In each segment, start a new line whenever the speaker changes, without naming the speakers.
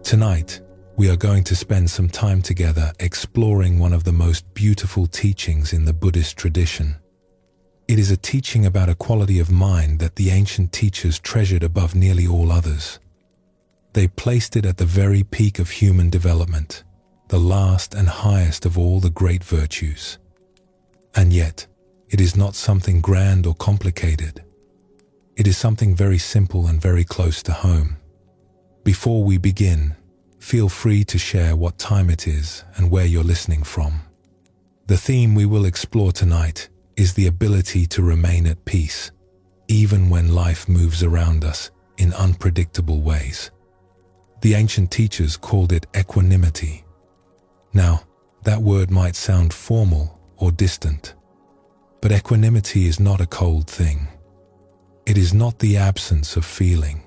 Tonight, we are going to spend some time together exploring one of the most beautiful teachings in the Buddhist tradition. It is a teaching about a quality of mind that the ancient teachers treasured above nearly all others. They placed it at the very peak of human development, the last and highest of all the great virtues. And yet, it is not something grand or complicated. It is something very simple and very close to home. Before we begin, feel free to share what time it is and where you're listening from. The theme we will explore tonight is the ability to remain at peace, even when life moves around us in unpredictable ways. The ancient teachers called it equanimity. Now, that word might sound formal or distant, but equanimity is not a cold thing. It is not the absence of feeling.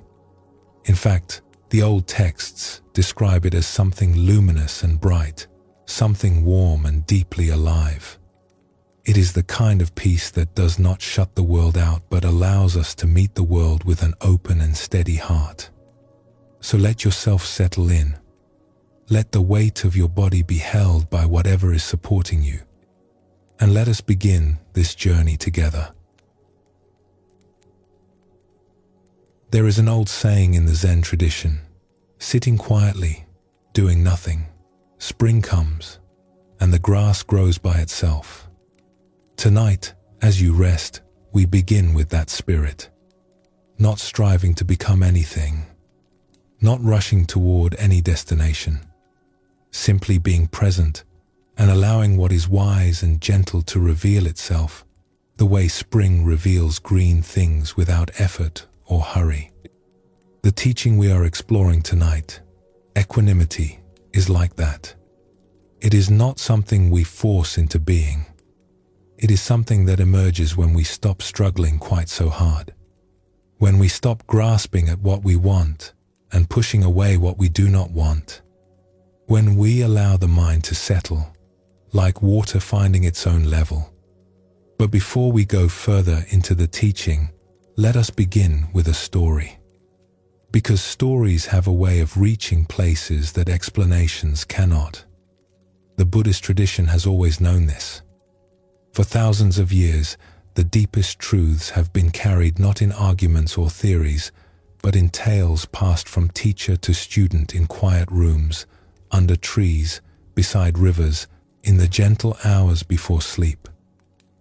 In fact, the old texts describe it as something luminous and bright, something warm and deeply alive. It is the kind of peace that does not shut the world out but allows us to meet the world with an open and steady heart. So let yourself settle in. Let the weight of your body be held by whatever is supporting you. And let us begin this journey together. There is an old saying in the Zen tradition, sitting quietly, doing nothing, spring comes, and the grass grows by itself. Tonight, as you rest, we begin with that spirit, not striving to become anything, not rushing toward any destination, simply being present and allowing what is wise and gentle to reveal itself, the way spring reveals green things without effort or hurry. The teaching we are exploring tonight, equanimity, is like that. It is not something we force into being. It is something that emerges when we stop struggling quite so hard, when we stop grasping at what we want and pushing away what we do not want, when we allow the mind to settle, like water finding its own level. But before we go further into the teaching, let us begin with a story. Because stories have a way of reaching places that explanations cannot. The Buddhist tradition has always known this. For thousands of years, the deepest truths have been carried not in arguments or theories, but in tales passed from teacher to student in quiet rooms, under trees, beside rivers, in the gentle hours before sleep.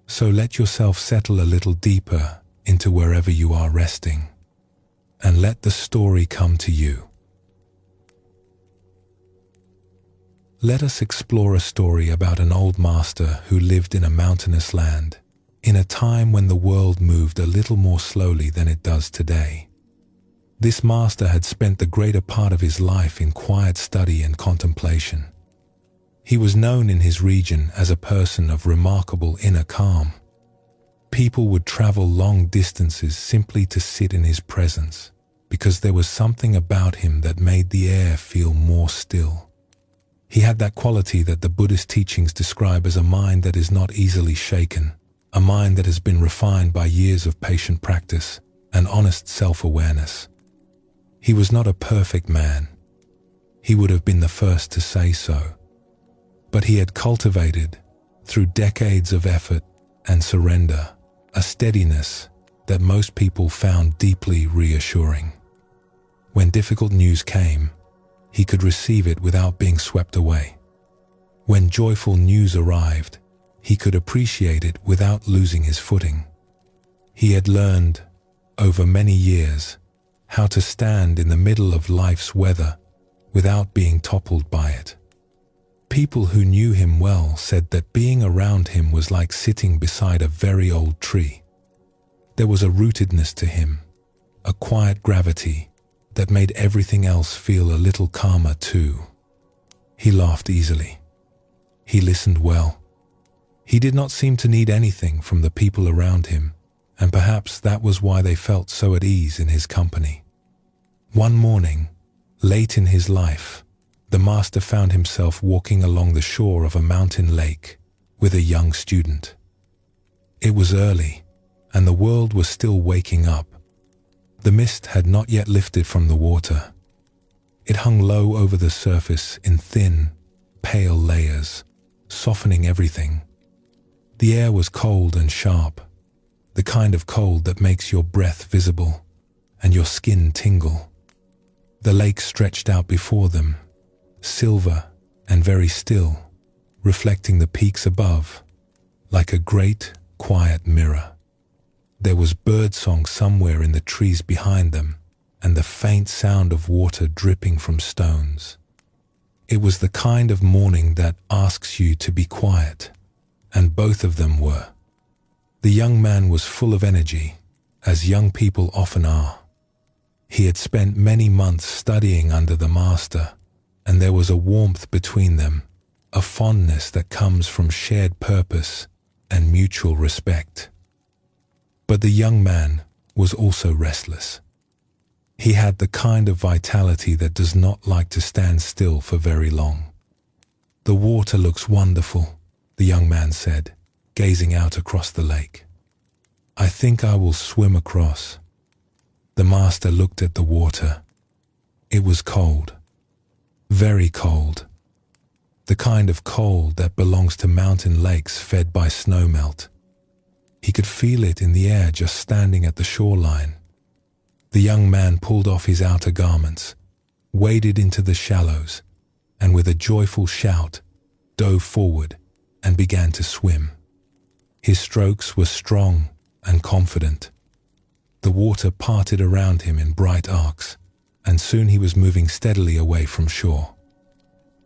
So let yourself settle a little deeper into wherever you are resting, and let the story come to you. Let us explore a story about an old master who lived in a mountainous land, in a time when the world moved a little more slowly than it does today. This master had spent the greater part of his life in quiet study and contemplation. He was known in his region as a person of remarkable inner calm. People would travel long distances simply to sit in his presence, because there was something about him that made the air feel more still. He had that quality that the Buddhist teachings describe as a mind that is not easily shaken, a mind that has been refined by years of patient practice and honest self-awareness. He was not a perfect man. He would have been the first to say so. But he had cultivated, through decades of effort and surrender, a steadiness that most people found deeply reassuring. When difficult news came, he could receive it without being swept away. When joyful news arrived, he could appreciate it without losing his footing. He had learned, over many years, how to stand in the middle of life's weather without being toppled by it. People who knew him well said that being around him was like sitting beside a very old tree. There was a rootedness to him, a quiet gravity that made everything else feel a little calmer too. He laughed easily. He listened well. He did not seem to need anything from the people around him, and perhaps that was why they felt so at ease in his company. One morning, late in his life, the master found himself walking along the shore of a mountain lake with a young student. It was early, and the world was still waking up. The mist had not yet lifted from the water. It hung low over the surface in thin, pale layers, softening everything. The air was cold and sharp, the kind of cold that makes your breath visible and your skin tingle. The lake stretched out before them, silver and very still, reflecting the peaks above, like a great, quiet mirror. There was birdsong somewhere in the trees behind them, and the faint sound of water dripping from stones. It was the kind of morning that asks you to be quiet, and both of them were. The young man was full of energy, as young people often are. He had spent many months studying under the master, and there was a warmth between them, a fondness that comes from shared purpose and mutual respect. But the young man was also restless. He had the kind of vitality that does not like to stand still for very long. "The water looks wonderful," the young man said, gazing out across the lake. "I think I will swim across." The master looked at the water. It was cold, very cold. The kind of cold that belongs to mountain lakes fed by snowmelt. He could feel it in the air just standing at the shoreline. The young man pulled off his outer garments, waded into the shallows, and with a joyful shout, dove forward and began to swim. His strokes were strong and confident. The water parted around him in bright arcs, and soon he was moving steadily away from shore.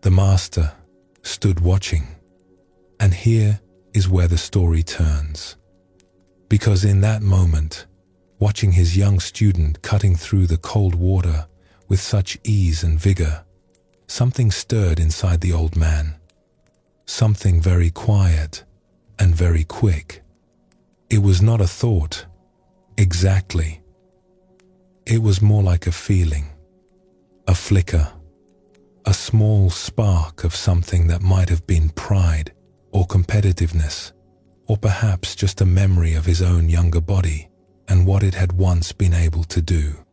The master stood watching, and here is where the story turns. Because in that moment, watching his young student cutting through the cold water with such ease and vigor, something stirred inside the old man. Something very quiet and very quick. It was not a thought, exactly. It was more like a feeling, a flicker, a small spark of something that might have been pride or competitiveness, or perhaps just a memory of his own younger body and what it had once been able to do.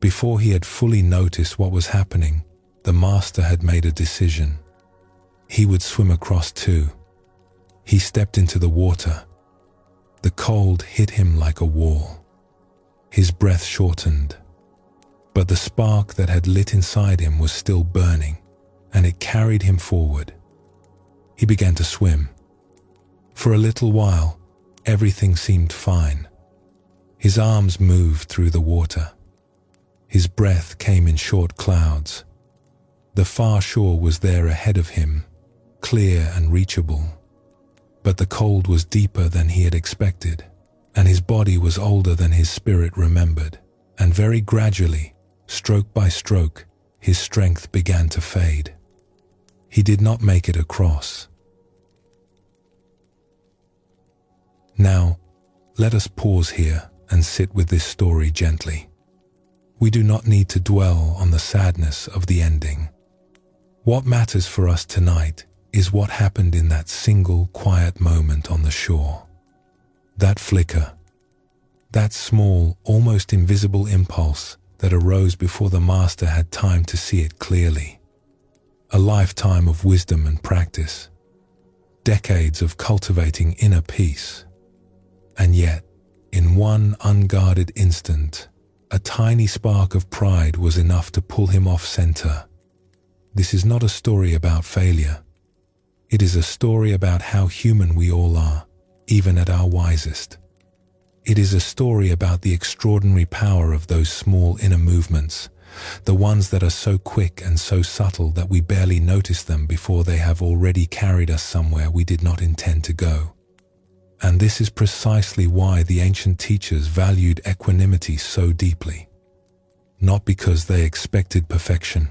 Before he had fully noticed what was happening, the master had made a decision. He would swim across too. He stepped into the water. The cold hit him like a wall. His breath shortened, but the spark that had lit inside him was still burning, and it carried him forward. He began to swim. For a little while, everything seemed fine. His arms moved through the water. His breath came in short clouds. The far shore was there ahead of him, clear and reachable. But the cold was deeper than he had expected, and his body was older than his spirit remembered, and very gradually, stroke by stroke, his strength began to fade. He did not make it across. Now, let us pause here and sit with this story gently. We do not need to dwell on the sadness of the ending. What matters for us tonight is what happened in that single quiet moment on the shore. That flicker, that small, almost invisible impulse that arose before the master had time to see it clearly. A lifetime of wisdom and practice, decades of cultivating inner peace. And yet, in one unguarded instant, a tiny spark of pride was enough to pull him off center. This is not a story about failure. It is a story about how human we all are, even at our wisest. It is a story about the extraordinary power of those small inner movements, the ones that are so quick and so subtle that we barely notice them before they have already carried us somewhere we did not intend to go. And this is precisely why the ancient teachers valued equanimity so deeply. Not because they expected perfection,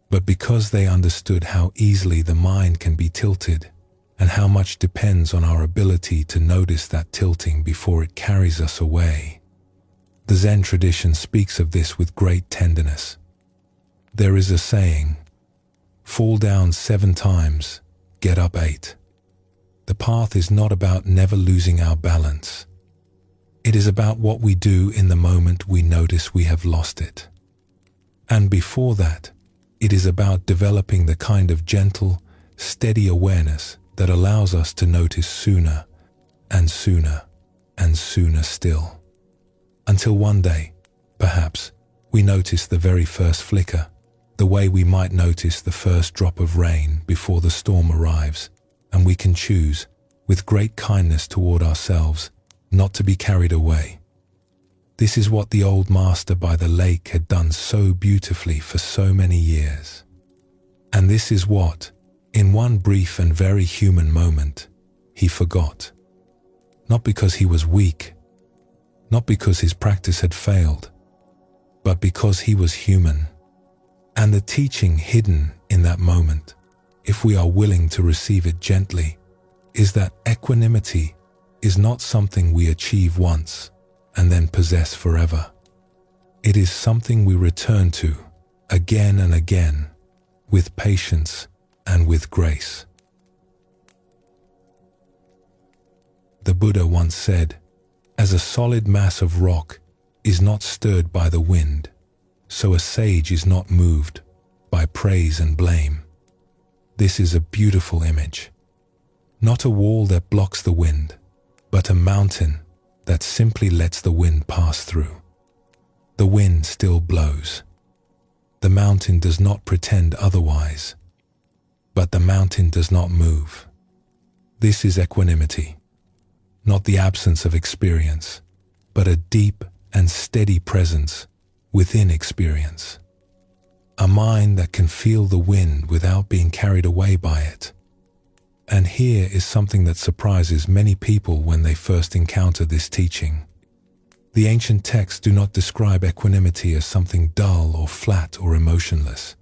but because they understood how easily the mind can be tilted and how much depends on our ability to notice that tilting before it carries us away. The Zen tradition speaks of this with great tenderness. There is a saying, "Fall down 7 times, get up 8. The path is not about never losing our balance. It is about what we do in the moment we notice we have lost it. And before that, it is about developing the kind of gentle, steady awareness that allows us to notice sooner and sooner and sooner still. Until one day, perhaps, we notice the very first flicker, the way we might notice the first drop of rain before the storm arrives, and we can choose, with great kindness toward ourselves, not to be carried away. This is what the old master by the lake had done so beautifully for so many years. And this is what, in one brief and very human moment, he forgot. Not because he was weak, not because his practice had failed, but because he was human. And the teaching hidden in that moment, if we are willing to receive it gently, is that equanimity is not something we achieve once and then possess forever. It is something we return to again and again, with patience and with grace. The Buddha once said, "As a solid mass of rock is not stirred by the wind, so a sage is not moved by praise and blame." This is a beautiful image. Not a wall that blocks the wind, but a mountain that simply lets the wind pass through. The wind still blows. The mountain does not pretend otherwise, but the mountain does not move. This is equanimity, not the absence of experience, but a deep and steady presence within experience. A mind that can feel the wind without being carried away by it. And here is something that surprises many people when they first encounter this teaching. The ancient texts do not describe equanimity as something dull or flat or emotionless.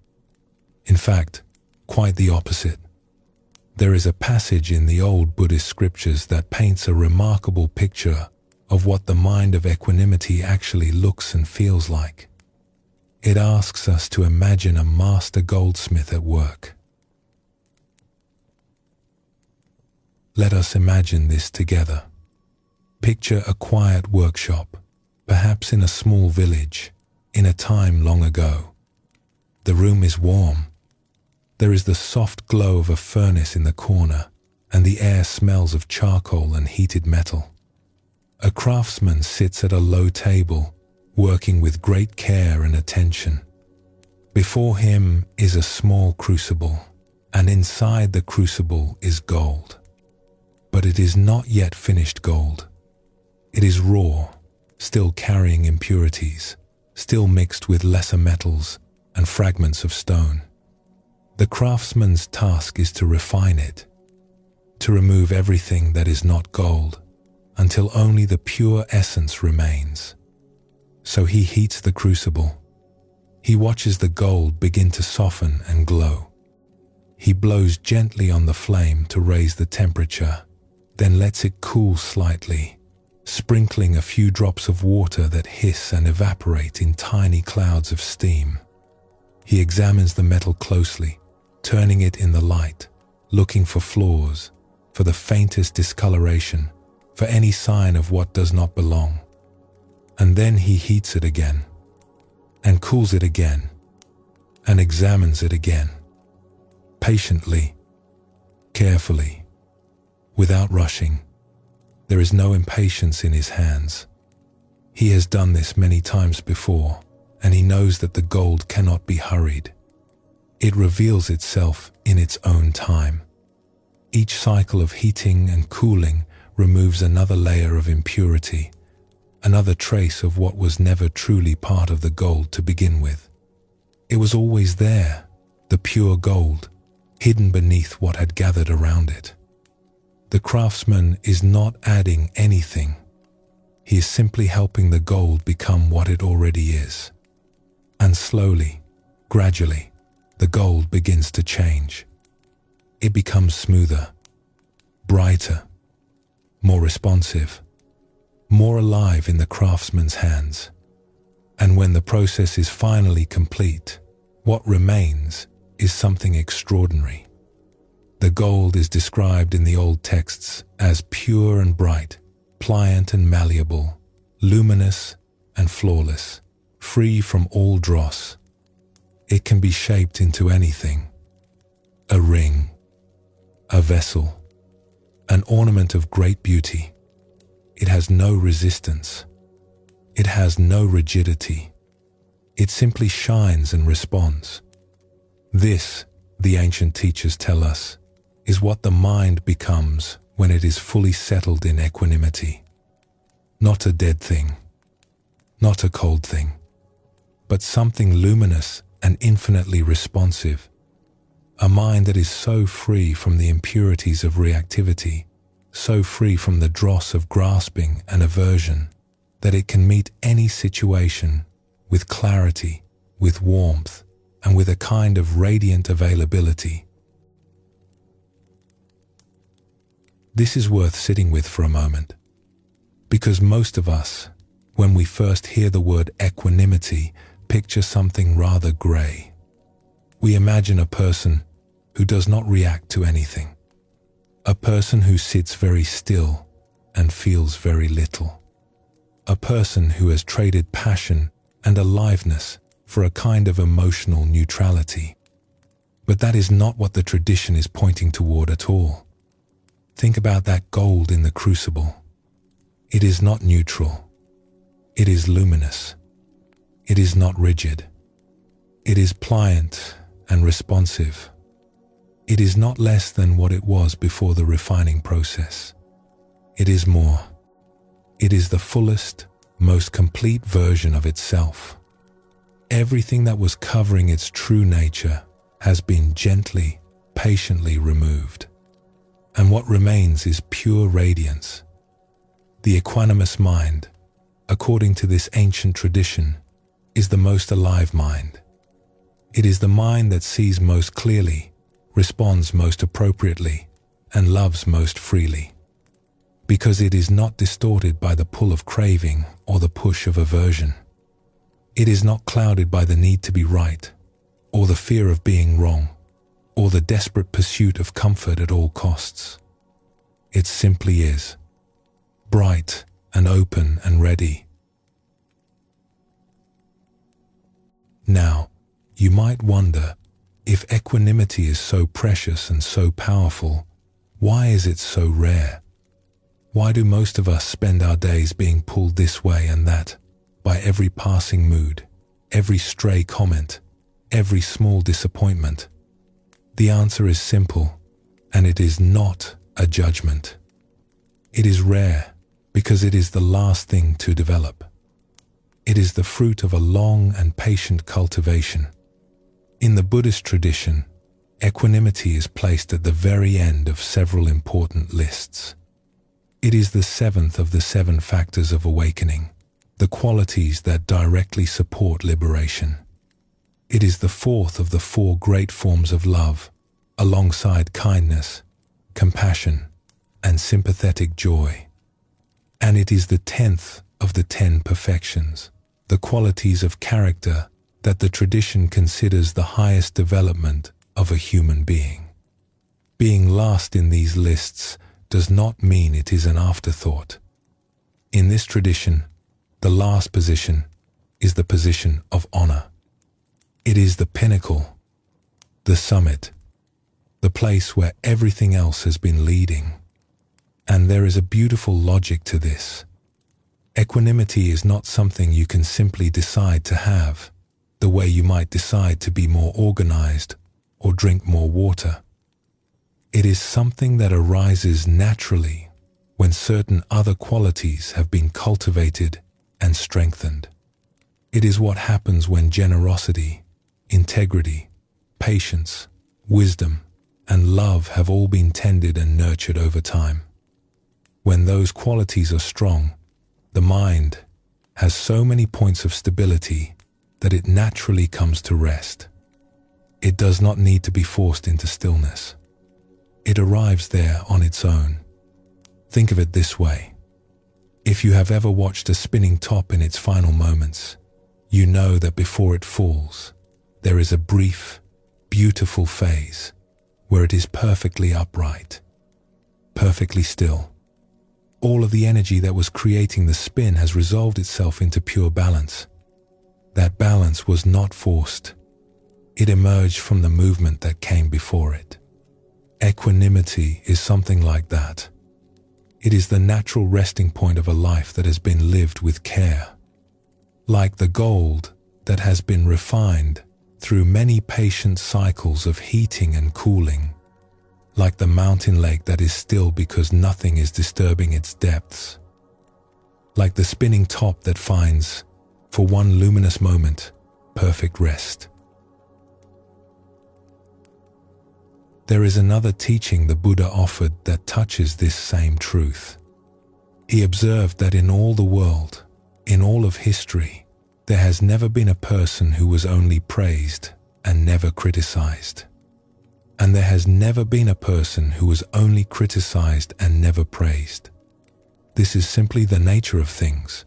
In fact, quite the opposite. There is a passage in the old Buddhist scriptures that paints a remarkable picture of what the mind of equanimity actually looks and feels like. It asks us to imagine a master goldsmith at work. Let us imagine this together. Picture a quiet workshop, perhaps in a small village, in a time long ago. The room is warm. There is the soft glow of a furnace in the corner, and the air smells of charcoal and heated metal. A craftsman sits at a low table, working with great care and attention. Before him is a small crucible, and inside the crucible is gold. But it is not yet finished gold. It is raw, still carrying impurities, still mixed with lesser metals and fragments of stone. The craftsman's task is to refine it, to remove everything that is not gold, until only the pure essence remains. So he heats the crucible. He watches the gold begin to soften and glow. He blows gently on the flame to raise the temperature, then lets it cool slightly, sprinkling a few drops of water that hiss and evaporate in tiny clouds of steam. He examines the metal closely, turning it in the light, looking for flaws, for the faintest discoloration, for any sign of what does not belong. And then he heats it again, and cools it again, and examines it again, patiently, carefully, without rushing. There is no impatience in his hands. He has done this many times before, and he knows that the gold cannot be hurried. It reveals itself in its own time. Each cycle of heating and cooling removes another layer of impurity, another trace of what was never truly part of the gold to begin with. It was always there, the pure gold, hidden beneath what had gathered around it. The craftsman is not adding anything. He is simply helping the gold become what it already is. And slowly, gradually, the gold begins to change. It becomes smoother, brighter, more responsive, more alive in the craftsman's hands. And when the process is finally complete, what remains is something extraordinary. The gold is described in the old texts as pure and bright, pliant and malleable, luminous and flawless, free from all dross, It can be shaped into anything: a ring, a vessel, an ornament of great beauty. It has no resistance. It has no rigidity. It simply shines and responds. This, the ancient teachers tell us, is what the mind becomes when it is fully settled in equanimity. Not a dead thing, not a cold thing, but something luminous and infinitely responsive. A mind that is so free from the impurities of reactivity, so free from the dross of grasping and aversion, that it can meet any situation with clarity, with warmth, and with a kind of radiant availability. This is worth sitting with for a moment, because most of us, when we first hear the word equanimity, picture something rather grey. We imagine a person who does not react to anything, a person who sits very still and feels very little, a person who has traded passion and aliveness for a kind of emotional neutrality. But that is not what the tradition is pointing toward at all. Think about that gold in the crucible. It is not neutral. It is luminous. It is not rigid. It is pliant and responsive. It is not less than what it was before the refining process. It is more. It is the fullest, most complete version of itself. Everything that was covering its true nature has been gently, patiently removed. And what remains is pure radiance. The equanimous mind, according to this ancient tradition, is the most alive mind. It is the mind that sees most clearly, responds most appropriately, and loves most freely. Because it is not distorted by the pull of craving or the push of aversion. It is not clouded by the need to be right, or the fear of being wrong, or the desperate pursuit of comfort at all costs. It simply is, bright and open and ready. Now, you might wonder, if equanimity is so precious and so powerful, why is it so rare? Why do most of us spend our days being pulled this way and that by every passing mood, every stray comment, every small disappointment? The answer is simple, and it is not a judgment. It is rare because it is the last thing to develop. It is the fruit of a long and patient cultivation. In the Buddhist tradition, equanimity is placed at the very end of several important lists. It is the seventh of the 7 factors of awakening, the qualities that directly support liberation. It is the 4th of the 4 great forms of love, alongside kindness, compassion, and sympathetic joy. And it is the 10th of the 10 perfections, the qualities of character that the tradition considers the highest development of a human being. Being last in these lists does not mean it is an afterthought. In this tradition, the last position is the position of honor. It is the pinnacle, the summit, the place where everything else has been leading. And there is a beautiful logic to this. Equanimity is not something you can simply decide to have, the way you might decide to be more organized or drink more water. It is something that arises naturally when certain other qualities have been cultivated and strengthened. It is what happens when generosity, integrity, patience, wisdom, and love have all been tended and nurtured over time. When those qualities are strong, the mind has so many points of stability that it naturally comes to rest. It does not need to be forced into stillness. It arrives there on its own. Think of it this way. If you have ever watched a spinning top in its final moments, you know that before it falls, there is a brief, beautiful phase where it is perfectly upright, perfectly still. All of the energy that was creating the spin has resolved itself into pure balance. That balance was not forced. It emerged from the movement that came before it. Equanimity is something like that. It is the natural resting point of a life that has been lived with care. Like the gold that has been refined through many patient cycles of heating and cooling. Like the mountain lake that is still because nothing is disturbing its depths. Like the spinning top that finds, for one luminous moment, perfect rest. There is another teaching the Buddha offered that touches this same truth. He observed that in all the world, in all of history, there has never been a person who was only praised and never criticized. And there has never been a person who was only criticized and never praised. This is simply the nature of things.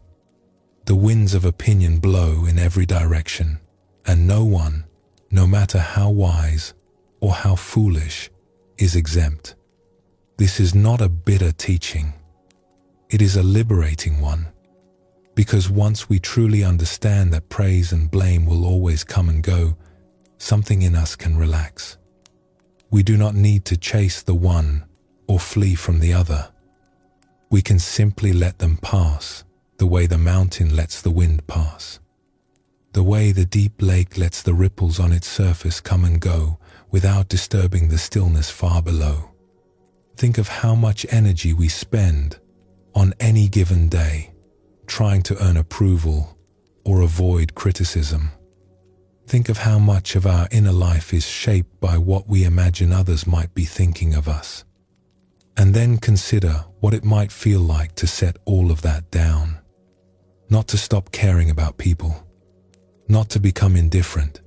The winds of opinion blow in every direction, and no one, no matter how wise or how foolish, is exempt. This is not a bitter teaching. It is a liberating one, because once we truly understand that praise and blame will always come and go, something in us can relax. We do not need to chase the one or flee from the other. We can simply let them pass, the way the mountain lets the wind pass. The way the deep lake lets the ripples on its surface come and go without disturbing the stillness far below. Think of how much energy we spend on any given day trying to earn approval or avoid criticism. Think of how much of our inner life is shaped by what we imagine others might be thinking of us. And then consider what it might feel like to set all of that down. Not to stop caring about people, not to become indifferent,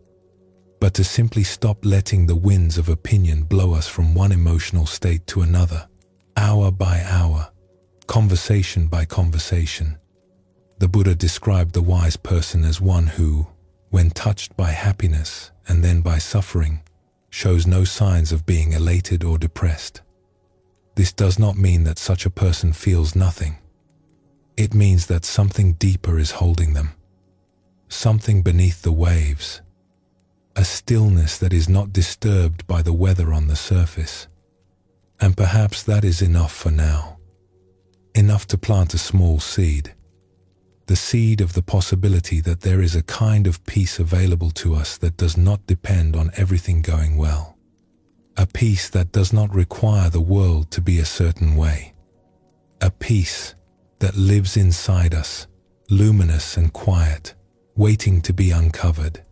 but to simply stop letting the winds of opinion blow us from one emotional state to another, hour by hour, conversation by conversation. The Buddha described the wise person as one who, when touched by happiness and then by suffering, shows no signs of being elated or depressed. This does not mean that such a person feels nothing. It means that something deeper is holding them, something beneath the waves, a stillness that is not disturbed by the weather on the surface. And perhaps that is enough for now, enough to plant a small seed. The seed of the possibility that there is a kind of peace available to us that does not depend on everything going well. A peace that does not require the world to be a certain way. A peace that lives inside us, luminous and quiet, waiting to be uncovered.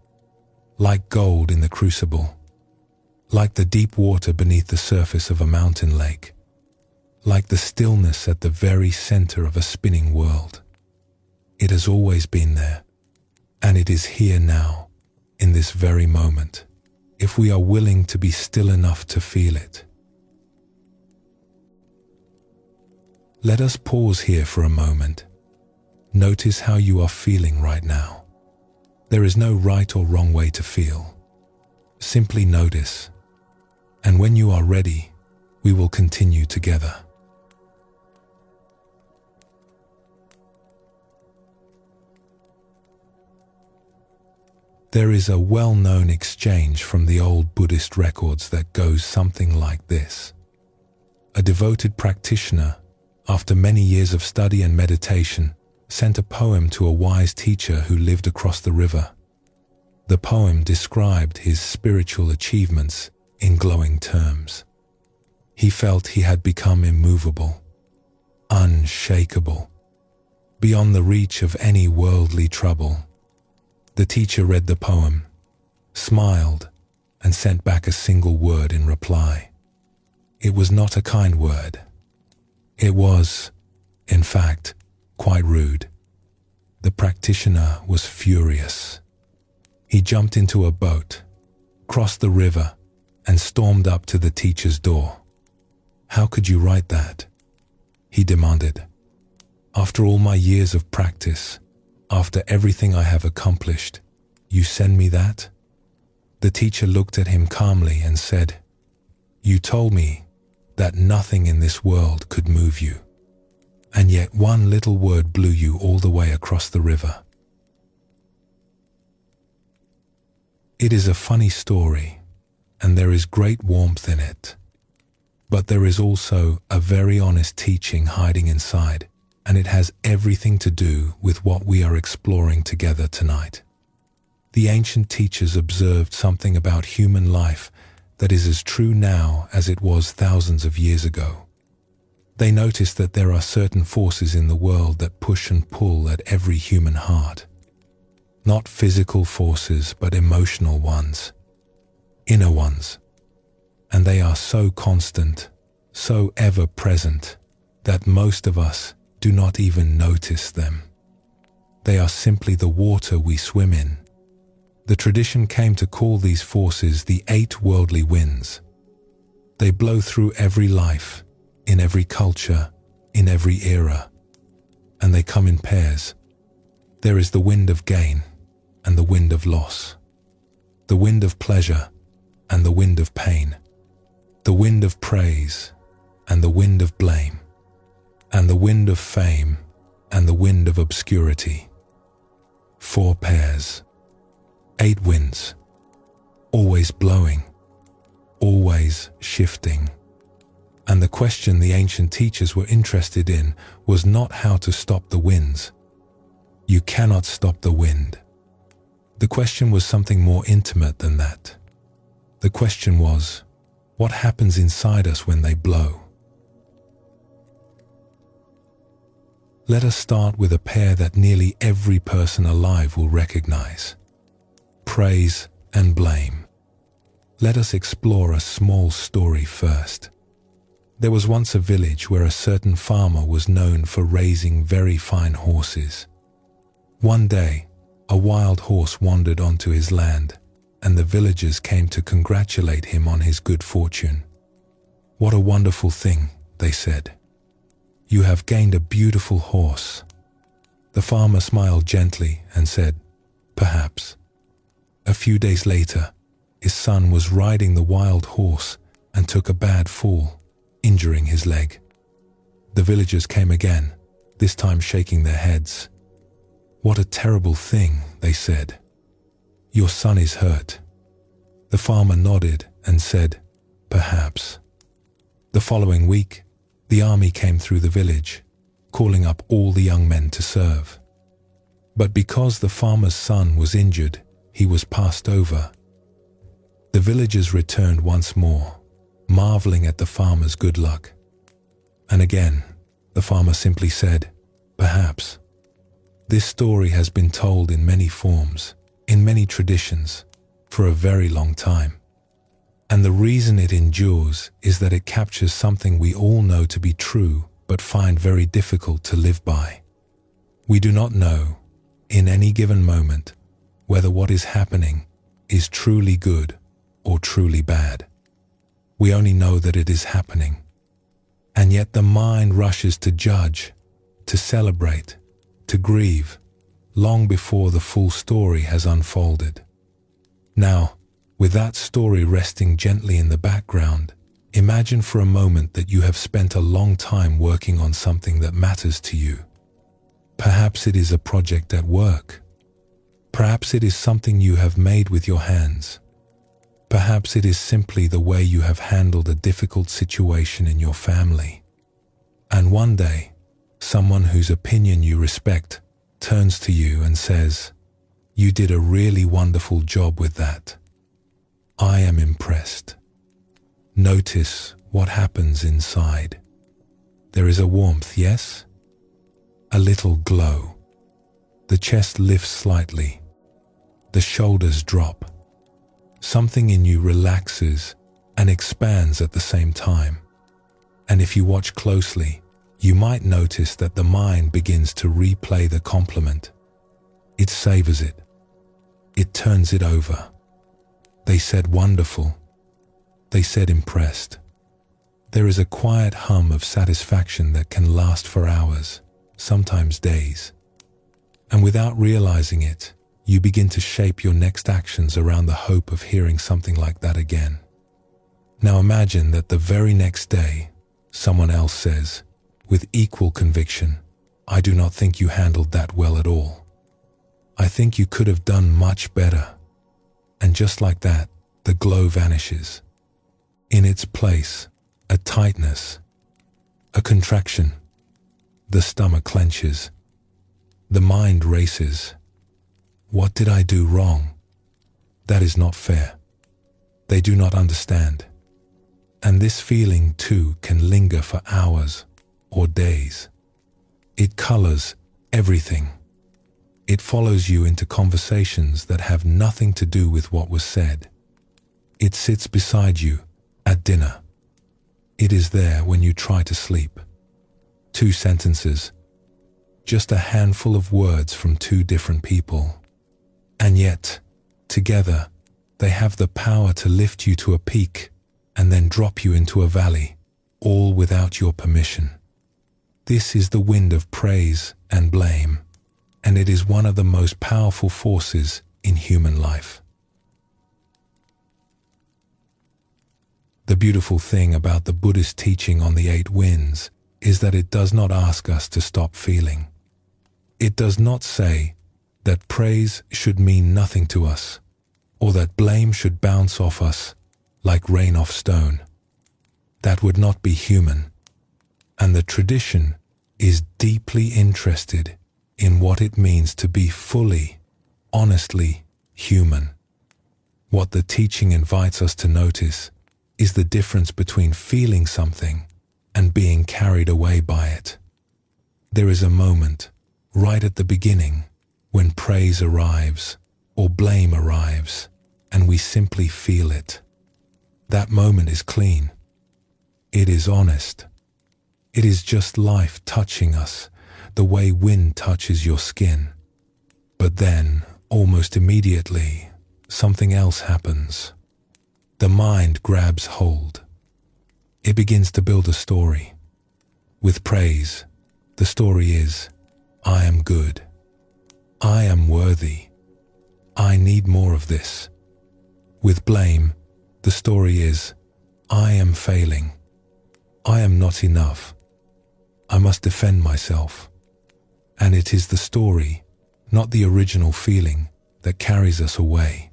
Like gold in the crucible. Like the deep water beneath the surface of a mountain lake. Like the stillness at the very center of a spinning world. It has always been there, and it is here now, in this very moment, if we are willing to be still enough to feel it. Let us pause here for a moment. Notice how you are feeling right now. There is no right or wrong way to feel. Simply notice, and when you are ready, we will continue together. There is a well-known exchange from the old Buddhist records that goes something like this. A devoted practitioner, after many years of study and meditation, sent a poem to a wise teacher who lived across the river. The poem described his spiritual achievements in glowing terms. He felt he had become immovable, unshakable, beyond the reach of any worldly trouble. The teacher read the poem, smiled, and sent back a single word in reply. It was not a kind word. It was, in fact, quite rude. The practitioner was furious. He jumped into a boat, crossed the river, and stormed up to the teacher's door. "How could you write that?" he demanded. "After all my years of practice, after everything I have accomplished, you send me that?" The teacher looked at him calmly and said, "You told me that nothing in this world could move you, and yet one little word blew you all the way across the river. It is a funny story, and there is great warmth in it. But there is also a very honest teaching hiding inside, and it has everything to do with what we are exploring together tonight. The ancient teachers observed something about human life that is as true now as it was thousands of years ago. They noticed that there are certain forces in the world that push and pull at every human heart. Not physical forces, but emotional ones, inner ones. And they are so constant, so ever-present, that most of us do not even notice them. They are simply the water we swim in. The tradition came to call these forces the 8 worldly winds. They blow through every life, in every culture, in every era, and they come in pairs. There is the wind of gain and the wind of loss, the wind of pleasure and the wind of pain, the wind of praise and the wind of blame, and the wind of fame and the wind of obscurity. 4 pairs, 8 winds, always blowing, always shifting. And the question the ancient teachers were interested in was not how to stop the winds. You cannot stop the wind. The question was something more intimate than that. The question was, what happens inside us when they blow? Let us start with a pair that nearly every person alive will recognize: praise and blame. Let us explore a small story first. There was once a village where a certain farmer was known for raising very fine horses. One day, a wild horse wandered onto his land, and the villagers came to congratulate him on his good fortune. "What a wonderful thing," they said. "You have gained a beautiful horse." The farmer smiled gently and said, "Perhaps." A few days later, his son was riding the wild horse and took a bad fall, injuring his leg. The villagers came again, this time shaking their heads. "What a terrible thing," they said. "Your son is hurt." The farmer nodded and said, "Perhaps." The following week, the army came through the village, calling up all the young men to serve. But because the farmer's son was injured, he was passed over. The villagers returned once more, marveling at the farmer's good luck. And again, the farmer simply said, "Perhaps." This story has been told in many forms, in many traditions, for a very long time. And the reason it endures is that it captures something we all know to be true but find very difficult to live by. We do not know, in any given moment, whether what is happening is truly good or truly bad. We only know that it is happening. And yet the mind rushes to judge, to celebrate, to grieve, long before the full story has unfolded. Now, with that story resting gently in the background, imagine for a moment that you have spent a long time working on something that matters to you. Perhaps it is a project at work. Perhaps it is something you have made with your hands. Perhaps it is simply the way you have handled a difficult situation in your family. And one day, someone whose opinion you respect turns to you and says, "You did a really wonderful job with that. I am impressed." Notice what happens inside. There is a warmth, yes? A little glow. The chest lifts slightly. The shoulders drop. Something in you relaxes and expands at the same time. And if you watch closely, you might notice that the mind begins to replay the compliment. It savors it. It turns it over. They said wonderful. They said impressed. There is a quiet hum of satisfaction that can last for hours, sometimes days. And without realizing it, you begin to shape your next actions around the hope of hearing something like that again. Now imagine that the very next day, someone else says, with equal conviction, "I do not think you handled that well at all. I think you could have done much better." and just like that, the glow vanishes. In its place, a tightness, a contraction. The stomach clenches. The mind races. What did I do wrong? That is not fair. They do not understand. And this feeling too can linger for hours or days. It colors everything. It follows you into conversations that have nothing to do with what was said. It sits beside you at dinner. It is there when you try to sleep. 2 sentences, just a handful of words from 2 different people. And yet, together, they have the power to lift you to a peak and then drop you into a valley, all without your permission. This is the wind of praise and blame, and it is one of the most powerful forces in human life. The beautiful thing about the Buddhist teaching on the 8 winds is that it does not ask us to stop feeling. It does not say that praise should mean nothing to us, or that blame should bounce off us like rain off stone. That would not be human, and the tradition is deeply interested in what it means to be fully, honestly human. What the teaching invites us to notice is the difference between feeling something and being carried away by it. There is a moment, right at the beginning, when praise arrives or blame arrives, and we simply feel it. That moment is clean. It is honest. It is just life touching us, the way wind touches your skin. But then, almost immediately, something else happens. The mind grabs hold. It begins to build a story. With praise, the story is, I am good. I am worthy. I need more of this. With blame, the story is, I am failing. I am not enough. I must defend myself. And it is the story, not the original feeling, that carries us away.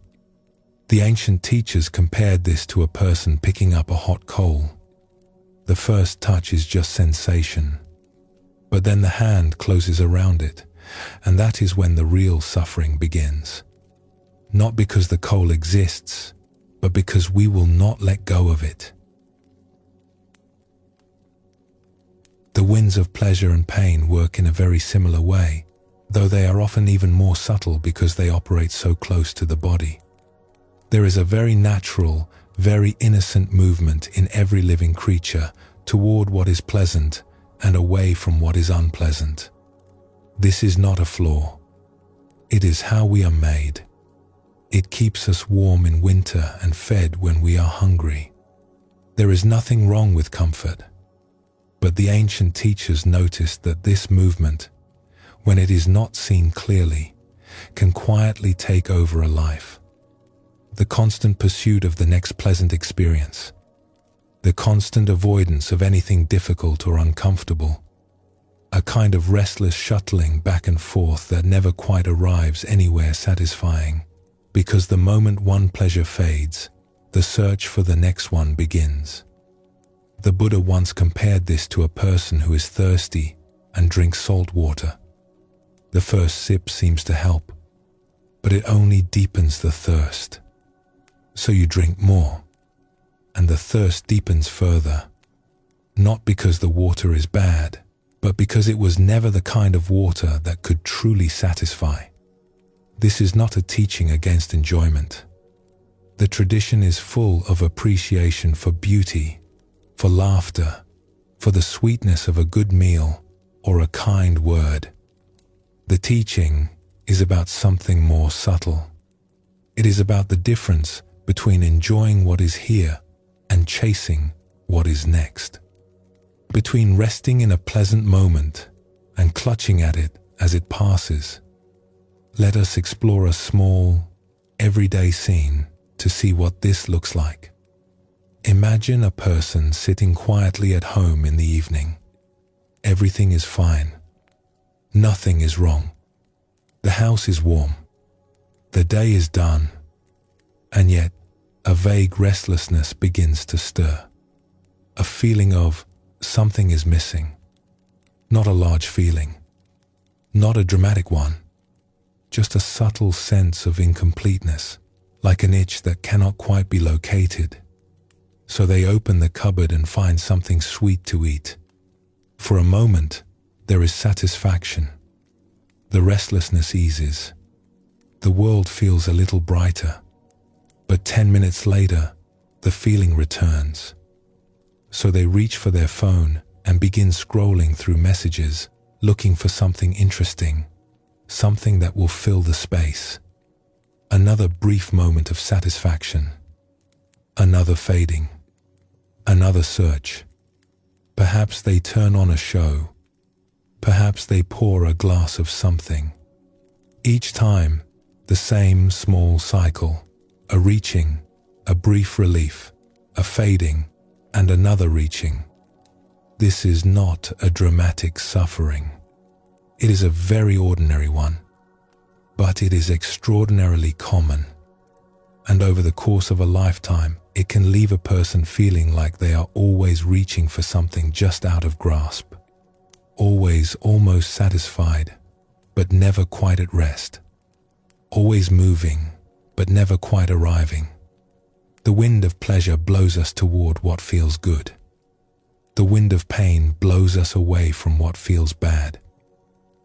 The ancient teachers compared this to a person picking up a hot coal. The first touch is just sensation, but then the hand closes around it, and that is when the real suffering begins. Not because the coal exists, but because we will not let go of it. The winds of pleasure and pain work in a very similar way, though they are often even more subtle because they operate so close to the body. There is a very natural, very innocent movement in every living creature toward what is pleasant and away from what is unpleasant. This is not a flaw. It is how we are made. It keeps us warm in winter and fed when we are hungry. There is nothing wrong with comfort. But the ancient teachers noticed that this movement, when it is not seen clearly, can quietly take over a life. The constant pursuit of the next pleasant experience, the constant avoidance of anything difficult or uncomfortable, a kind of restless shuttling back and forth that never quite arrives anywhere satisfying, because the moment one pleasure fades, the search for the next one begins. The Buddha once compared this to a person who is thirsty and drinks salt water. The first sip seems to help, but it only deepens the thirst. So you drink more, and the thirst deepens further, not because the water is bad, but because it was never the kind of water that could truly satisfy. This is not a teaching against enjoyment. The tradition is full of appreciation for beauty, for laughter, for the sweetness of a good meal or a kind word. The teaching is about something more subtle. It is about the difference between enjoying what is here and chasing what is next. Between resting in a pleasant moment and clutching at it as it passes. Let us explore a small, everyday scene to see what this looks like. Imagine a person sitting quietly at home in the evening. Everything is fine. Nothing is wrong. The house is warm. The day is done. And yet, a vague restlessness begins to stir. A feeling of something is missing. Not a large feeling. Not a dramatic one. Just a subtle sense of incompleteness, like an itch that cannot quite be located. So they open the cupboard and find something sweet to eat. For a moment, there is satisfaction. The restlessness eases. The world feels a little brighter. But 10 minutes later, the feeling returns. So they reach for their phone and begin scrolling through messages, looking for something interesting, something that will fill the space. Another brief moment of satisfaction. Another fading. Another search. Perhaps they turn on a show. Perhaps they pour a glass of something. Each time, the same small cycle. A reaching, a brief relief, a fading, and another reaching. This is not a dramatic suffering. It is a very ordinary one, but it is extraordinarily common. And over the course of a lifetime, it can leave a person feeling like they are always reaching for something just out of grasp. Always almost satisfied, but never quite at rest. Always moving, but never quite arriving. The wind of pleasure blows us toward what feels good. The wind of pain blows us away from what feels bad.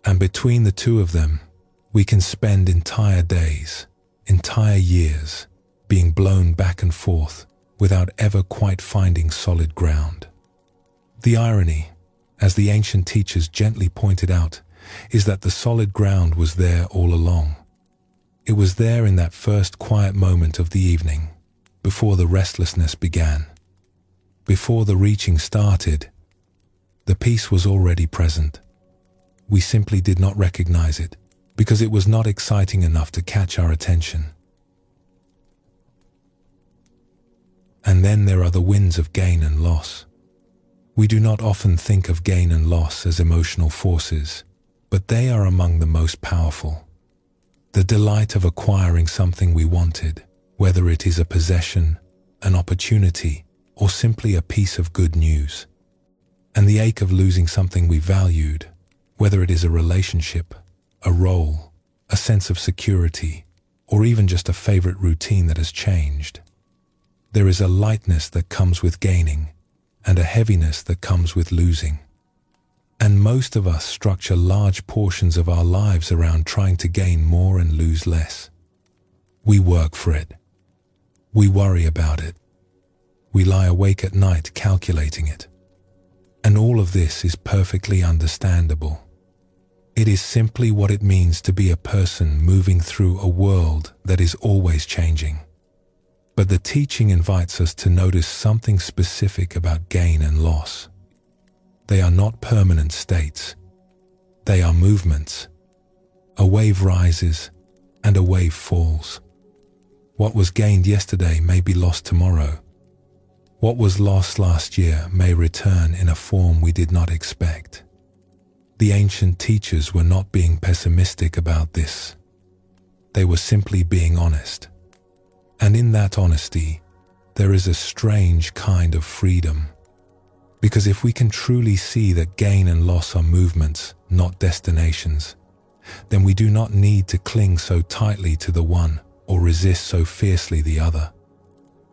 And between the two of them, we can spend entire days, entire years, being blown back and forth without ever quite finding solid ground. The irony, as the ancient teachers gently pointed out, is that the solid ground was there all along. It was there in that first quiet moment of the evening, before the restlessness began. Before the reaching started, the peace was already present. We simply did not recognize it, because it was not exciting enough to catch our attention. And then there are the winds of gain and loss. We do not often think of gain and loss as emotional forces, but they are among the most powerful. The delight of acquiring something we wanted, whether it is a possession, an opportunity, or simply a piece of good news. And the ache of losing something we valued, whether it is a relationship, a role, a sense of security, or even just a favorite routine that has changed. There is a lightness that comes with gaining, and a heaviness that comes with losing. And most of us structure large portions of our lives around trying to gain more and lose less. We work for it. We worry about it. We lie awake at night calculating it. And all of this is perfectly understandable. It is simply what it means to be a person moving through a world that is always changing. But the teaching invites us to notice something specific about gain and loss. They are not permanent states. They are movements. A wave rises and a wave falls. What was gained yesterday may be lost tomorrow. What was lost last year may return in a form we did not expect. The ancient teachers were not being pessimistic about this. They were simply being honest. And in that honesty, there is a strange kind of freedom. Because if we can truly see that gain and loss are movements, not destinations, then we do not need to cling so tightly to the one or resist so fiercely the other.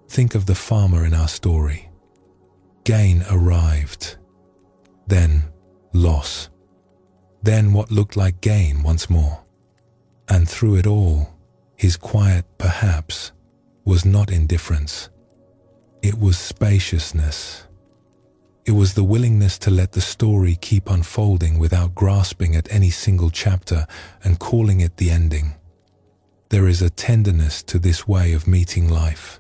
Think of the farmer in our story. Gain arrived. Then loss. Then what looked like gain once more. And through it all, his quiet perhaps was not indifference. It was spaciousness. It was the willingness to let the story keep unfolding without grasping at any single chapter and calling it the ending. There is a tenderness to this way of meeting life.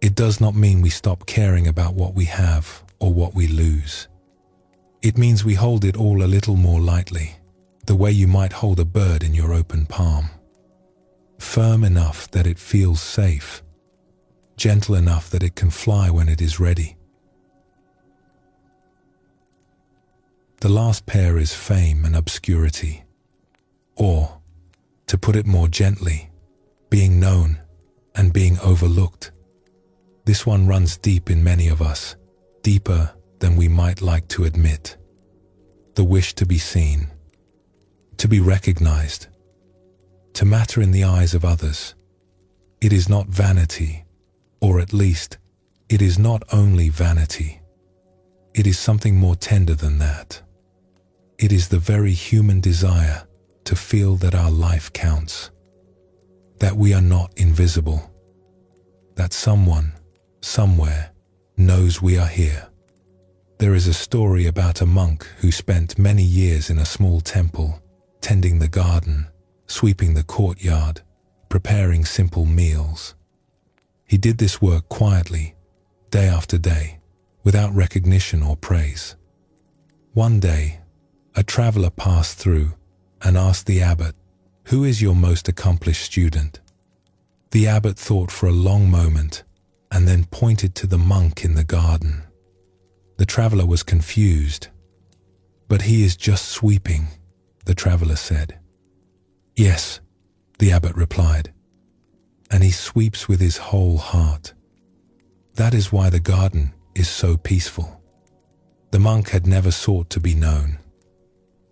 It does not mean we stop caring about what we have or what we lose. It means we hold it all a little more lightly, the way you might hold a bird in your open palm. Firm enough that it feels safe, gentle enough that it can fly when it is ready. The last pair is fame and obscurity, or, to put it more gently, being known and being overlooked. This one runs deep in many of us, deeper than we might like to admit. The wish to be seen, to be recognized, to matter in the eyes of others. It is not vanity, or at least, it is not only vanity. It is something more tender than that. It is the very human desire to feel that our life counts, that we are not invisible, that someone, somewhere, knows we are here. There is a story about a monk who spent many years in a small temple, tending the garden, sweeping the courtyard, preparing simple meals. He did this work quietly, day after day, without recognition or praise. One day, a traveler passed through and asked the abbot, "Who is your most accomplished student?" The abbot thought for a long moment and then pointed to the monk in the garden. The traveler was confused. "But he is just sweeping," the traveler said. "Yes," the abbot replied, "and he sweeps with his whole heart. That is why the garden is so peaceful." The monk had never sought to be known,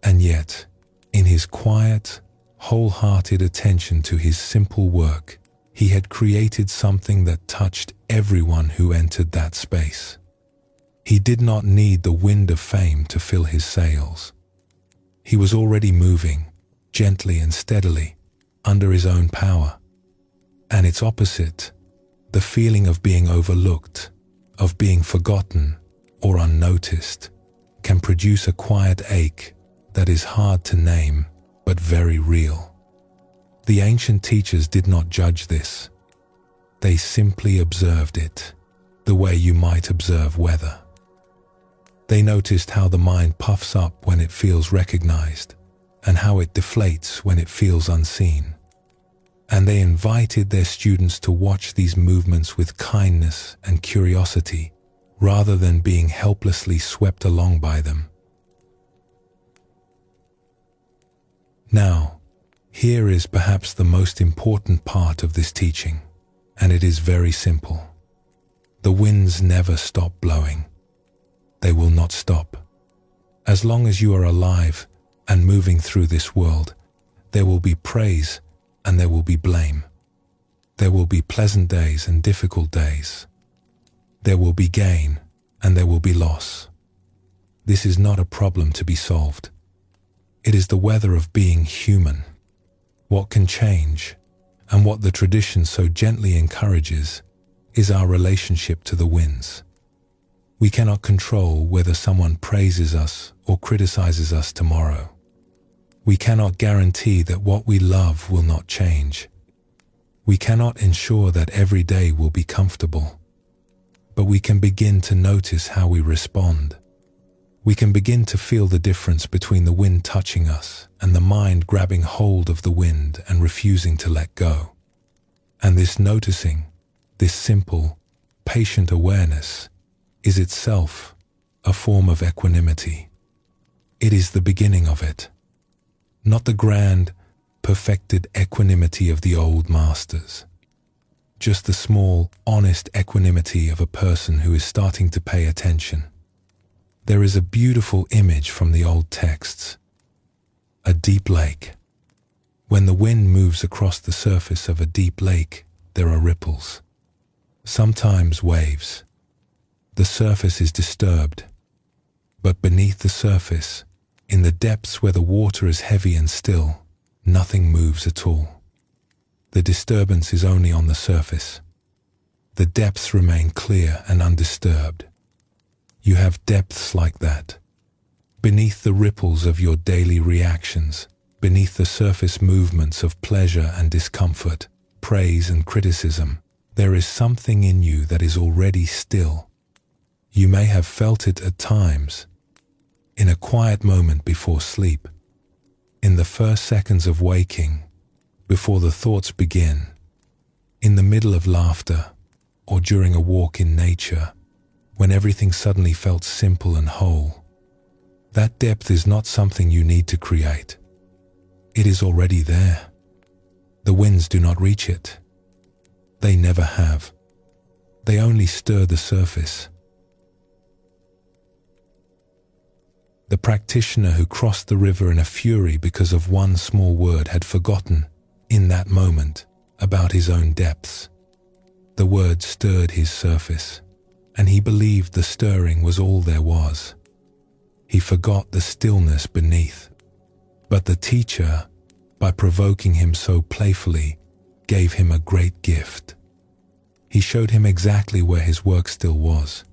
and yet, in his quiet, wholehearted attention to his simple work, he had created something that touched everyone who entered that space. He did not need the wind of fame to fill his sails. He was already moving, gently and steadily, under his own power. And its opposite, the feeling of being overlooked, of being forgotten or unnoticed, can produce a quiet ache that is hard to name but very real. The ancient teachers did not judge this. They simply observed it, the way you might observe weather. They noticed how the mind puffs up when it feels recognized, and how it deflates when it feels unseen. And they invited their students to watch these movements with kindness and curiosity, rather than being helplessly swept along by them. Now, here is perhaps the most important part of this teaching, and it is very simple. The winds never stop blowing. They will not stop. As long as you are alive and moving through this world, there will be praise and there will be blame. There will be pleasant days and difficult days. There will be gain and there will be loss. This is not a problem to be solved. It is the weather of being human. What can change, and what the tradition so gently encourages, is our relationship to the winds. We cannot control whether someone praises us or criticizes us tomorrow. We cannot guarantee that what we love will not change. We cannot ensure that every day will be comfortable. But we can begin to notice how we respond. We can begin to feel the difference between the wind touching us and the mind grabbing hold of the wind and refusing to let go. And this noticing, this simple, patient awareness, is itself a form of equanimity. It is the beginning of it, not the grand, perfected equanimity of the old masters, just the small, honest equanimity of a person who is starting to pay attention. There is a beautiful image from the old texts, a deep lake. When the wind moves across the surface of a deep lake, there are ripples, sometimes waves. The surface is disturbed, but beneath the surface, in the depths where the water is heavy and still, nothing moves at all. The disturbance is only on the surface. The depths remain clear and undisturbed. You have depths like that. Beneath the ripples of your daily reactions, beneath the surface movements of pleasure and discomfort, praise and criticism, there is something in you that is already still. You may have felt it at times, in a quiet moment before sleep, in the first seconds of waking, before the thoughts begin, in the middle of laughter, or during a walk in nature, when everything suddenly felt simple and whole. That depth is not something you need to create. It is already there. The winds do not reach it. They never have. They only stir the surface. The practitioner who crossed the river in a fury because of one small word had forgotten, in that moment, about his own depths. The word stirred his surface, and he believed the stirring was all there was. He forgot the stillness beneath. But the teacher, by provoking him so playfully, gave him a great gift. He showed him exactly where his work still was,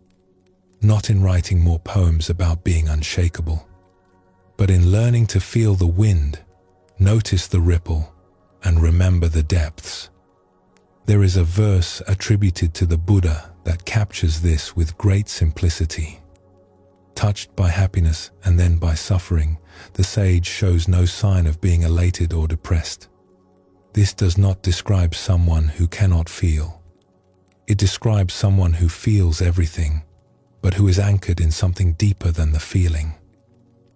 not in writing more poems about being unshakable, but in learning to feel the wind, notice the ripple, and remember the depths. There is a verse attributed to the Buddha that captures this with great simplicity. Touched by happiness and then by suffering, the sage shows no sign of being elated or depressed. This does not describe someone who cannot feel. It describes someone who feels everything, but who is anchored in something deeper than the feeling.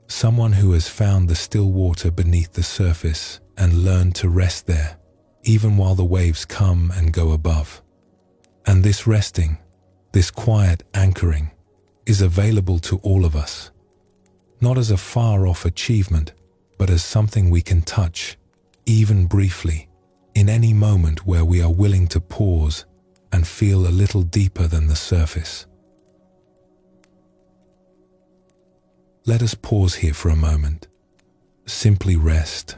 Someone who has found the still water beneath the surface and learned to rest there, even while the waves come and go above. And this resting, this quiet anchoring, is available to all of us, not as a far-off achievement, but as something we can touch, even briefly, in any moment where we are willing to pause and feel a little deeper than the surface. Let us pause here for a moment. Simply rest.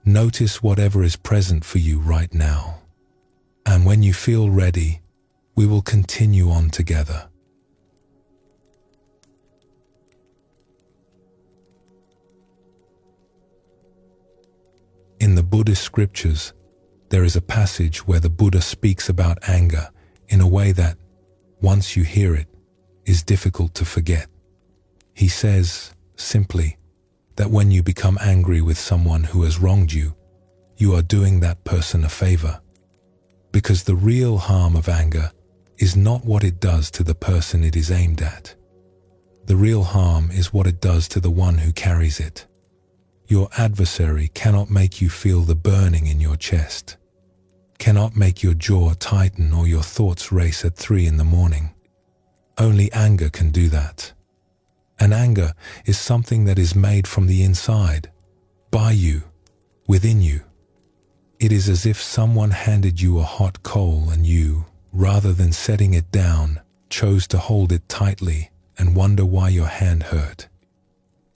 Notice whatever is present for you right now. And when you feel ready, we will continue on together. In the Buddhist scriptures, there is a passage where the Buddha speaks about anger in a way that, once you hear it, is difficult to forget. He says, simply, that when you become angry with someone who has wronged you, you are doing that person a favor. Because the real harm of anger is not what it does to the person it is aimed at. The real harm is what it does to the one who carries it. Your adversary cannot make you feel the burning in your chest, cannot make your jaw tighten or your thoughts race at 3 a.m. Only anger can do that. And anger is something that is made from the inside, by you, within you. It is as if someone handed you a hot coal and you, rather than setting it down, chose to hold it tightly and wonder why your hand hurt.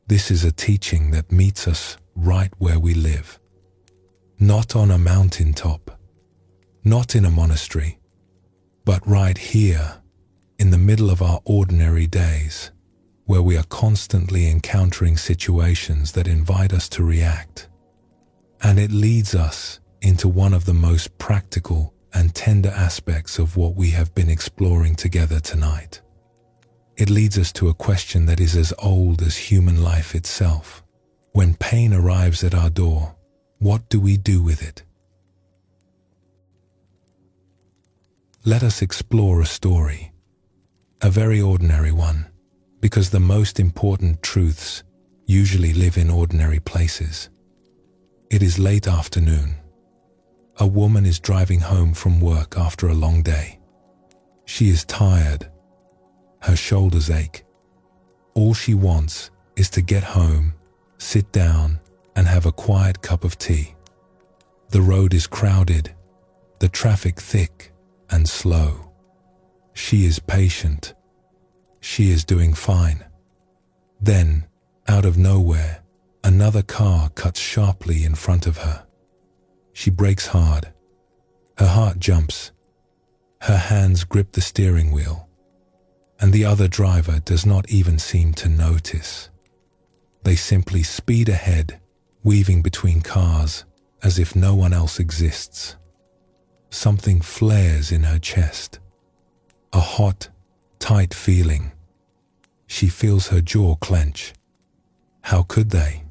This is a teaching that meets us right where we live. Not on a mountaintop, not in a monastery, but right here, in the middle of our ordinary days, where we are constantly encountering situations that invite us to react. And it leads us into one of the most practical and tender aspects of what we have been exploring together tonight. It leads us to a question that is as old as human life itself. When pain arrives at our door, what do we do with it? Let us explore a story, a very ordinary one, because the most important truths usually live in ordinary places. It is late afternoon. A woman is driving home from work after a long day. She is tired. Her shoulders ache. All she wants is to get home, sit down, and have a quiet cup of tea. The road is crowded, the traffic thick and slow. She is patient. She is doing fine. Then, out of nowhere, another car cuts sharply in front of her. She brakes hard. Her heart jumps. Her hands grip the steering wheel. And the other driver does not even seem to notice. They simply speed ahead, weaving between cars as if no one else exists. Something flares in her chest. A hot, tight feeling. She feels her jaw clench. How could they?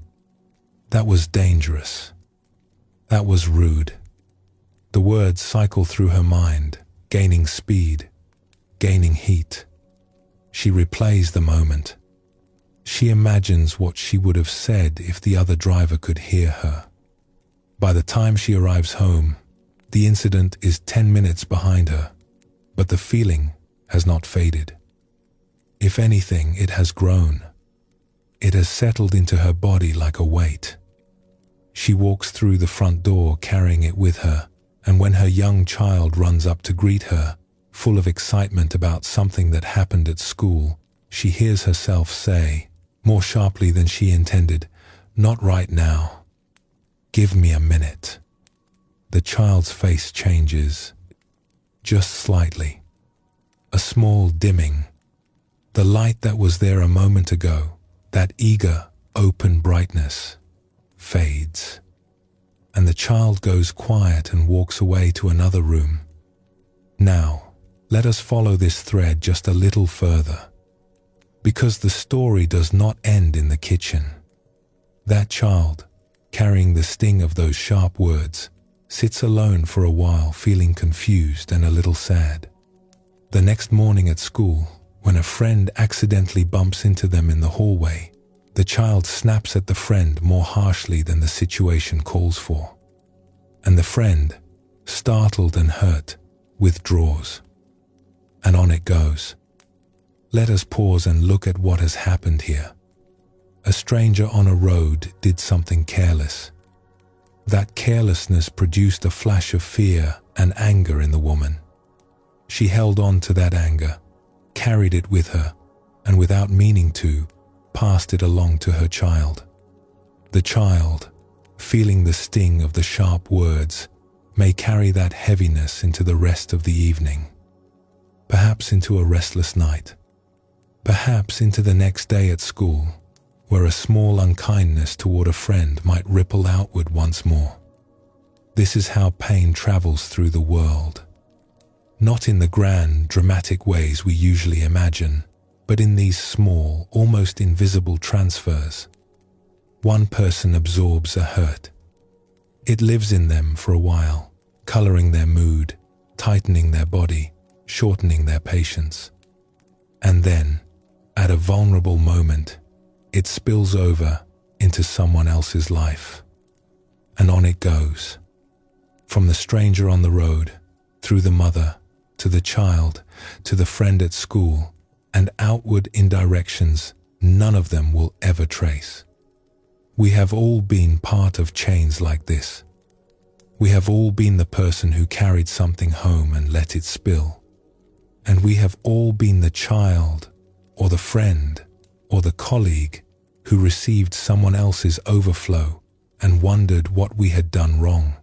That was dangerous. That was rude. The words cycle through her mind, gaining speed, gaining heat. She replays the moment. She imagines what she would have said if the other driver could hear her. By the time she arrives home, The incident is 10 minutes behind her, but the feeling has not faded. If anything, it has grown. It has settled into her body like a weight. She walks through the front door carrying it with her, and when her young child runs up to greet her, full of excitement about something that happened at school, she hears herself say, more sharply than she intended, "Not right now. Give me a minute." The child's face changes, just slightly. A small dimming. The light that was there a moment ago, that eager, open brightness, fades. And the child goes quiet and walks away to another room. Now, let us follow this thread just a little further. Because the story does not end in the kitchen. That child, carrying the sting of those sharp words, sits alone for a while feeling confused and a little sad. The next morning at school, when a friend accidentally bumps into them in the hallway, the child snaps at the friend more harshly than the situation calls for. And the friend, startled and hurt, withdraws. And on it goes. Let us pause and look at what has happened here. A stranger on a road did something careless. That carelessness produced a flash of fear and anger in the woman. She held on to that anger, carried it with her, and without meaning to, passed it along to her child. The child, feeling the sting of the sharp words, may carry that heaviness into the rest of the evening, perhaps into a restless night, perhaps into the next day at school, where a small unkindness toward a friend might ripple outward once more. This is how pain travels through the world. Not in the grand, dramatic ways we usually imagine, but in these small, almost invisible transfers. One person absorbs a hurt. It lives in them for a while, coloring their mood, tightening their body, shortening their patience. And then, at a vulnerable moment, it spills over into someone else's life. And on it goes. From the stranger on the road, through the mother, to the child, to the friend at school, and outward in directions none of them will ever trace. We have all been part of chains like this. We have all been the person who carried something home and let it spill. And we have all been the child, or the friend, or the colleague who received someone else's overflow and wondered what we had done wrong.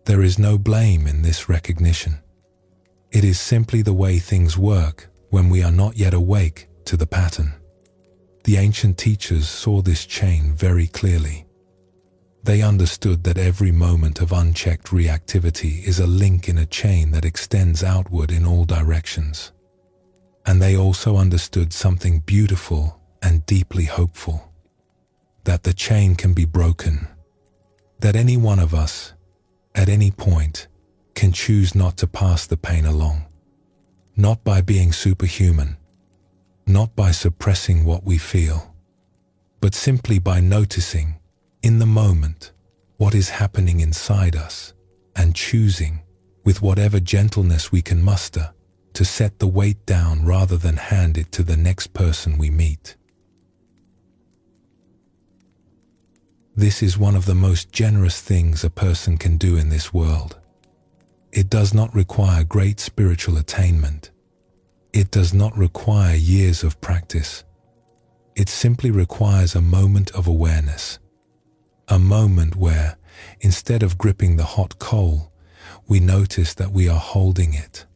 There is no blame in this recognition. It is simply the way things work when we are not yet awake to the pattern. The ancient teachers saw this chain very clearly. They understood that every moment of unchecked reactivity is a link in a chain that extends outward in all directions. And they also understood something beautiful and deeply hopeful. That the chain can be broken. That any one of us, at any point, can choose not to pass the pain along. Not by being superhuman, not by suppressing what we feel, but simply by noticing, in the moment, what is happening inside us and choosing, with whatever gentleness we can muster, to set the weight down rather than hand it to the next person we meet. This is one of the most generous things a person can do in this world. It does not require great spiritual attainment. It does not require years of practice. It simply requires a moment of awareness. A moment where, instead of gripping the hot coal, we notice that we are holding it.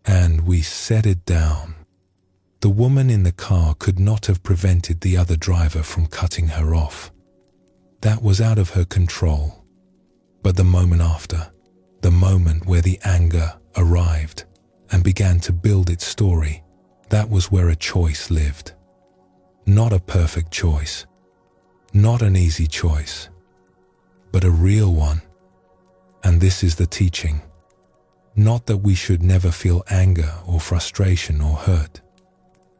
And we set it down. The woman in the car could not have prevented the other driver from cutting her off. That was out of her control. But the moment after, the moment where the anger arrived and began to build its story, that was where a choice lived. Not a perfect choice, not an easy choice, but a real one. And this is the teaching. Not that we should never feel anger or frustration or hurt.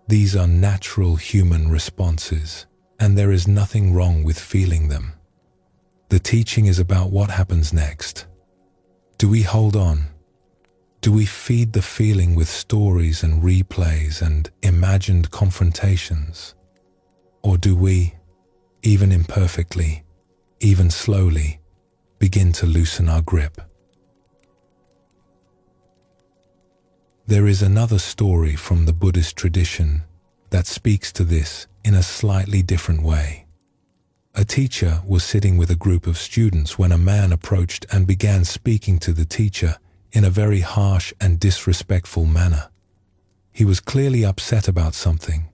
These are natural human responses, and there is nothing wrong with feeling them. The teaching is about what happens next. Do we hold on? Do we feed the feeling with stories and replays and imagined confrontations? Or do we, even imperfectly, even slowly, begin to loosen our grip? There is another story from the Buddhist tradition that speaks to this in a slightly different way. A teacher was sitting with a group of students when a man approached and began speaking to the teacher in a very harsh and disrespectful manner. He was clearly upset about something,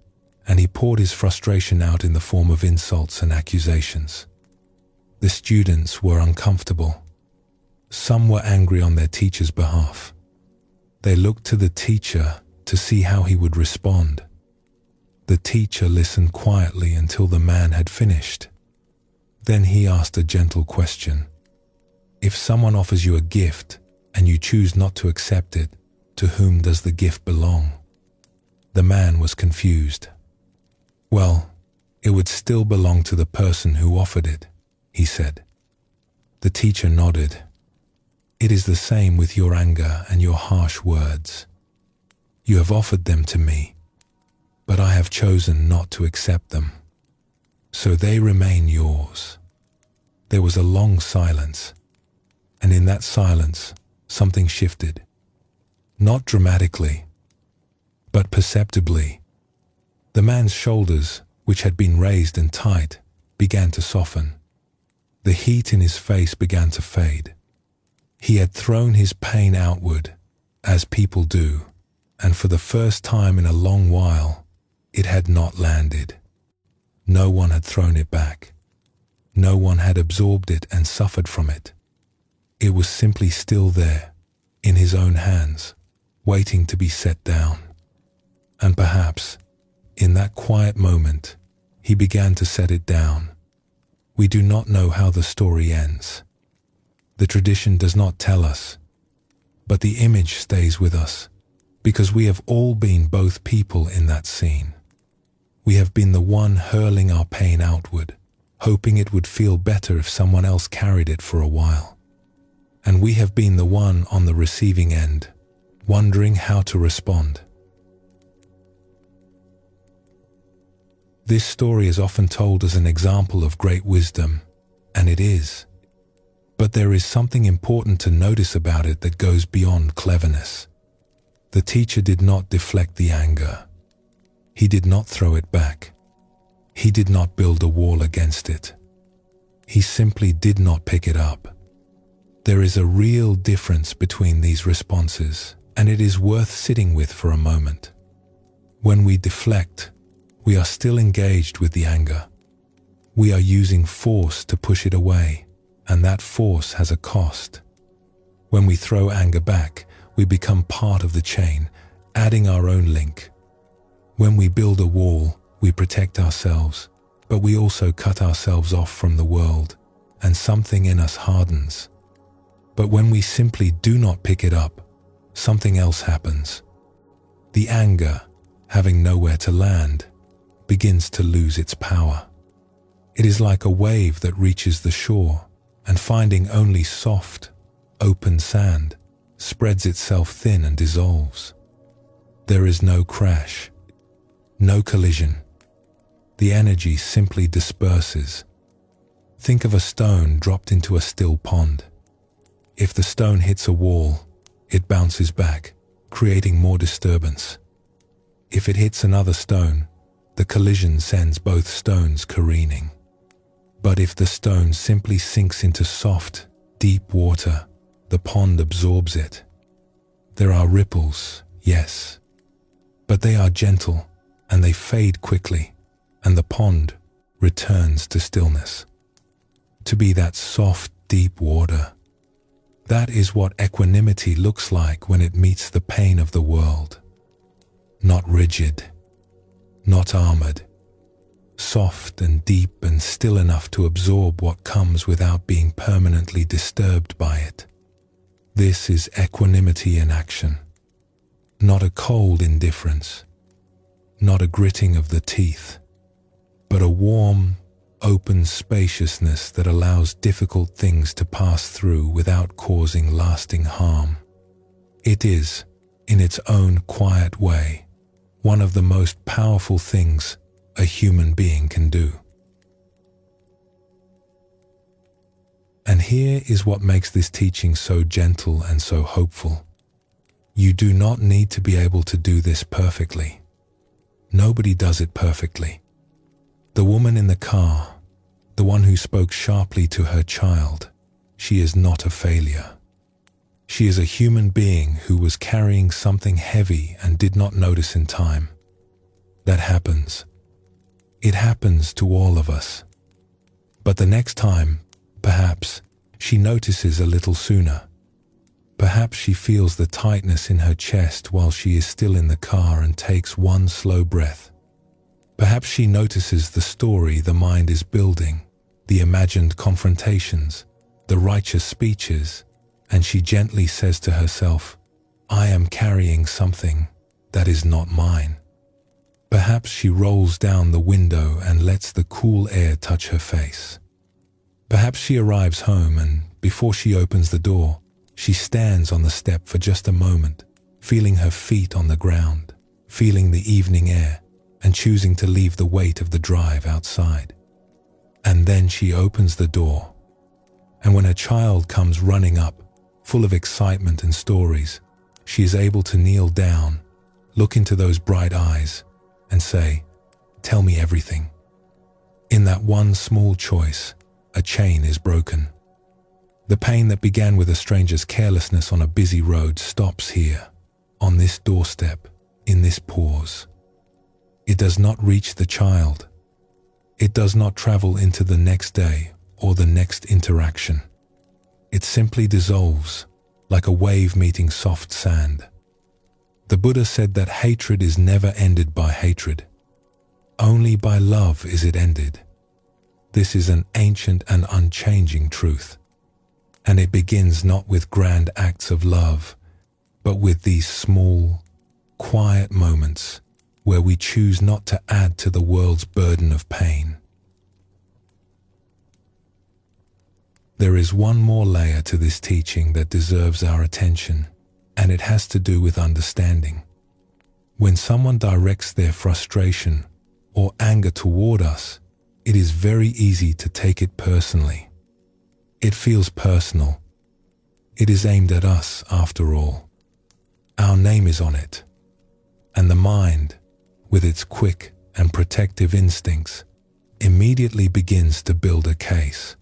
and he poured his frustration out in the form of insults and accusations. The students were uncomfortable. Some were angry on their teacher's behalf. They looked to the teacher to see how he would respond. The teacher listened quietly until the man had finished. Then he asked a gentle question. If someone offers you a gift and you choose not to accept it, to whom does the gift belong? The man was confused. Well, it would still belong to the person who offered it, he said. The teacher nodded. It is the same with your anger and your harsh words. You have offered them to me, but I have chosen not to accept them. So they remain yours. There was a long silence, and in that silence, something shifted. Not dramatically, but perceptibly. The man's shoulders, which had been raised and tight, began to soften. The heat in his face began to fade. He had thrown his pain outward, as people do, and for the first time in a long while, it had not landed. No one had thrown it back. No one had absorbed it and suffered from it. It was simply still there, in his own hands, waiting to be set down. And perhaps, in that quiet moment, he began to set it down. We do not know how the story ends. The tradition does not tell us, but the image stays with us, because we have all been both people in that scene. We have been the one hurling our pain outward, hoping it would feel better if someone else carried it for a while. And we have been the one on the receiving end, wondering how to respond. This story is often told as an example of great wisdom, and it is. But there is something important to notice about it that goes beyond cleverness. The teacher did not deflect the anger. He did not throw it back. He did not build a wall against it. He simply did not pick it up. There is a real difference between these responses, and it is worth sitting with for a moment. When we deflect, we are still engaged with the anger. We are using force to push it away, and that force has a cost. When we throw anger back, we become part of the chain, adding our own link. When we build a wall, we protect ourselves, but we also cut ourselves off from the world, and something in us hardens. But when we simply do not pick it up, something else happens. The anger, having nowhere to land, begins to lose its power. It is like a wave that reaches the shore and finding only soft, open sand, spreads itself thin and dissolves. There is no crash, no collision. The energy simply disperses. Think of a stone dropped into a still pond. If the stone hits a wall, it bounces back, creating more disturbance. If it hits another stone, the collision sends both stones careening. But if the stone simply sinks into soft, deep water, the pond absorbs it. There are ripples, yes, but they are gentle and they fade quickly, and the pond returns to stillness. To be that soft, deep water, that is what equanimity looks like when it meets the pain of the world. Not rigid, not armored, soft and deep and still enough to absorb what comes without being permanently disturbed by it. This is equanimity in action, not a cold indifference, not a gritting of the teeth, but a warm, open spaciousness that allows difficult things to pass through without causing lasting harm. It is, in its own quiet way, one of the most powerful things a human being can do. And here is what makes this teaching so gentle and so hopeful. You do not need to be able to do this perfectly. Nobody does it perfectly. The woman in the car, the one who spoke sharply to her child, she is not a failure. She is a human being who was carrying something heavy and did not notice in time. That happens. It happens to all of us. But the next time, perhaps, she notices a little sooner. Perhaps she feels the tightness in her chest while she is still in the car and takes one slow breath. Perhaps she notices the story the mind is building, the imagined confrontations, the righteous speeches, and she gently says to herself, I am carrying something that is not mine. Perhaps she rolls down the window and lets the cool air touch her face. Perhaps she arrives home and, before she opens the door, she stands on the step for just a moment, feeling her feet on the ground, feeling the evening air, and choosing to leave the weight of the drive outside. And then she opens the door. And when her child comes running up, full of excitement and stories, she is able to kneel down, look into those bright eyes, and say, tell me everything. In that one small choice, a chain is broken. The pain that began with a stranger's carelessness on a busy road stops here, on this doorstep, in this pause. It does not reach the child. It does not travel into the next day or the next interaction. It simply dissolves, like a wave meeting soft sand. The Buddha said that hatred is never ended by hatred. Only by love is it ended. This is an ancient and unchanging truth. And it begins not with grand acts of love, but with these small, quiet moments where we choose not to add to the world's burden of pain. There is one more layer to this teaching that deserves our attention, and it has to do with understanding. When someone directs their frustration or anger toward us, it is very easy to take it personally. It feels personal. It is aimed at us, after all. Our name is on it. And the mind, with its quick and protective instincts, immediately begins to build a case.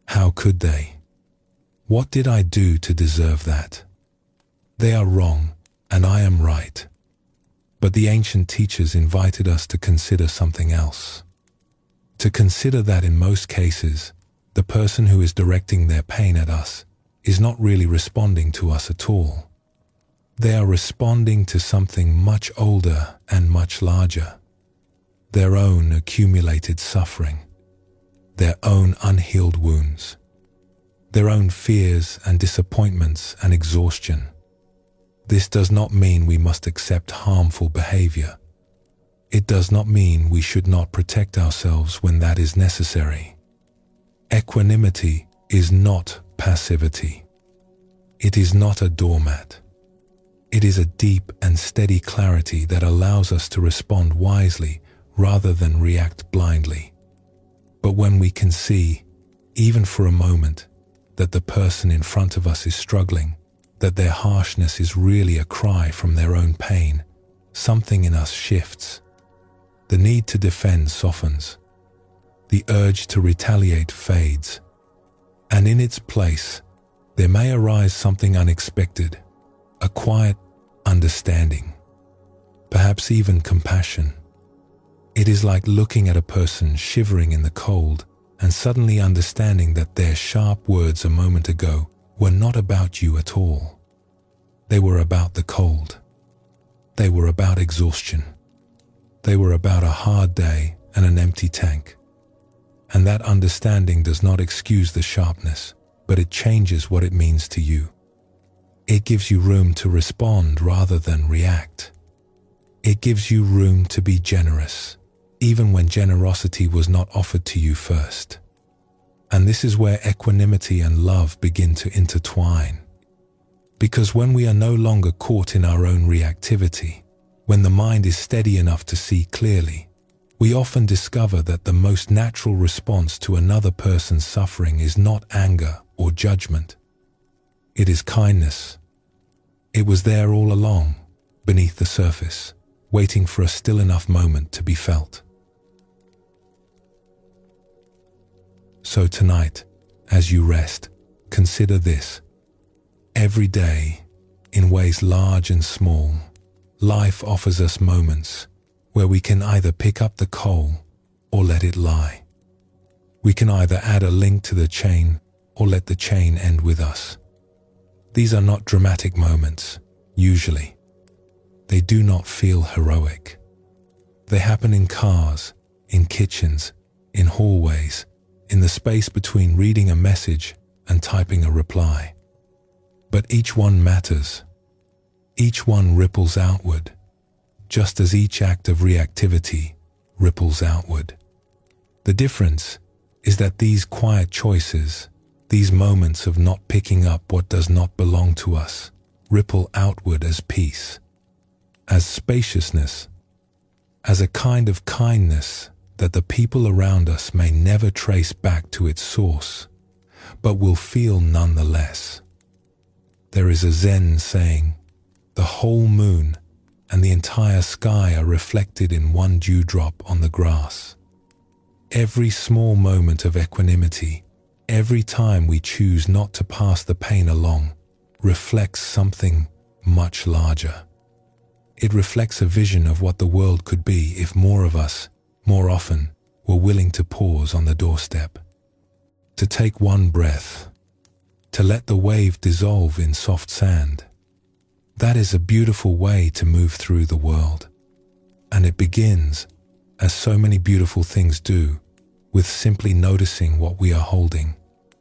How could they? What did I do to deserve that? They are wrong, and I am right. But the ancient teachers invited us to consider something else. To consider that in most cases, the person who is directing their pain at us is not really responding to us at all. They are responding to something much older and much larger. Their own accumulated suffering, their own unhealed wounds, their own fears and disappointments and exhaustion. This does not mean we must accept harmful behavior. It does not mean we should not protect ourselves when that is necessary. Equanimity is not passivity. It is not a doormat. It is a deep and steady clarity that allows us to respond wisely rather than react blindly. But when we can see, even for a moment, that the person in front of us is struggling, that their harshness is really a cry from their own pain, something in us shifts. The need to defend softens. The urge to retaliate fades. And in its place, there may arise something unexpected, a quiet understanding, perhaps even compassion. It is like looking at a person shivering in the cold and suddenly understanding that their sharp words a moment ago were not about you at all. They were about the cold. They were about exhaustion. They were about a hard day and an empty tank. And that understanding does not excuse the sharpness, but it changes what it means to you. It gives you room to respond rather than react. It gives you room to be generous, even when generosity was not offered to you first. And this is where equanimity and love begin to intertwine. Because when we are no longer caught in our own reactivity, when the mind is steady enough to see clearly, we often discover that the most natural response to another person's suffering is not anger or judgment. It is kindness. It was there all along, beneath the surface, waiting for a still enough moment to be felt. So tonight, as you rest, consider this. Every day, in ways large and small, life offers us moments where we can either pick up the coal or let it lie. We can either add a link to the chain or let the chain end with us. These are not dramatic moments, usually. They do not feel heroic. They happen in cars, in kitchens, in hallways, in the space between reading a message and typing a reply. But each one matters. Each one ripples outward, just as each act of reactivity ripples outward. The difference is that these quiet choices, these moments of not picking up what does not belong to us, ripple outward as peace, as spaciousness, as a kind of kindness that the people around us may never trace back to its source, but will feel nonetheless. There is a Zen saying, "The whole moon and the entire sky are reflected in one dewdrop on the grass." Every small moment of equanimity, every time we choose not to pass the pain along, reflects something much larger. It reflects a vision of what the world could be if more of us, more often, were willing to pause on the doorstep, to take one breath, to let the wave dissolve in soft sand. That is a beautiful way to move through the world. And it begins, as so many beautiful things do, with simply noticing what we are holding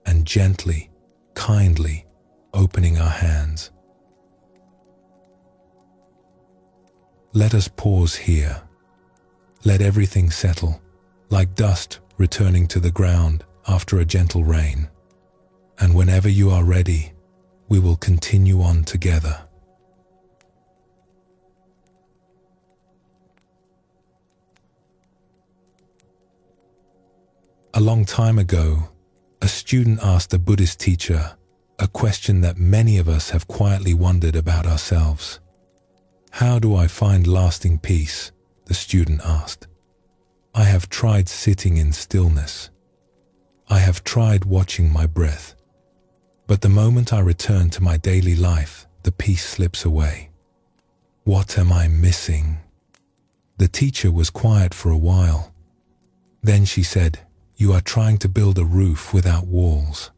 and gently, kindly opening our hands. Let us pause here. Let everything settle, like dust returning to the ground after a gentle rain. And whenever you are ready, we will continue on together. A long time ago, a student asked a Buddhist teacher a question that many of us have quietly wondered about ourselves. "How do I find lasting peace?" the student asked. "I have tried sitting in stillness. I have tried watching my breath. But the moment I return to my daily life, the peace slips away. What am I missing?" The teacher was quiet for a while. Then she said, "You are trying to build a roof without walls.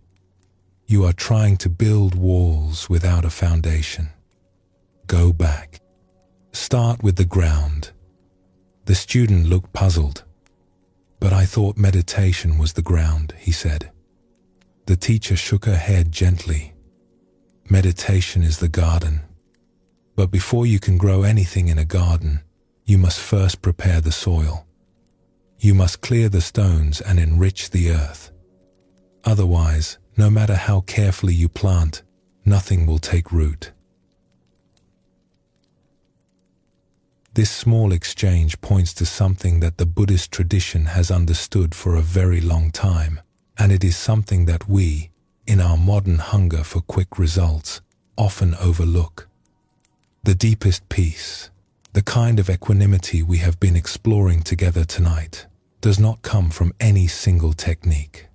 You are trying to build walls without a foundation. Go back. Start with the ground." The student looked puzzled. "But I thought meditation was the ground," he said. The teacher shook her head gently. "Meditation is the garden. But before you can grow anything in a garden, you must first prepare the soil. You must clear the stones and enrich the earth. Otherwise, no matter how carefully you plant, nothing will take root." This small exchange points to something that the Buddhist tradition has understood for a very long time, and it is something that we, in our modern hunger for quick results, often overlook. The deepest peace, the kind of equanimity we have been exploring together tonight, does not come from any single technique.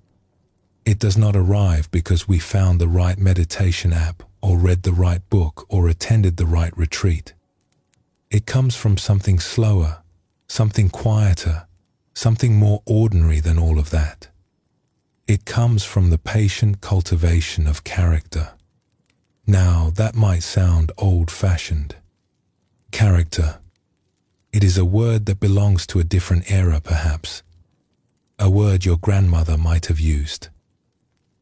It does not arrive because we found the right meditation app or read the right book or attended the right retreat. It comes from something slower, something quieter, something more ordinary than all of that. It comes from the patient cultivation of character. Now, that might sound old-fashioned. Character. It is a word that belongs to a different era, perhaps. A word your grandmother might have used.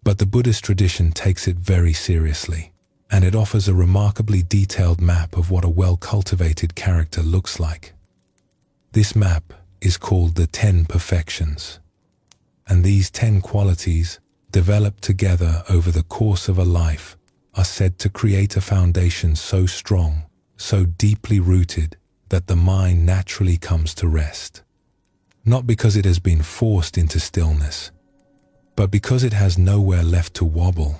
But the Buddhist tradition takes it very seriously, and it offers a remarkably detailed map of what a well-cultivated character looks like. This map is called the 10 perfections. And these 10 qualities, developed together over the course of a life, are said to create a foundation so strong, so deeply rooted, that the mind naturally comes to rest. Not because it has been forced into stillness, but because it has nowhere left to wobble.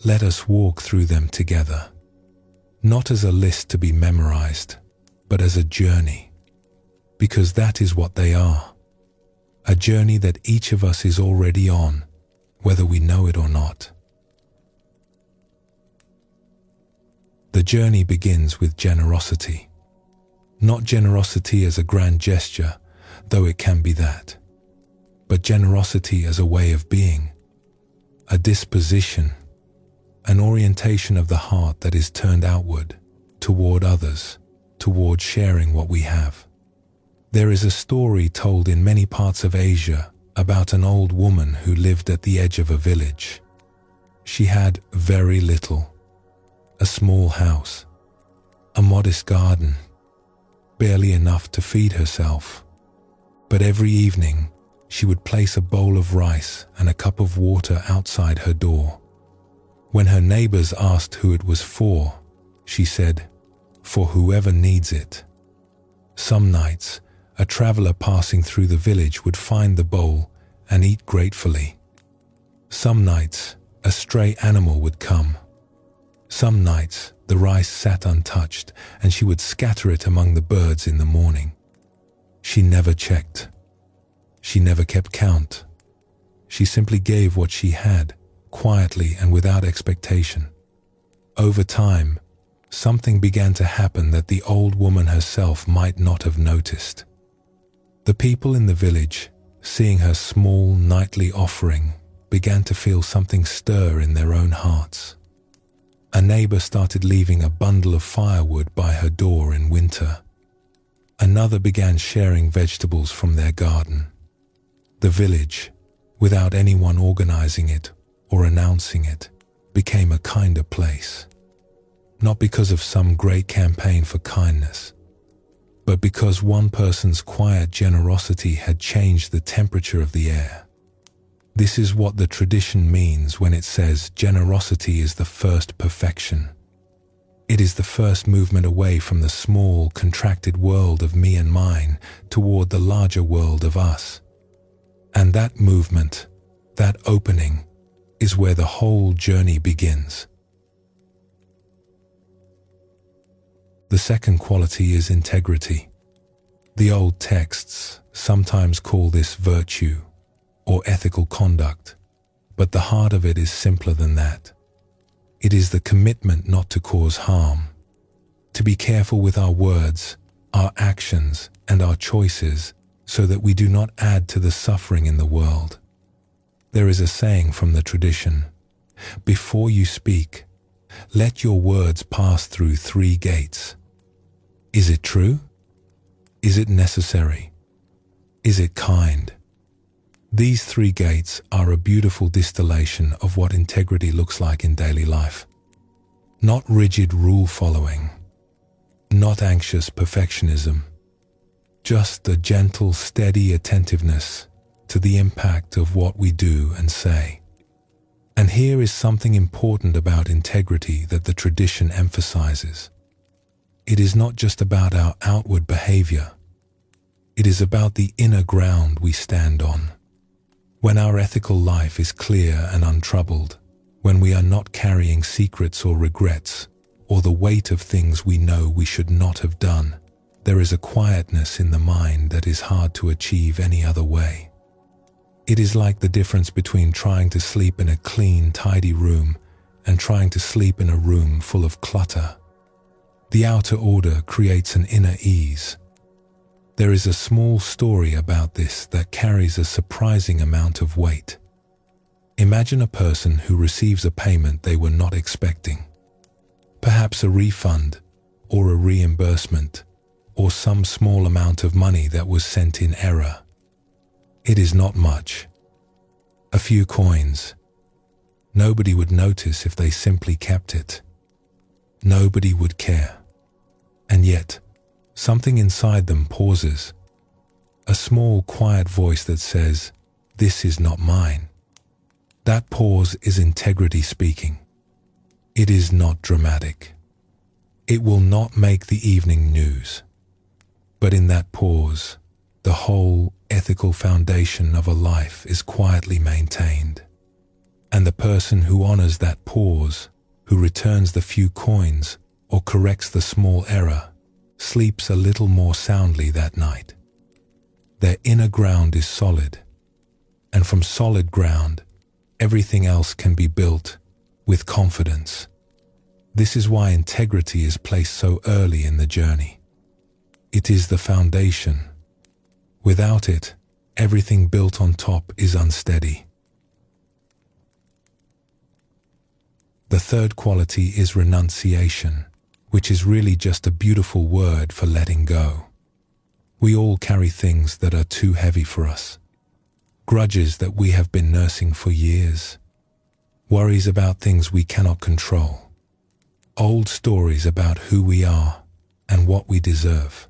Let us walk through them together, not as a list to be memorized, but as a journey, because that is what they are. A journey that each of us is already on, whether we know it or not. The journey begins with generosity. Not generosity as a grand gesture, though it can be that, but generosity as a way of being, a disposition, an orientation of the heart that is turned outward, toward others, toward sharing what we have. There is a story told in many parts of Asia about an old woman who lived at the edge of a village. She had very little, a small house, a modest garden, barely enough to feed herself. But every evening, she would place a bowl of rice and a cup of water outside her door. When her neighbors asked who it was for, she said, "For whoever needs it." Some nights, a traveler passing through the village would find the bowl and eat gratefully. Some nights, a stray animal would come. Some nights, the rice sat untouched and she would scatter it among the birds in the morning. She never checked. She never kept count. She simply gave what she had, quietly and without expectation. Over time, something began to happen that the old woman herself might not have noticed. The people in the village, seeing her small nightly offering, began to feel something stir in their own hearts. A neighbor started leaving a bundle of firewood by her door in winter. Another began sharing vegetables from their garden. The village, without anyone organizing it or announcing it, became a kinder place. Not because of some great campaign for kindness, but because one person's quiet generosity had changed the temperature of the air. This is what the tradition means when it says generosity is the first perfection. It is the first movement away from the small, contracted world of me and mine toward the larger world of us. And that movement, that opening, is where the whole journey begins. The second quality is integrity. The old texts sometimes call this virtue or ethical conduct, but the heart of it is simpler than that. It is the commitment not to cause harm, to be careful with our words, our actions, and our choices so that we do not add to the suffering in the world. There is a saying from the tradition, "Before you speak, let your words pass through 3 gates. Is it true? Is it necessary? Is it kind?" These 3 gates are a beautiful distillation of what integrity looks like in daily life. Not rigid rule following, not anxious perfectionism, just a gentle, steady attentiveness to the impact of what we do and say. And here is something important about integrity that the tradition emphasizes. It is not just about our outward behavior. It is about the inner ground we stand on. When our ethical life is clear and untroubled, when we are not carrying secrets or regrets, or the weight of things we know we should not have done, there is a quietness in the mind that is hard to achieve any other way. It is like the difference between trying to sleep in a clean, tidy room and trying to sleep in a room full of clutter. The outer order creates an inner ease. There is a small story about this that carries a surprising amount of weight. Imagine a person who receives a payment they were not expecting. Perhaps a refund, or a reimbursement, or some small amount of money that was sent in error. It is not much. A few coins. Nobody would notice if they simply kept it. Nobody would care. And yet, something inside them pauses. a small, quiet voice that says, "This is not mine." That pause is integrity speaking. It is not dramatic. It will not make the evening news. But in that pause, the whole ethical foundation of a life is quietly maintained. And the person who honors that pause, who returns the few coins or corrects the small error, sleeps a little more soundly that night. Their inner ground is solid, and from solid ground, everything else can be built with confidence. This is why integrity is placed so early in the journey. It is the foundation. Without it, everything built on top is unsteady. The third quality is renunciation, which is really just a beautiful word for letting go. We all carry things that are too heavy for us. Grudges that we have been nursing for years. Worries about things we cannot control. Old stories about who we are and what we deserve.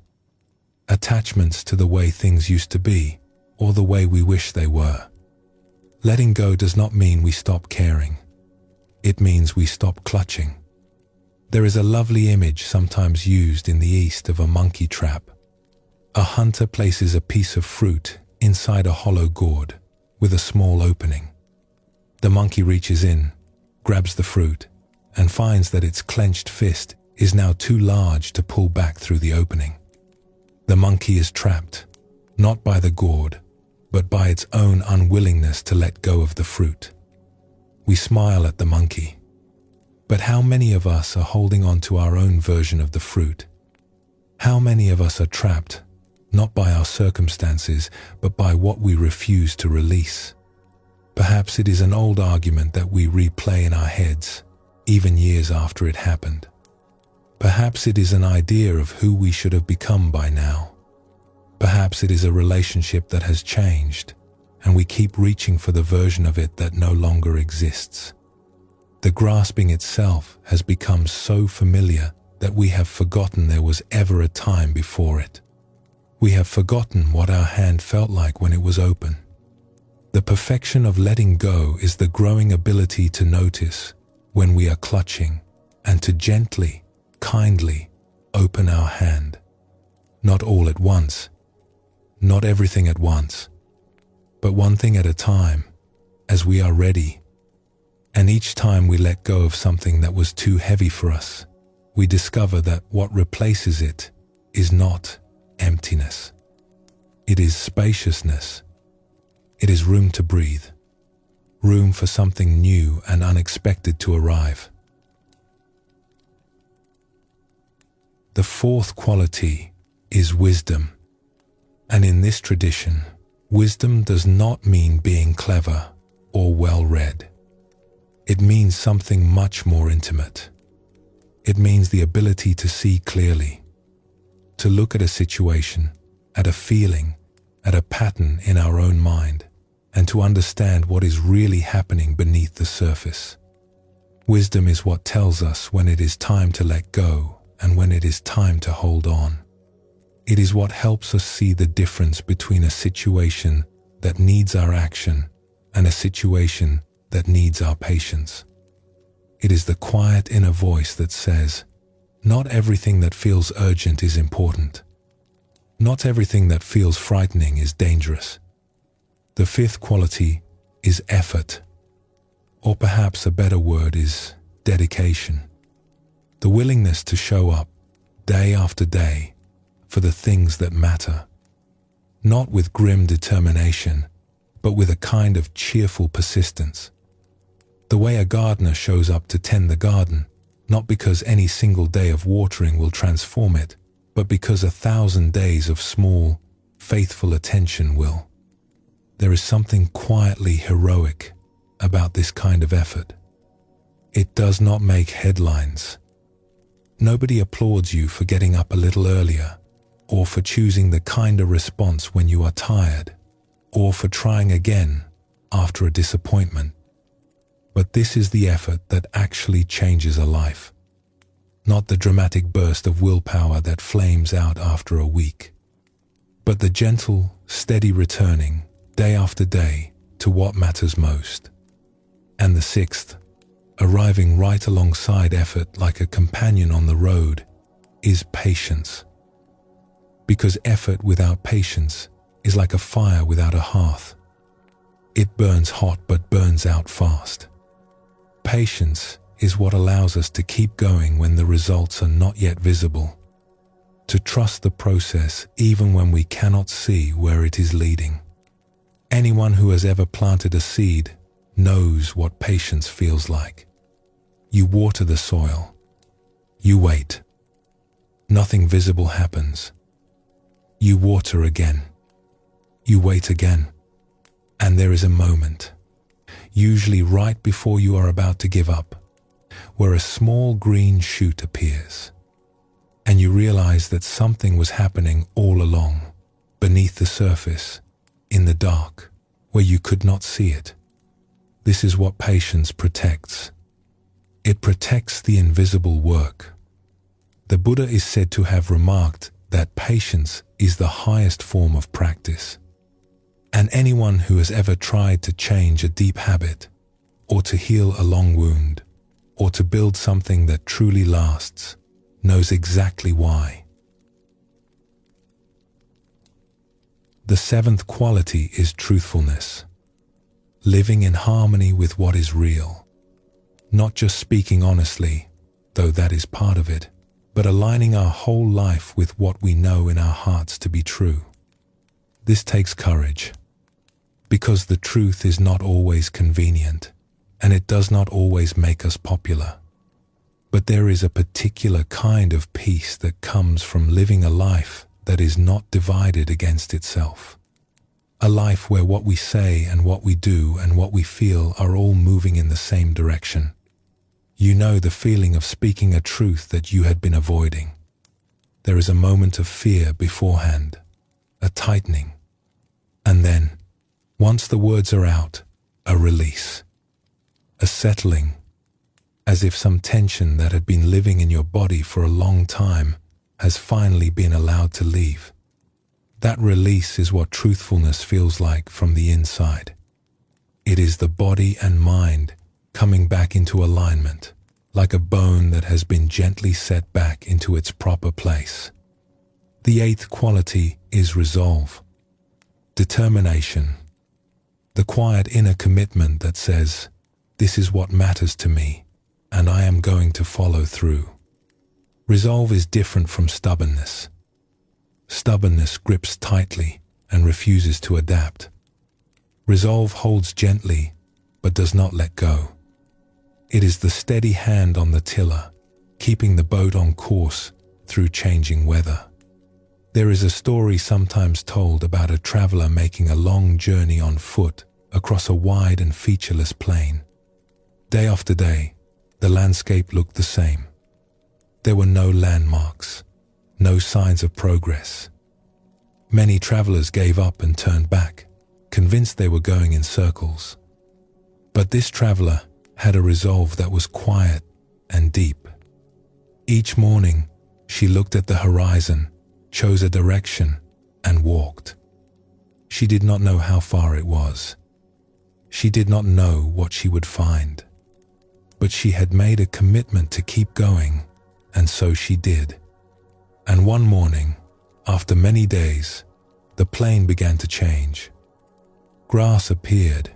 Attachments to the way things used to be or the way we wish they were. Letting go does not mean we stop caring. It means we stop clutching. There is a lovely image sometimes used in the East of a monkey trap. A hunter places a piece of fruit inside a hollow gourd with a small opening. The monkey reaches in, grabs the fruit, and finds that its clenched fist is now too large to pull back through the opening. The monkey is trapped, not by the gourd, but by its own unwillingness to let go of the fruit. We smile at the monkey. But how many of us are holding on to our own version of the fruit? How many of us are trapped, not by our circumstances, but by what we refuse to release? Perhaps it is an old argument that we replay in our heads, even years after it happened. Perhaps it is an idea of who we should have become by now. Perhaps it is a relationship that has changed, and we keep reaching for the version of it that no longer exists. The grasping itself has become so familiar that we have forgotten there was ever a time before it. We have forgotten what our hand felt like when it was open. The perfection of letting go is the growing ability to notice when we are clutching and to gently, kindly open our hand. Not all at once, not everything at once, but one thing at a time, as we are ready. And each time we let go of something that was too heavy for us, we discover that what replaces it is not emptiness. It is spaciousness. It is room to breathe, room for something new and unexpected to arrive. The fourth quality is wisdom. And in this tradition, wisdom does not mean being clever or well-read. It means something much more intimate. It means the ability to see clearly, to look at a situation, at a feeling, at a pattern in our own mind, and to understand what is really happening beneath the surface. Wisdom is what tells us when it is time to let go and when it is time to hold on. It is what helps us see the difference between a situation that needs our action and a situation that needs our patience. It is the quiet inner voice that says, not everything that feels urgent is important. Not everything that feels frightening is dangerous. The fifth quality is effort, or perhaps a better word is dedication. The willingness to show up day after day for the things that matter, not with grim determination, but with a kind of cheerful persistence. The way a gardener shows up to tend the garden, not because any single day of watering will transform it, but because 1,000 days of small, faithful attention will. There is something quietly heroic about this kind of effort. It does not make headlines. Nobody applauds you for getting up a little earlier, or for choosing the kinder response when you are tired, or for trying again after a disappointment. But this is the effort that actually changes a life, not the dramatic burst of willpower that flames out after a week. but the gentle, steady returning, day after day, to what matters most. And the sixth, arriving right alongside effort like a companion on the road, is patience. Because effort without patience is like a fire without a hearth. It burns hot but burns out fast. Patience is what allows us to keep going when the results are not yet visible, to trust the process even when we cannot see where it is leading. Anyone who has ever planted a seed knows what patience feels like. You water the soil. You wait. Nothing visible happens. You water again. You wait again. And there is a moment, usually right before you are about to give up, where a small green shoot appears. And you realize that something was happening all along, beneath the surface, in the dark, where you could not see it. This is what patience protects. It protects the invisible work. The Buddha is said to have remarked that patience is the highest form of practice. And anyone who has ever tried to change a deep habit, or to heal a long wound, or to build something that truly lasts, knows exactly why. The seventh quality is truthfulness. Living in harmony with what is real. Not just speaking honestly, though that is part of it, but aligning our whole life with what we know in our hearts to be true. This takes courage, because the truth is not always convenient, and it does not always make us popular. But there is a particular kind of peace that comes from living a life that is not divided against itself. A life where what we say and what we do and what we feel are all moving in the same direction. You know the feeling of speaking a truth that you had been avoiding. There is a moment of fear beforehand, a tightening, and then, once the words are out, a release, a settling, as if some tension that had been living in your body for a long time has finally been allowed to leave. That release is what truthfulness feels like from the inside. It is the body and mind coming back into alignment, like a bone that has been gently set back into its proper place. The eighth quality is resolve, determination, the quiet inner commitment that says, "This is what matters to me, and I am going to follow through." Resolve is different from stubbornness. Stubbornness grips tightly and refuses to adapt. Resolve holds gently, but does not let go. It is the steady hand on the tiller, keeping the boat on course through changing weather. There is a story sometimes told about a traveler making a long journey on foot across a wide and featureless plain. Day after day, the landscape looked the same. There were no landmarks, no signs of progress. Many travelers gave up and turned back, convinced they were going in circles. But this traveler had a resolve that was quiet and deep. Each morning, she looked at the horizon, chose a direction, and walked. She did not know how far it was. She did not know what she would find. But she had made a commitment to keep going, and so she did. And one morning, after many days, the plain began to change. Grass appeared,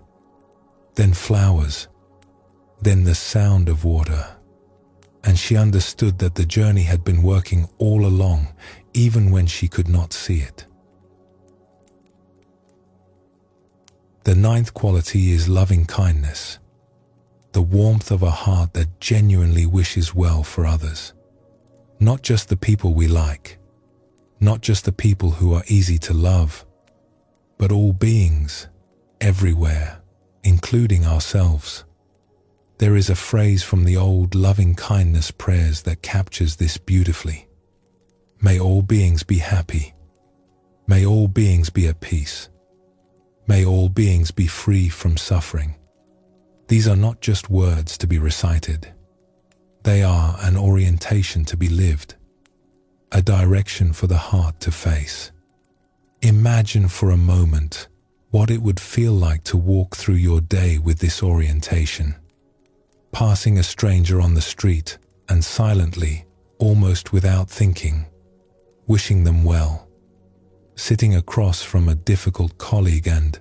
then flowers, then the sound of water. And she understood that the journey had been working all along, even when she could not see it. The ninth quality is loving kindness, the warmth of a heart that genuinely wishes well for others. Not just the people we like, not just the people who are easy to love, but all beings, everywhere, including ourselves. There is a phrase from the old loving kindness prayers that captures this beautifully. May all beings be happy. May all beings be at peace. May all beings be free from suffering. These are not just words to be recited. They are an orientation to be lived, a direction for the heart to face. Imagine for a moment what it would feel like to walk through your day with this orientation, passing a stranger on the street and silently, almost without thinking, wishing them well, sitting across from a difficult colleague and,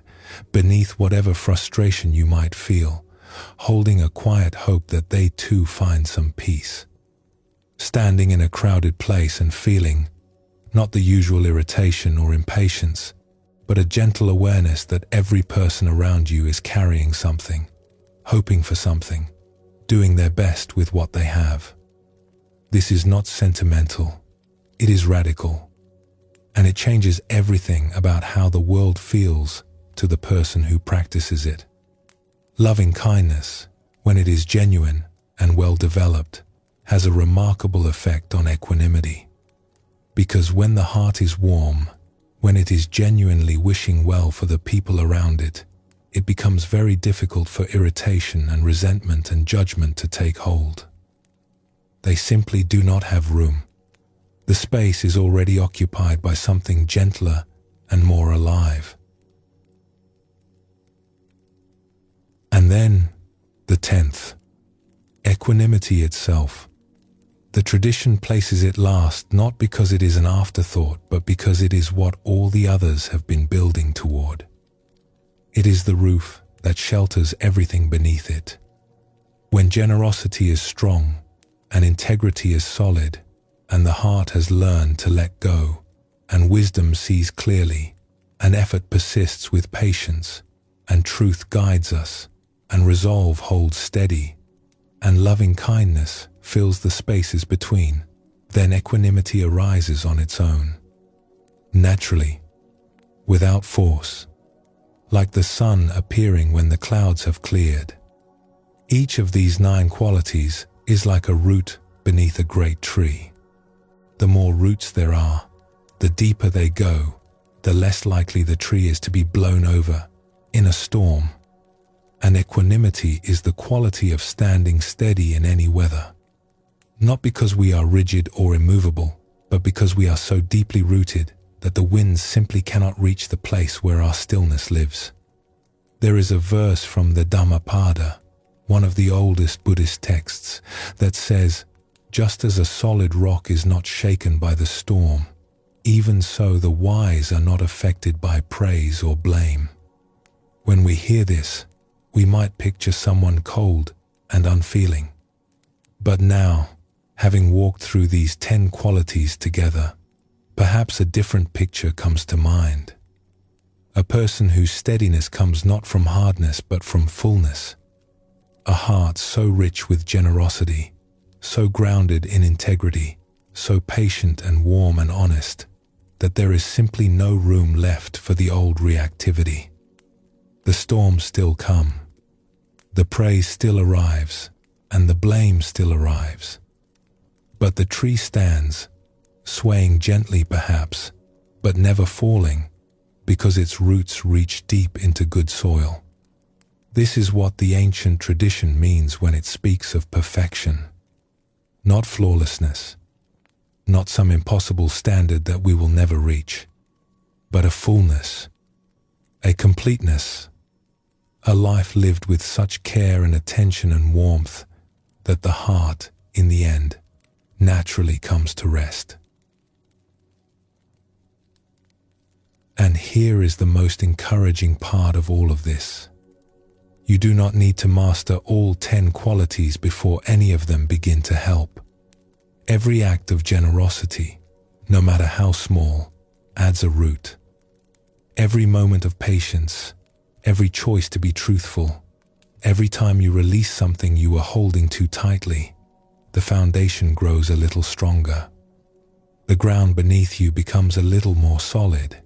beneath whatever frustration you might feel, holding a quiet hope that they too find some peace, standing in a crowded place and feeling, not the usual irritation or impatience, but a gentle awareness that every person around you is carrying something, hoping for something, doing their best with what they have. This is not sentimental, it is radical, and it changes everything about how the world feels to the person who practices it. Loving kindness, when it is genuine and well developed, has a remarkable effect on equanimity. Because when the heart is warm, when it is genuinely wishing well for the people around it, it becomes very difficult for irritation and resentment and judgment to take hold. They simply do not have room. The space is already occupied by something gentler and more alive. And then, the 10th, equanimity itself. The tradition places it last not because it is an afterthought, but because it is what all the others have been building toward. It is the roof that shelters everything beneath it. When generosity is strong, and integrity is solid, and the heart has learned to let go, and wisdom sees clearly, and effort persists with patience, and truth guides us, and resolve holds steady, and loving kindness fills the spaces between, then equanimity arises on its own, naturally, without force, like the sun appearing when the clouds have cleared. Each of these 9 qualities is like a root beneath a great tree. The more roots there are, the deeper they go, the less likely the tree is to be blown over in a storm. And equanimity is the quality of standing steady in any weather. Not because we are rigid or immovable, but because we are so deeply rooted that the winds simply cannot reach the place where our stillness lives. There is a verse from the Dhammapada, one of the oldest Buddhist texts, that says, "Just as a solid rock is not shaken by the storm, even so the wise are not affected by praise or blame." When we hear this, we might picture someone cold and unfeeling. But now, having walked through these 10 qualities together, perhaps a different picture comes to mind. A person whose steadiness comes not from hardness but from fullness. A heart so rich with generosity, so grounded in integrity, so patient and warm and honest, that there is simply no room left for the old reactivity. The storms still come, the praise still arrives, and the blame still arrives. But the tree stands, swaying gently perhaps, but never falling, because its roots reach deep into good soil. This is what the ancient tradition means when it speaks of perfection. Not flawlessness, not some impossible standard that we will never reach, but a fullness, a completeness, a life lived with such care and attention and warmth that the heart, in the end, naturally comes to rest. And here is the most encouraging part of all of this. You do not need to master all 10 qualities before any of them begin to help. Every act of generosity, no matter how small, adds a root. Every moment of patience, every choice to be truthful, every time you release something you were holding too tightly, the foundation grows a little stronger. The ground beneath you becomes a little more solid.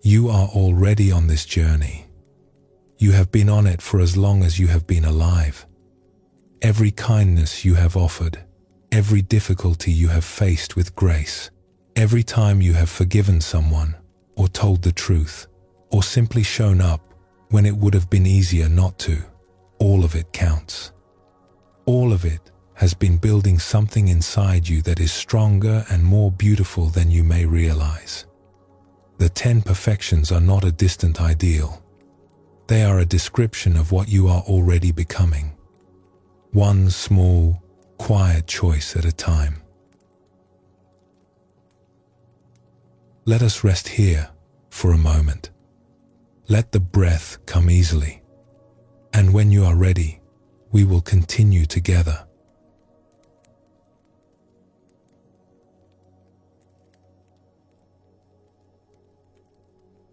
You are already on this journey. You have been on it for as long as you have been alive. Every kindness you have offered, every difficulty you have faced with grace, every time you have forgiven someone, or told the truth, or simply shown up when it would have been easier not to, all of it counts. All of it has been building something inside you that is stronger and more beautiful than you may realize. The 10 perfections are not a distant ideal. They are a description of what you are already becoming. One small, quiet choice at a time. Let us rest here for a moment. Let the breath come easily. And when you are ready, we will continue together.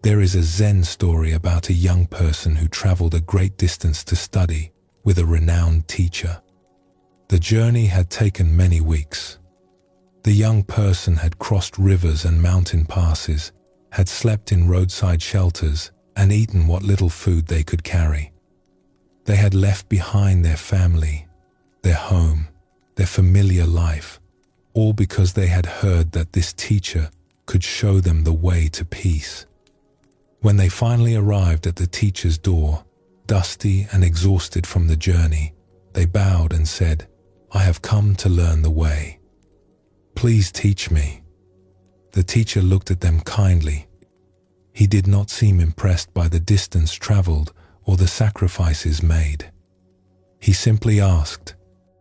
There is a Zen story about a young person who traveled a great distance to study with a renowned teacher. The journey had taken many weeks. The young person had crossed rivers and mountain passes, had slept in roadside shelters, and eaten what little food they could carry. They had left behind their family, their home, their familiar life, all because they had heard that this teacher could show them the way to peace. When they finally arrived at the teacher's door, dusty and exhausted from the journey, they bowed and said, "I have come to learn the way. Please teach me." The teacher looked at them kindly. He did not seem impressed by the distance traveled or the sacrifices made. He simply asked,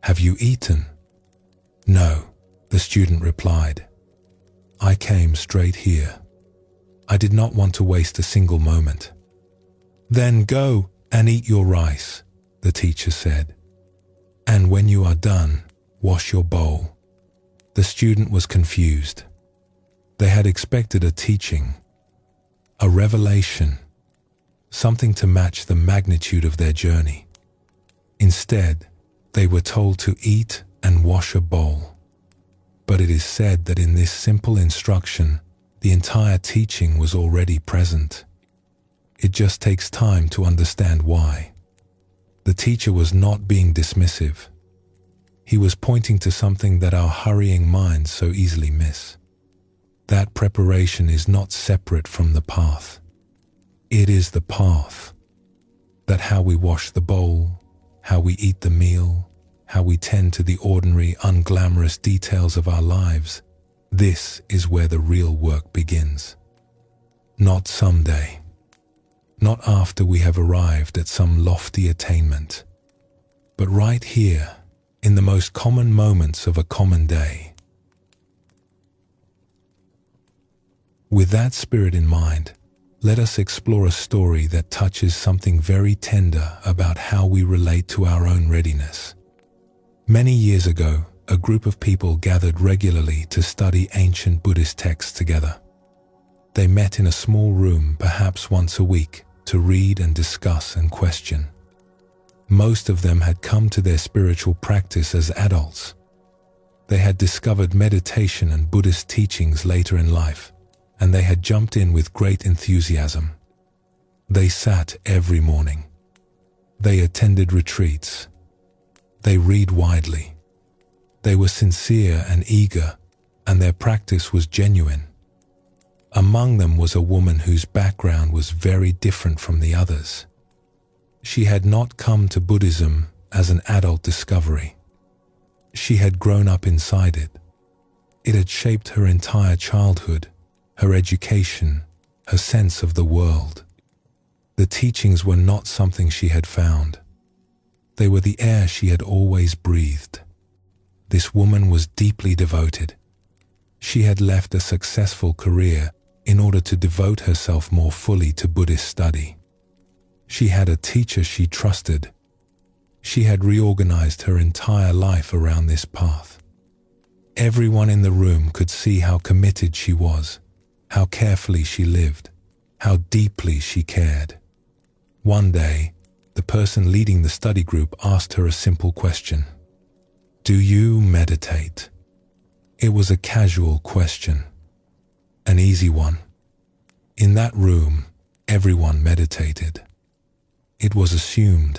"Have you eaten?" "No," the student replied. "I came straight here. I did not want to waste a single moment." "Then go and eat your rice," the teacher said. "And when you are done, wash your bowl." The student was confused. They had expected a teaching, a revelation, something to match the magnitude of their journey. Instead, they were told to eat and wash a bowl. But it is said that in this simple instruction, the entire teaching was already present. It just takes time to understand why. The teacher was not being dismissive. He was pointing to something that our hurrying minds so easily miss. That preparation is not separate from the path. It is the path. That how we wash the bowl, how we eat the meal, how we tend to the ordinary, unglamorous details of our lives, this is where the real work begins. Not someday. Not after we have arrived at some lofty attainment. But right here, in the most common moments of a common day. With that spirit in mind, let us explore a story that touches something very tender about how we relate to our own readiness. Many years ago, a group of people gathered regularly to study ancient Buddhist texts together. They met in a small room, perhaps once a week, to read and discuss and question. Most of them had come to their spiritual practice as adults. They had discovered meditation and Buddhist teachings later in life, and they had jumped in with great enthusiasm. They sat every morning. They attended retreats. They read widely. They were sincere and eager, and their practice was genuine. Among them was a woman whose background was very different from the others. She had not come to Buddhism as an adult discovery. She had grown up inside it. It had shaped her entire childhood, her education, her sense of the world. The teachings were not something she had found. They were the air she had always breathed. This woman was deeply devoted. She had left a successful career in order to devote herself more fully to Buddhist study. She had a teacher she trusted. She had reorganized her entire life around this path. Everyone in the room could see how committed she was, how carefully she lived, how deeply she cared. One day, the person leading the study group asked her a simple question. "Do you meditate?" It was a casual question, an easy one. In that room, everyone meditated. It was assumed.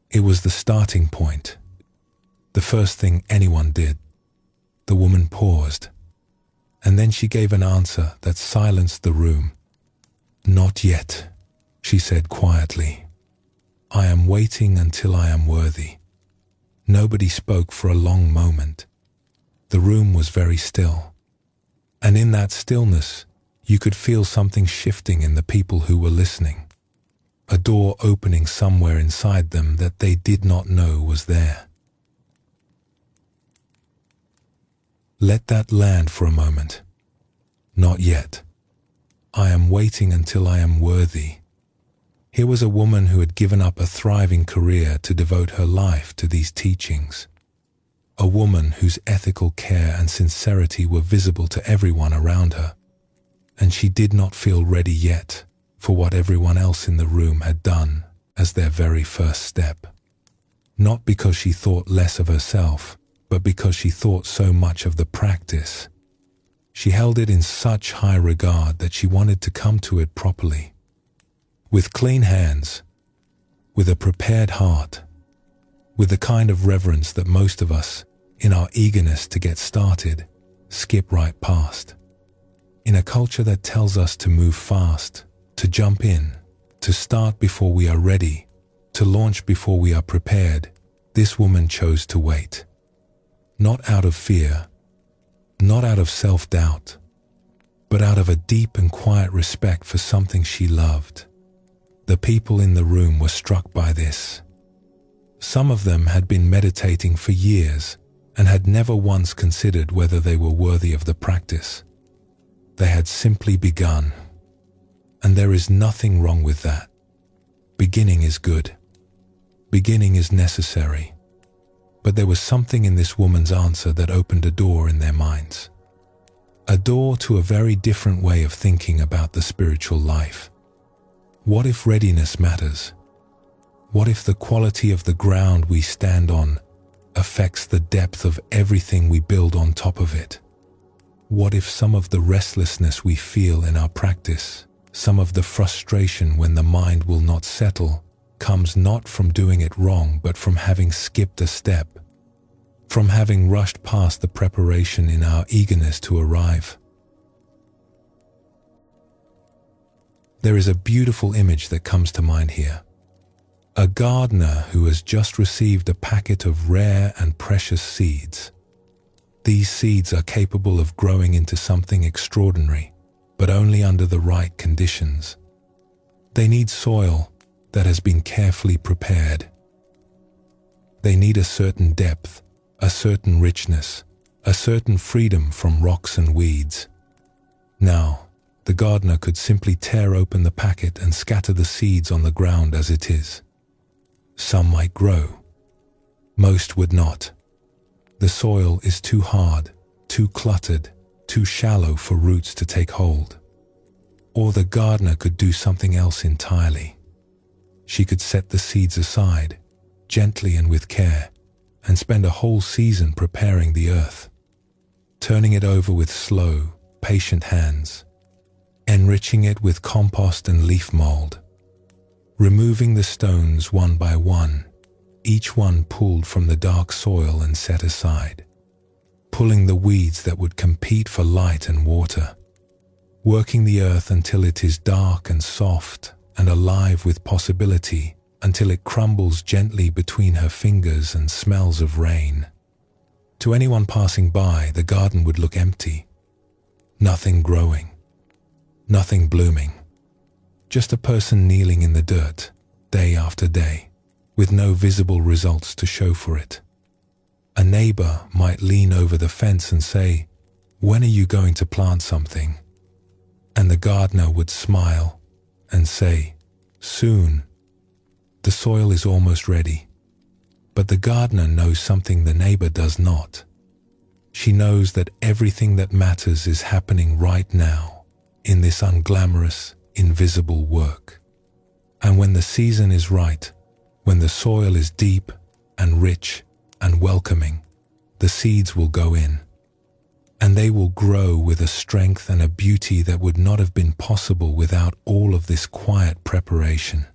It was the starting point. The first thing anyone did. The woman paused, and then she gave an answer that silenced the room. "Not yet," she said quietly. "I am waiting until I am worthy." Nobody spoke for a long moment. The room was very still. And in that stillness, You could feel something shifting in the people who were listening, a door opening somewhere inside them that they did not know was there. Let that land for a moment. Not yet. I am waiting until I am worthy. Here was a woman who had given up a thriving career to devote her life to these teachings. A woman whose ethical care and sincerity were visible to everyone around her. And she did not feel ready yet for what everyone else in the room had done as their very first step. Not because she thought less of herself, but because she thought so much of the practice. She held it in such high regard that she wanted to come to it properly. With clean hands, with a prepared heart, with the kind of reverence that most of us, in our eagerness to get started, skip right past. In a culture that tells us to move fast, to jump in, to start before we are ready, to launch before we are prepared, this woman chose to wait. Not out of fear, not out of self-doubt, but out of a deep and quiet respect for something she loved. The people in the room were struck by this. Some of them had been meditating for years and had never once considered whether they were worthy of the practice. They had simply begun. And there is nothing wrong with that. Beginning is good. Beginning is necessary. But there was something in this woman's answer that opened a door in their minds. A door to a very different way of thinking about the spiritual life. What if readiness matters? What if the quality of the ground we stand on affects the depth of everything we build on top of it? What if some of the restlessness we feel in our practice, some of the frustration when the mind will not settle, comes not from doing it wrong but from having skipped a step, from having rushed past the preparation in our eagerness to arrive? There is a beautiful image that comes to mind here. A gardener who has just received a packet of rare and precious seeds. These seeds are capable of growing into something extraordinary, but only under the right conditions. They need soil that has been carefully prepared. They need a certain depth, a certain richness, a certain freedom from rocks and weeds. Now, the gardener could simply tear open the packet and scatter the seeds on the ground as it is. Some might grow. Most would not. The soil is too hard, too cluttered, too shallow for roots to take hold. Or the gardener could do something else entirely. She could set the seeds aside, gently and with care, and spend a whole season preparing the earth, turning it over with slow, patient hands, enriching it with compost and leaf mold, removing the stones one by one, each one pulled from the dark soil and set aside, pulling the weeds that would compete for light and water, working the earth until it is dark and soft and alive with possibility, until it crumbles gently between her fingers and smells of rain. To anyone passing by, the garden would look empty. Nothing growing. Nothing blooming. Just a person kneeling in the dirt, day after day, with no visible results to show for it. A neighbor might lean over the fence and say, "When are you going to plant something?" And the gardener would smile and say, "Soon. The soil is almost ready." But the gardener knows something the neighbor does not. She knows that everything that matters is happening right now, in this unglamorous, invisible work. And when the season is right, when the soil is deep and rich and welcoming, the seeds will go in. And they will grow with a strength and a beauty that would not have been possible without all of this quiet preparation.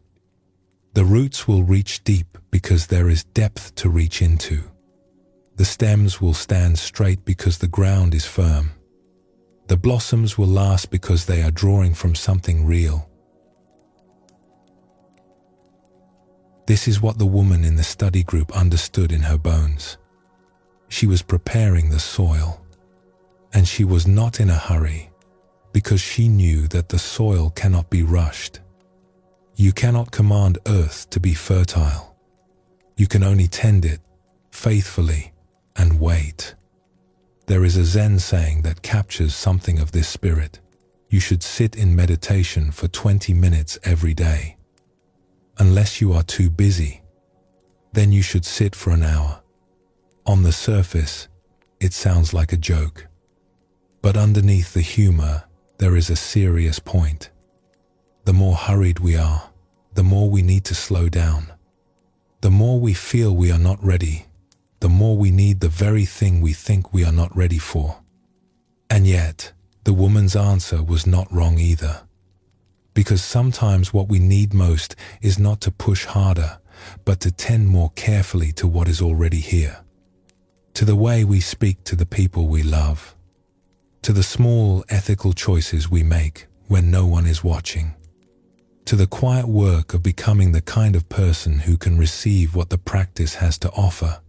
The roots will reach deep because there is depth to reach into. The stems will stand straight because the ground is firm. The blossoms will last because they are drawing from something real. This is what the woman in the study group understood in her bones. She was preparing the soil, and she was not in a hurry. because she knew that the soil cannot be rushed. You cannot command earth to be fertile. You can only tend it faithfully and wait. There is a Zen saying that captures something of this spirit. You should sit in meditation for 20 minutes every day. Unless you are too busy, then you should sit for an hour. On the surface, it sounds like a joke. But underneath the humor, there is a serious point. The more hurried we are, the more we need to slow down. The more we feel we are not ready, the more we need the very thing we think we are not ready for. And yet, the woman's answer was not wrong either. Because sometimes what we need most is not to push harder, but to tend more carefully to what is already here. To the way we speak to the people we love. To the small ethical choices we make when no one is watching. To the quiet work of becoming the kind of person who can receive what the practice has to offer.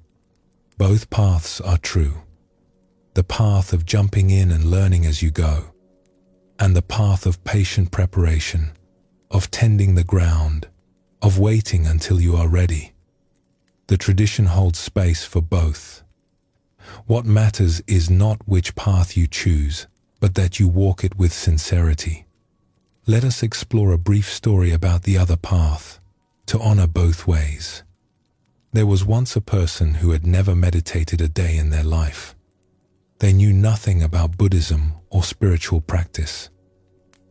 Both paths are true. The path of jumping in and learning as you go, and the path of patient preparation, of tending the ground, of waiting until you are ready. The tradition holds space for both. What matters is not which path you choose, but that you walk it with sincerity. Let us explore a brief story about the other path, to honor both ways. There was once a person who had never meditated a day in their life. They knew nothing about Buddhism or spiritual practice.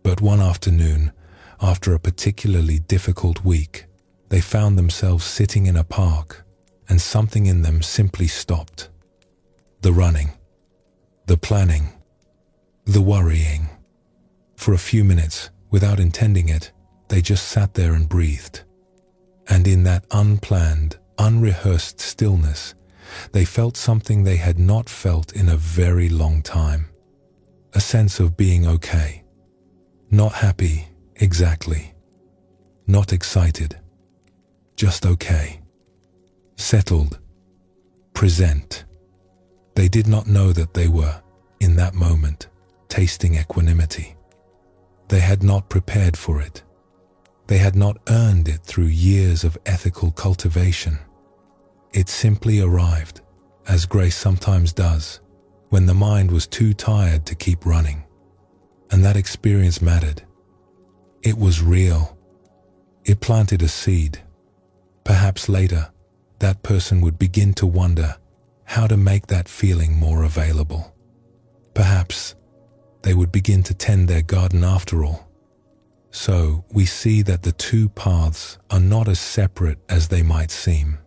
But one afternoon, after a particularly difficult week, they found themselves sitting in a park, and something in them simply stopped. The running, the planning, the worrying. For a few minutes, without intending it, they just sat there and breathed. And in that unplanned, unrehearsed stillness, they felt something they had not felt in a very long time. A sense of being okay. Not happy, exactly. Not excited. Just okay. Settled. Present. They did not know that they were, in that moment, tasting equanimity. They had not prepared for it. They had not earned it through years of ethical cultivation. It simply arrived, as grace sometimes does, when the mind was too tired to keep running. And that experience mattered. It was real. It planted a seed. Perhaps later, that person would begin to wonder how to make that feeling more available. Perhaps they would begin to tend their garden after all. So we see that the two paths are not as separate as they might seem.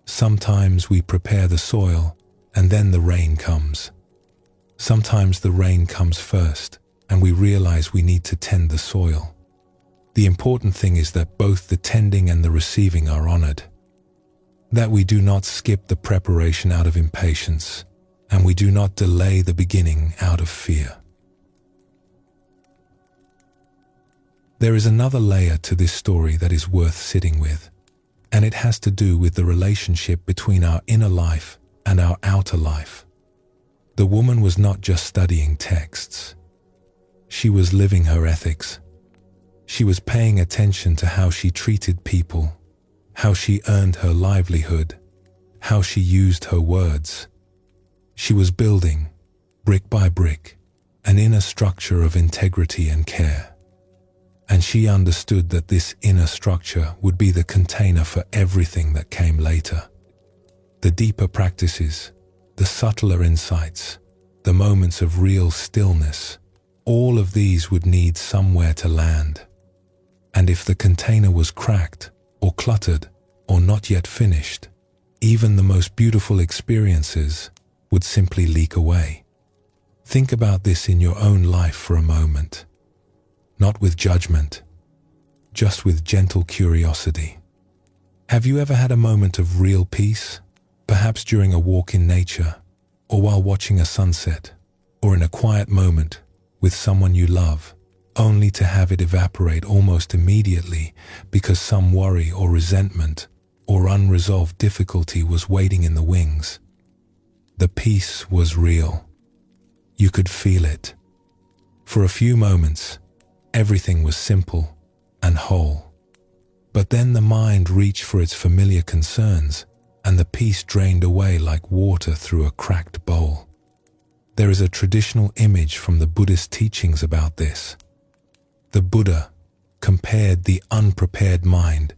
Sometimes we prepare the soil and then the rain comes. Sometimes the rain comes first and we realize we need to tend the soil. The important thing is that both the tending and the receiving are honored. That we do not skip the preparation out of impatience, and we do not delay the beginning out of fear. There is another layer to this story that is worth sitting with, and it has to do with the relationship between our inner life and our outer life. The woman was not just studying texts. She was living her ethics. She was paying attention to how she treated people, how she earned her livelihood, how she used her words. She was building, brick by brick, an inner structure of integrity and care. And she understood that this inner structure would be the container for everything that came later. The deeper practices, the subtler insights, the moments of real stillness, all of these would need somewhere to land. And if the container was cracked, or cluttered, or not yet finished, even the most beautiful experiences would simply leak away. Think about this in your own life for a moment. Not with judgment, just with gentle curiosity. Have you ever had a moment of real peace, perhaps during a walk in nature, or while watching a sunset, or in a quiet moment with someone you love, only to have it evaporate almost immediately because some worry or resentment or unresolved difficulty was waiting in the wings? The peace was real. You could feel it. For a few moments, everything was simple and whole. But then the mind reached for its familiar concerns, and the peace drained away like water through a cracked bowl. There is a traditional image from the Buddhist teachings about this. The Buddha compared the unprepared mind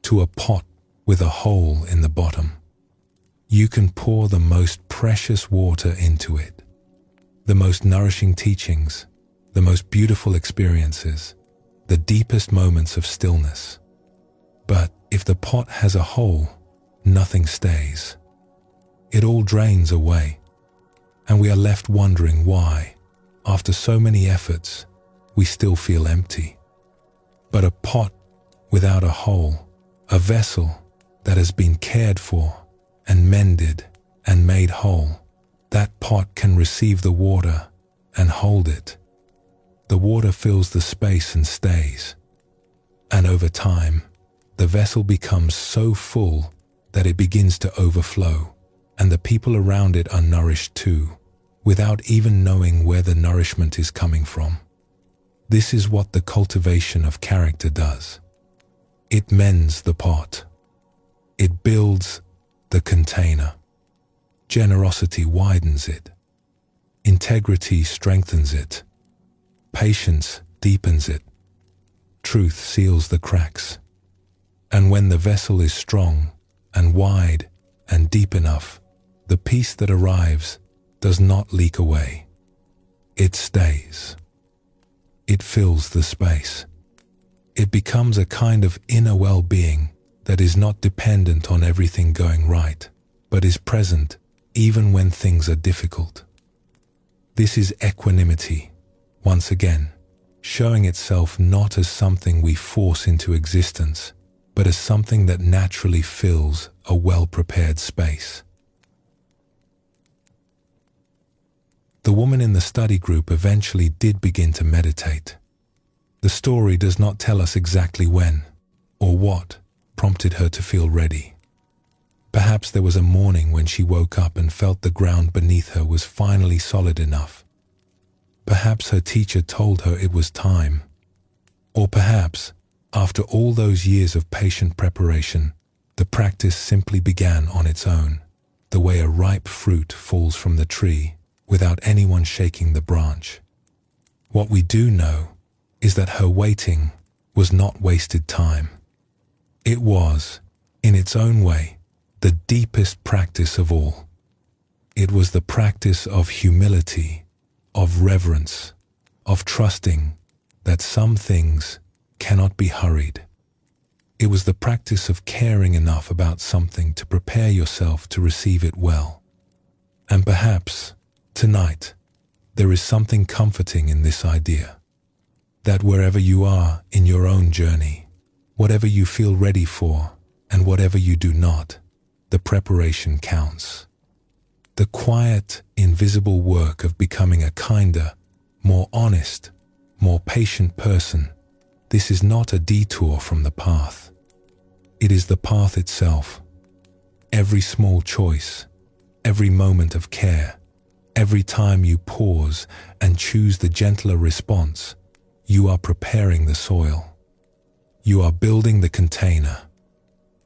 to a pot with a hole in the bottom. You can pour the most precious water into it, the most nourishing teachings, the most beautiful experiences, the deepest moments of stillness. But if the pot has a hole, nothing stays. It all drains away, and we are left wondering why, after so many efforts, we still feel empty. But a pot without a hole, a vessel that has been cared for and mended and made whole, that pot can receive the water and hold it. The water fills the space and stays. And over time, the vessel becomes so full that it begins to overflow, and the people around it are nourished too, without even knowing where the nourishment is coming from. This is what the cultivation of character does. It mends the pot. It builds the container. Generosity widens it. Integrity strengthens it. Patience deepens it. Truth seals the cracks. And when the vessel is strong and wide and deep enough, the peace that arrives does not leak away. It stays. It fills the space. It becomes a kind of inner well-being that is not dependent on everything going right, but is present even when things are difficult. This is equanimity, once again, showing itself not as something we force into existence, but as something that naturally fills a well-prepared space. The woman in the study group eventually did begin to meditate. The story does not tell us exactly when or what prompted her to feel ready. Perhaps there was a morning when she woke up and felt the ground beneath her was finally solid enough. Perhaps her teacher told her it was time. Or perhaps, after all those years of patient preparation, the practice simply began on its own, the way a ripe fruit falls from the tree without anyone shaking the branch. What we do know is that her waiting was not wasted time. It was, in its own way, the deepest practice of all. It was the practice of humility, of reverence, of trusting that some things cannot be hurried. It was the practice of caring enough about something to prepare yourself to receive it well. And perhaps, tonight, there is something comforting in this idea, that wherever you are in your own journey, whatever you feel ready for and whatever you do not, the preparation counts. The quiet, invisible work of becoming a kinder, more honest, more patient person, this is not a detour from the path. It is the path itself. Every small choice, every moment of care, every time you pause and choose the gentler response, you are preparing the soil. You are building the container.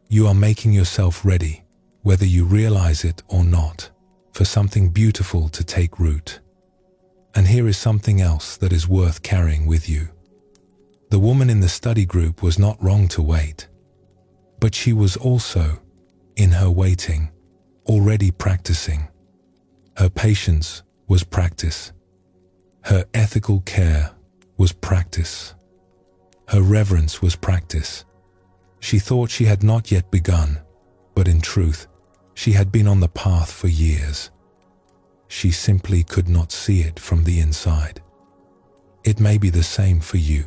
You are making yourself ready, whether you realize it or not, for something beautiful to take root. And here is something else that is worth carrying with you. The woman in the study group was not wrong to wait, but she was also, in her waiting, already practicing. Her patience was practice. Her ethical care was practice. Her reverence was practice. She thought she had not yet begun, but in truth, she had been on the path for years. She simply could not see it from the inside. It may be the same for you.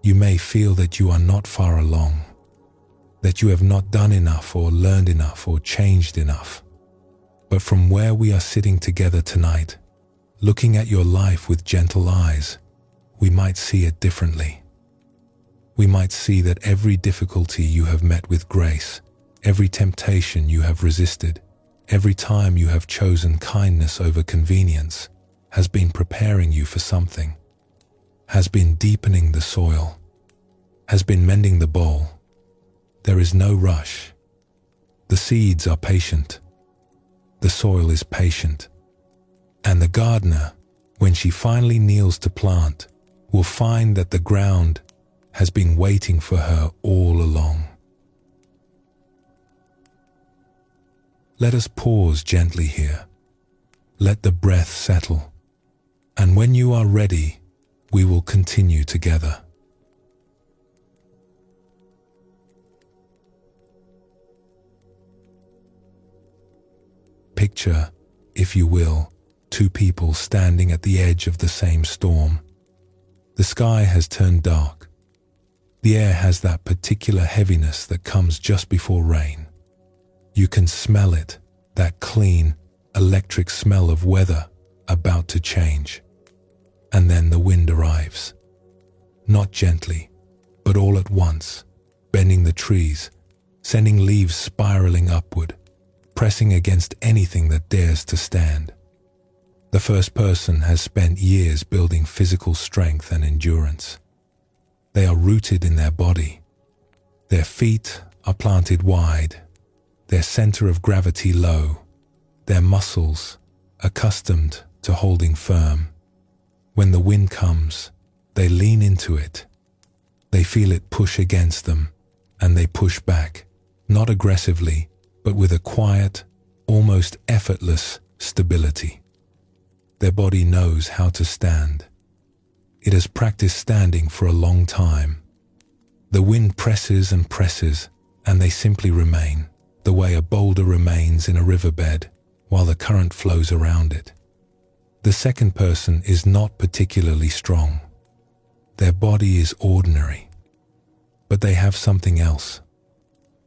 You may feel that you are not far along, that you have not done enough or learned enough or changed enough. But from where we are sitting together tonight, looking at your life with gentle eyes, we might see it differently. We might see that every difficulty you have met with grace, every temptation you have resisted, every time you have chosen kindness over convenience, has been preparing you for something, has been deepening the soil, has been mending the bowl. There is no rush. The seeds are patient. The soil is patient. And the gardener, when she finally kneels to plant, will find that the ground has been waiting for her all along. Let us pause gently here. Let the breath settle. And when you are ready, we will continue together. Picture, if you will, two people standing at the edge of the same storm. The sky has turned dark. The air has that particular heaviness that comes just before rain. You can smell it, that clean, electric smell of weather about to change. And then the wind arrives. Not gently, but all at once, bending the trees, sending leaves spiraling upward, pressing against anything that dares to stand. The first person has spent years building physical strength and endurance. They are rooted in their body. Their feet are planted wide, their center of gravity low, their muscles accustomed to holding firm. When the wind comes, they lean into it. They feel it push against them, and they push back, not aggressively, but with a quiet, almost effortless stability. Their body knows how to stand. It has practiced standing for a long time. The wind presses and presses, and they simply remain, the way a boulder remains in a riverbed while the current flows around it. The second person is not particularly strong. Their body is ordinary, but they have something else.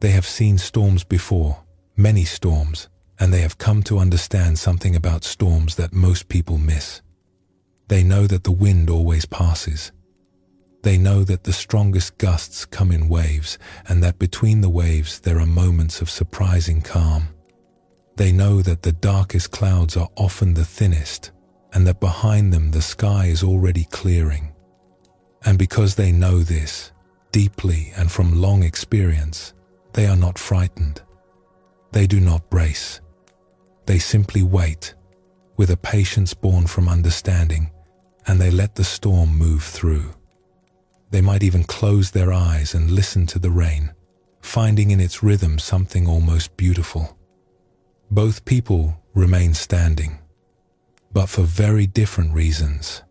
They have seen storms before, many storms, and they have come to understand something about storms that most people miss. They know that the wind always passes. They know that the strongest gusts come in waves, and that between the waves there are moments of surprising calm. They know that the darkest clouds are often the thinnest, and that behind them the sky is already clearing. And because they know this, deeply and from long experience, they are not frightened. They do not brace. They simply wait, with a patience born from understanding, and they let the storm move through. They might even close their eyes and listen to the rain, finding in its rhythm something almost beautiful. Both people remain standing, but for very different reasons.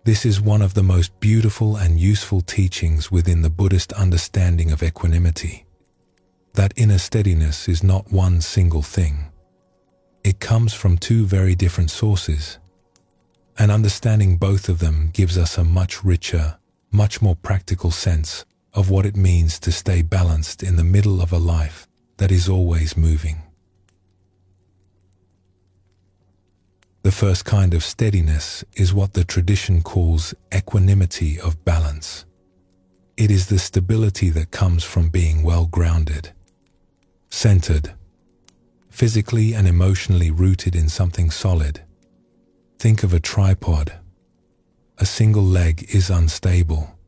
This is one of the most beautiful and useful teachings within the Buddhist understanding of equanimity. That inner steadiness is not one single thing. It comes from two very different sources, and understanding both of them gives us a much richer, much more practical sense of what it means to stay balanced in the middle of a life that is always moving. The first kind of steadiness is what the tradition calls equanimity of balance. It is the stability that comes from being well grounded, centered, physically and emotionally rooted in something solid. Think of a tripod. A single leg is unstable.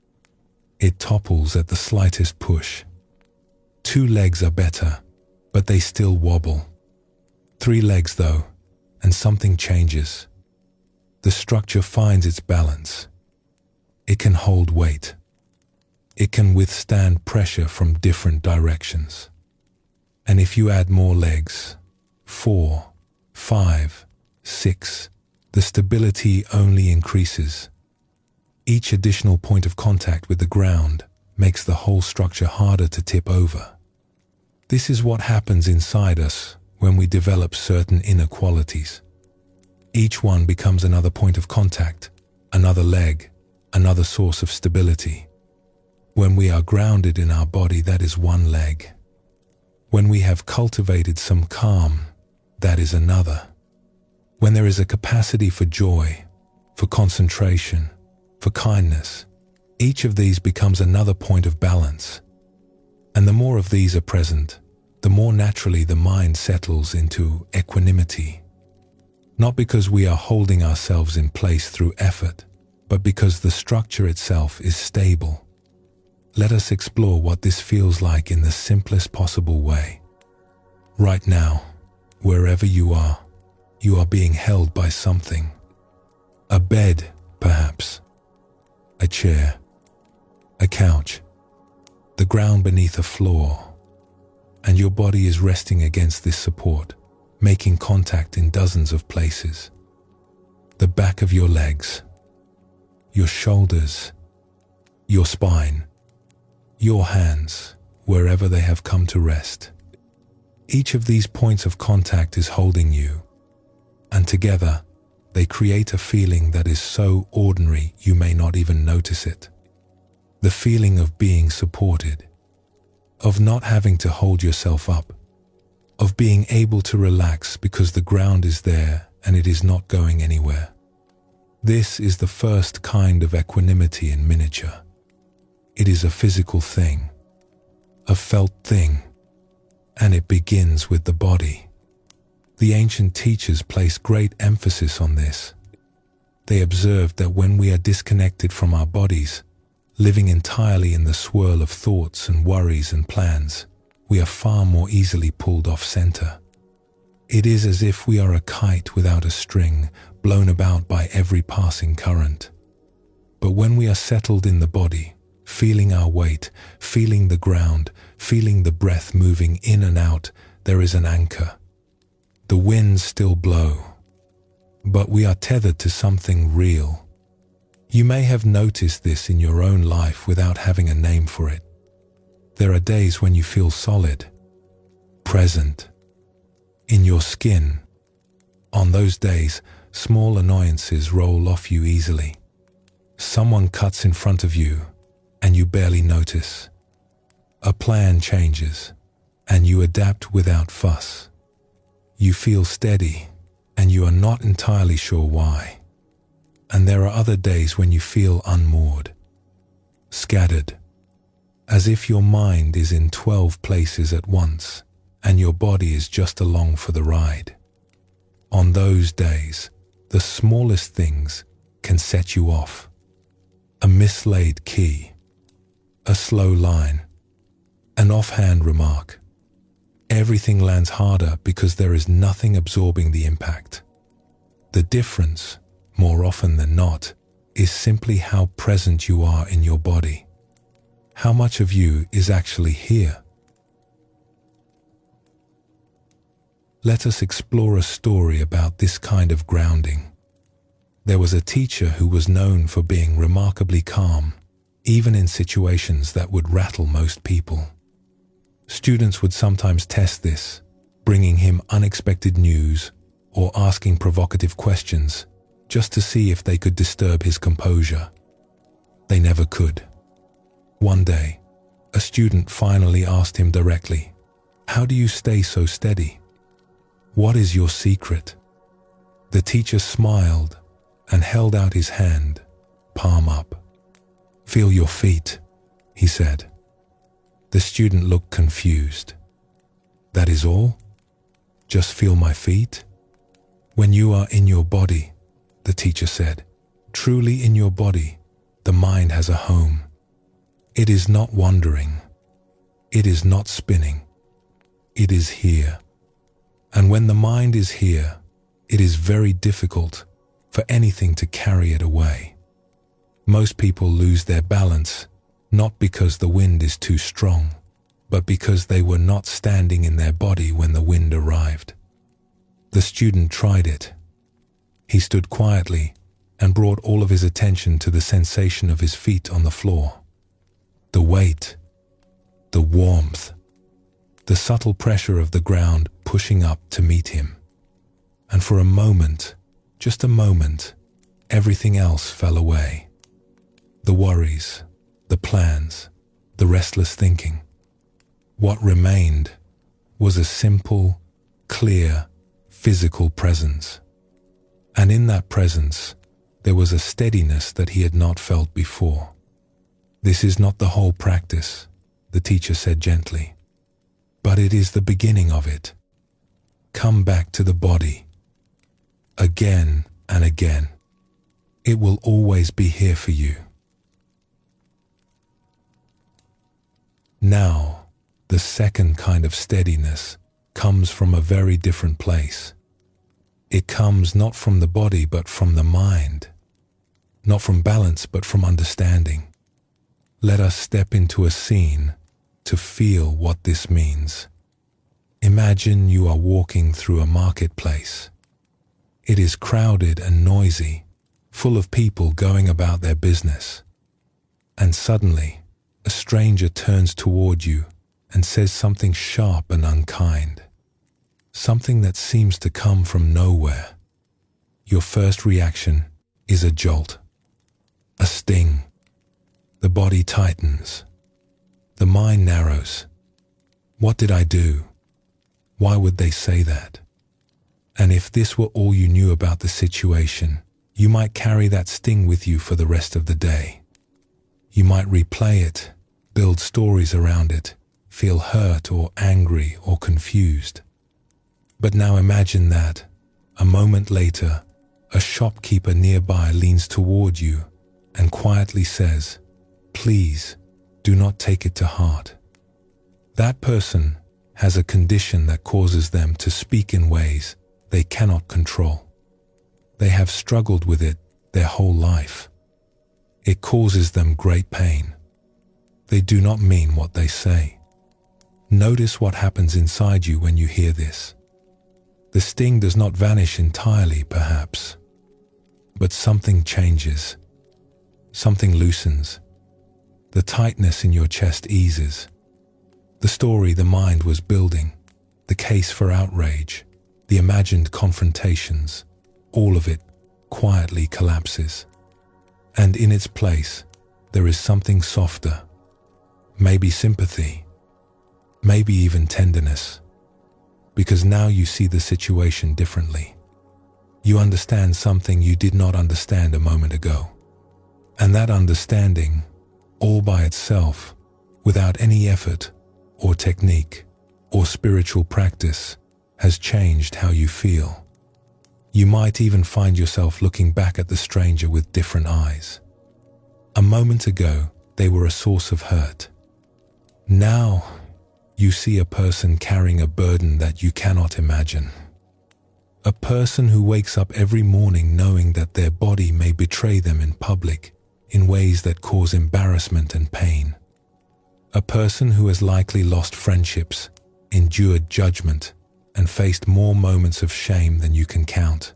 It topples at the slightest push. Two legs are better, but they still wobble. Three legs though, and something changes. The structure finds its balance. It can hold weight. It can withstand pressure from different directions. And if you add more legs, 4, 5, 6, the stability only increases. Each additional point of contact with the ground makes the whole structure harder to tip over. This is what happens inside us when we develop certain inner qualities. Each one becomes another point of contact, another leg, another source of stability. When we are grounded in our body, that is one leg. When we have cultivated some calm, that is another. When there is a capacity for joy, for concentration, for kindness, each of these becomes another point of balance. And the more of these are present, the more naturally the mind settles into equanimity. Not because we are holding ourselves in place through effort, but because the structure itself is stable. Let us explore what this feels like in the simplest possible way. Right now, wherever you are being held by something. A bed, perhaps. A chair. A couch. The ground beneath a floor. And your body is resting against this support, making contact in dozens of places. The back of your legs. Your shoulders. Your spine. Your hands, wherever they have come to rest. Each of these points of contact is holding you, and together they create a feeling that is so ordinary you may not even notice it. The feeling of being supported, of not having to hold yourself up, of being able to relax because the ground is there and it is not going anywhere. This is the first kind of equanimity in miniature. It is a physical thing, a felt thing, and it begins with the body. The ancient teachers placed great emphasis on this. They observed that when we are disconnected from our bodies, living entirely in the swirl of thoughts and worries and plans, we are far more easily pulled off center. It is as if we are a kite without a string, blown about by every passing current. But when we are settled in the body, feeling our weight, feeling the ground, feeling the breath moving in and out, there is an anchor. The winds still blow, but we are tethered to something real. You may have noticed this in your own life without having a name for it. There are days when you feel solid, present, in your skin. On those days, small annoyances roll off you easily. Someone cuts in front of you, and you barely notice. A plan changes, and you adapt without fuss. You feel steady, and you are not entirely sure why. And there are other days when you feel unmoored, scattered, as if your mind is in 12 places at once, and your body is just along for the ride. On those days, the smallest things can set you off. A mislaid key, a slow line, an offhand remark. Everything lands harder because there is nothing absorbing the impact. The difference, more often than not, is simply how present you are in your body. How much of you is actually here? Let us explore a story about this kind of grounding. There was a teacher who was known for being remarkably calm, even in situations that would rattle most people. Students would sometimes test this, bringing him unexpected news or asking provocative questions just to see if they could disturb his composure. They never could. One day, a student finally asked him directly, "How do you stay so steady? What is your secret?" The teacher smiled and held out his hand, palm up. "Feel your feet," he said. The student looked confused. "That is all? Just feel my feet?" "When you are in your body," the teacher said, "truly in your body, the mind has a home. It is not wandering. It is not spinning. It is here. And when the mind is here, it is very difficult for anything to carry it away. Most people lose their balance, not because the wind is too strong, but because they were not standing in their body when the wind arrived." The student tried it. He stood quietly and brought all of his attention to the sensation of his feet on the floor. The weight, the warmth, the subtle pressure of the ground pushing up to meet him. And for a moment, just a moment, everything else fell away. The worries, the plans, the restless thinking. What remained was a simple, clear, physical presence. And in that presence, there was a steadiness that he had not felt before. "This is not the whole practice," the teacher said gently, "but it is the beginning of it. Come back to the body, again and again. It will always be here for you. Now, the second kind of steadiness comes from a very different place. It comes not from the body but from the mind, not from balance but from understanding. Let us step into a scene to feel what this means. Imagine you are walking through a marketplace. It is crowded and noisy, full of people going about their business. And suddenly, a stranger turns toward you and says something sharp and unkind, something that seems to come from nowhere. Your first reaction is a jolt, a sting. The body tightens. The mind narrows. What did I do? Why would they say that? And if this were all you knew about the situation, you might carry that sting with you for the rest of the day. You might replay it, build stories around it, feel hurt or angry or confused. But now imagine that, a moment later, a shopkeeper nearby leans toward you and quietly says, "Please, do not take it to heart." That person has a condition that causes them to speak in ways they cannot control. They have struggled with it their whole life. It causes them great pain. They do not mean what they say. Notice what happens inside you when you hear this. The sting does not vanish entirely, perhaps, but something changes. Something loosens. The tightness in your chest eases. The story the mind was building, the case for outrage, the imagined confrontations, all of it quietly collapses. And in its place, there is something softer, maybe sympathy, maybe even tenderness, because now you see the situation differently. You understand something you did not understand a moment ago. And that understanding, all by itself, without any effort or technique or spiritual practice, has changed how you feel. You might even find yourself looking back at the stranger with different eyes. A moment ago, they were a source of hurt. Now, you see a person carrying a burden that you cannot imagine. A person who wakes up every morning knowing that their body may betray them in public in ways that cause embarrassment and pain. A person who has likely lost friendships, endured judgment, and faced more moments of shame than you can count.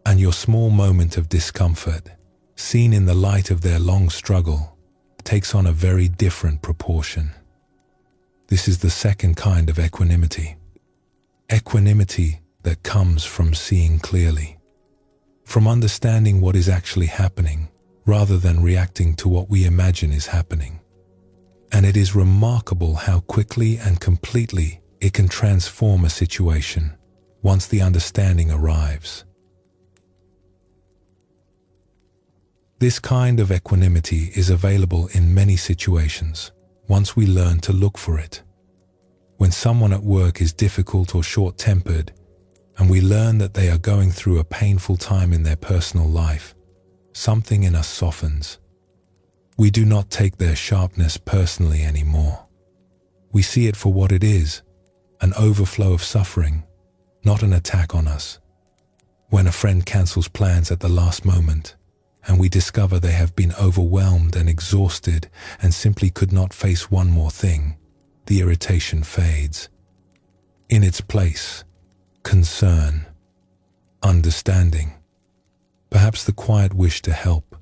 And your small moment of discomfort, seen in the light of their long struggle, takes on a very different proportion. This is the second kind of equanimity. Equanimity that comes from seeing clearly, from understanding what is actually happening, rather than reacting to what we imagine is happening. And it is remarkable how quickly and completely it can transform a situation once the understanding arrives. This kind of equanimity is available in many situations once we learn to look for it. When someone at work is difficult or short-tempered, and we learn that they are going through a painful time in their personal life, something in us softens. We do not take their sharpness personally anymore. We see it for what it is, an overflow of suffering, not an attack on us. When a friend cancels plans at the last moment, and we discover they have been overwhelmed and exhausted and simply could not face one more thing, the irritation fades. In its place, concern, understanding, perhaps the quiet wish to help.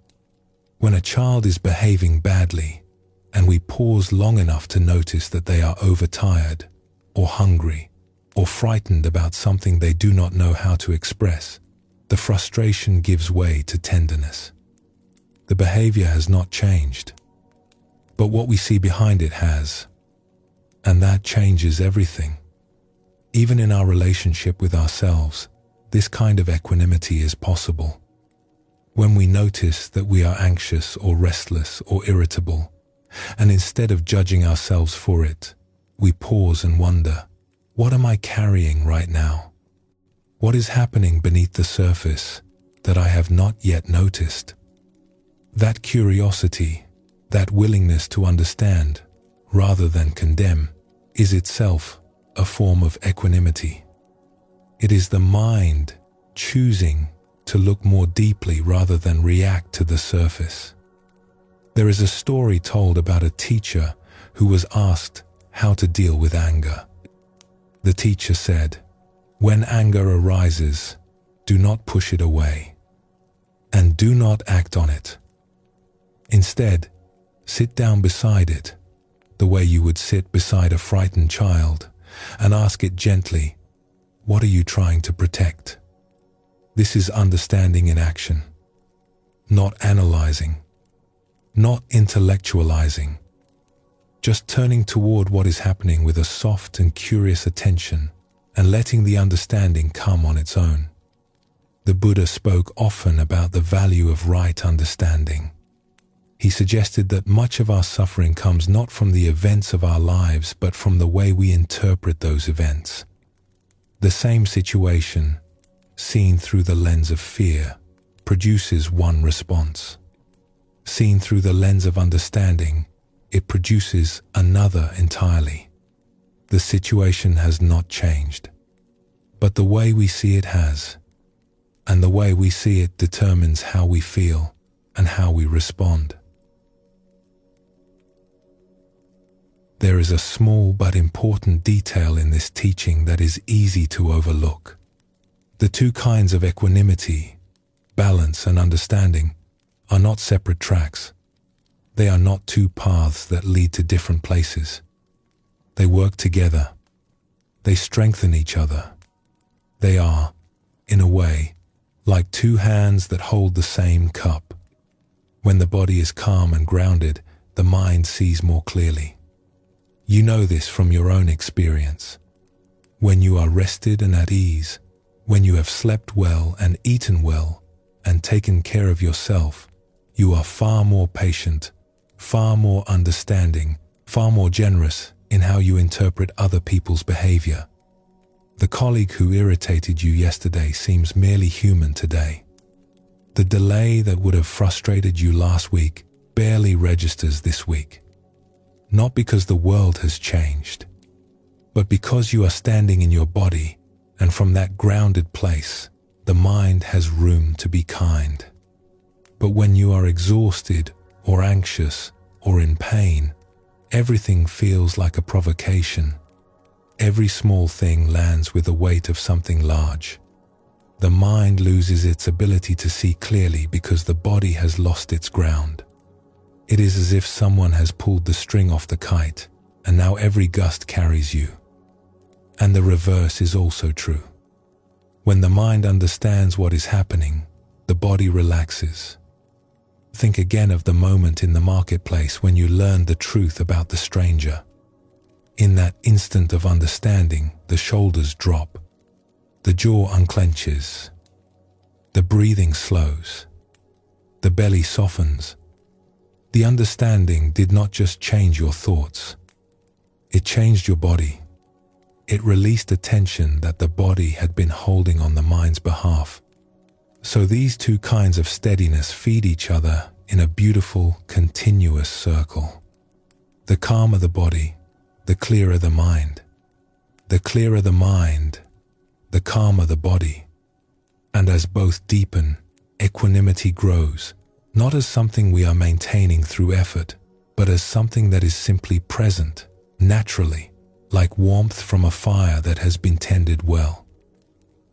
When a child is behaving badly, and we pause long enough to notice that they are overtired, or hungry, or frightened about something they do not know how to express, the frustration gives way to tenderness. The behavior has not changed, but what we see behind it has, and that changes everything. Even in our relationship with ourselves, this kind of equanimity is possible. When we notice that we are anxious or restless or irritable, and instead of judging ourselves for it, we pause and wonder, what am I carrying right now? What is happening beneath the surface? that I have not yet noticed? That curiosity, that willingness to understand rather than condemn, is itself a form of equanimity. It is the mind choosing to look more deeply rather than react to the surface. There is a story told about a teacher who was asked how to deal with anger. The teacher said, "When anger arises, do not push it away, and do not act on it. Instead, sit down beside it, the way you would sit beside a frightened child, and ask it gently, 'What are you trying to protect?' This is understanding in action, not analyzing, not intellectualizing, just turning toward what is happening with a soft and curious attention and letting the understanding come on its own." The Buddha spoke often about the value of right understanding. He suggested that much of our suffering comes not from the events of our lives, but from the way we interpret those events. The same situation, seen through the lens of fear, produces one response. Seen through the lens of understanding, it produces another entirely. The situation has not changed, but the way we see it has, and the way we see it determines how we feel and how we respond. There is a small but important detail in this teaching that is easy to overlook. The two kinds of equanimity, balance and understanding, are not separate tracks. They are not two paths that lead to different places. They work together. They strengthen each other. They are, in a way, like two hands that hold the same cup. When the body is calm and grounded, the mind sees more clearly. You know this from your own experience. When you are rested and at ease, when you have slept well and eaten well and taken care of yourself, you are far more patient, far more understanding, far more generous in how you interpret other people's behavior. The colleague who irritated you yesterday seems merely human today. The delay that would have frustrated you last week barely registers this week. Not because the world has changed, but because you are standing in your body, and from that grounded place, the mind has room to be kind. But when you are exhausted or anxious or in pain, everything feels like a provocation. Every small thing lands with the weight of something large. The mind loses its ability to see clearly because the body has lost its ground. It is as if someone has pulled the string off the kite, and now every gust carries you. And the reverse is also true. When the mind understands what is happening, the body relaxes. Think again of the moment in the marketplace when you learned the truth about the stranger. In that instant of understanding, the shoulders drop, the jaw unclenches, the breathing slows, the belly softens. The understanding did not just change your thoughts, it changed your body. It released a tension that the body had been holding on the mind's behalf. So these two kinds of steadiness feed each other in a beautiful, continuous circle. The calmer the body, the clearer the mind. The clearer the mind, the calmer the body. And as both deepen, equanimity grows, not as something we are maintaining through effort, but as something that is simply present, naturally, like warmth from a fire that has been tended well.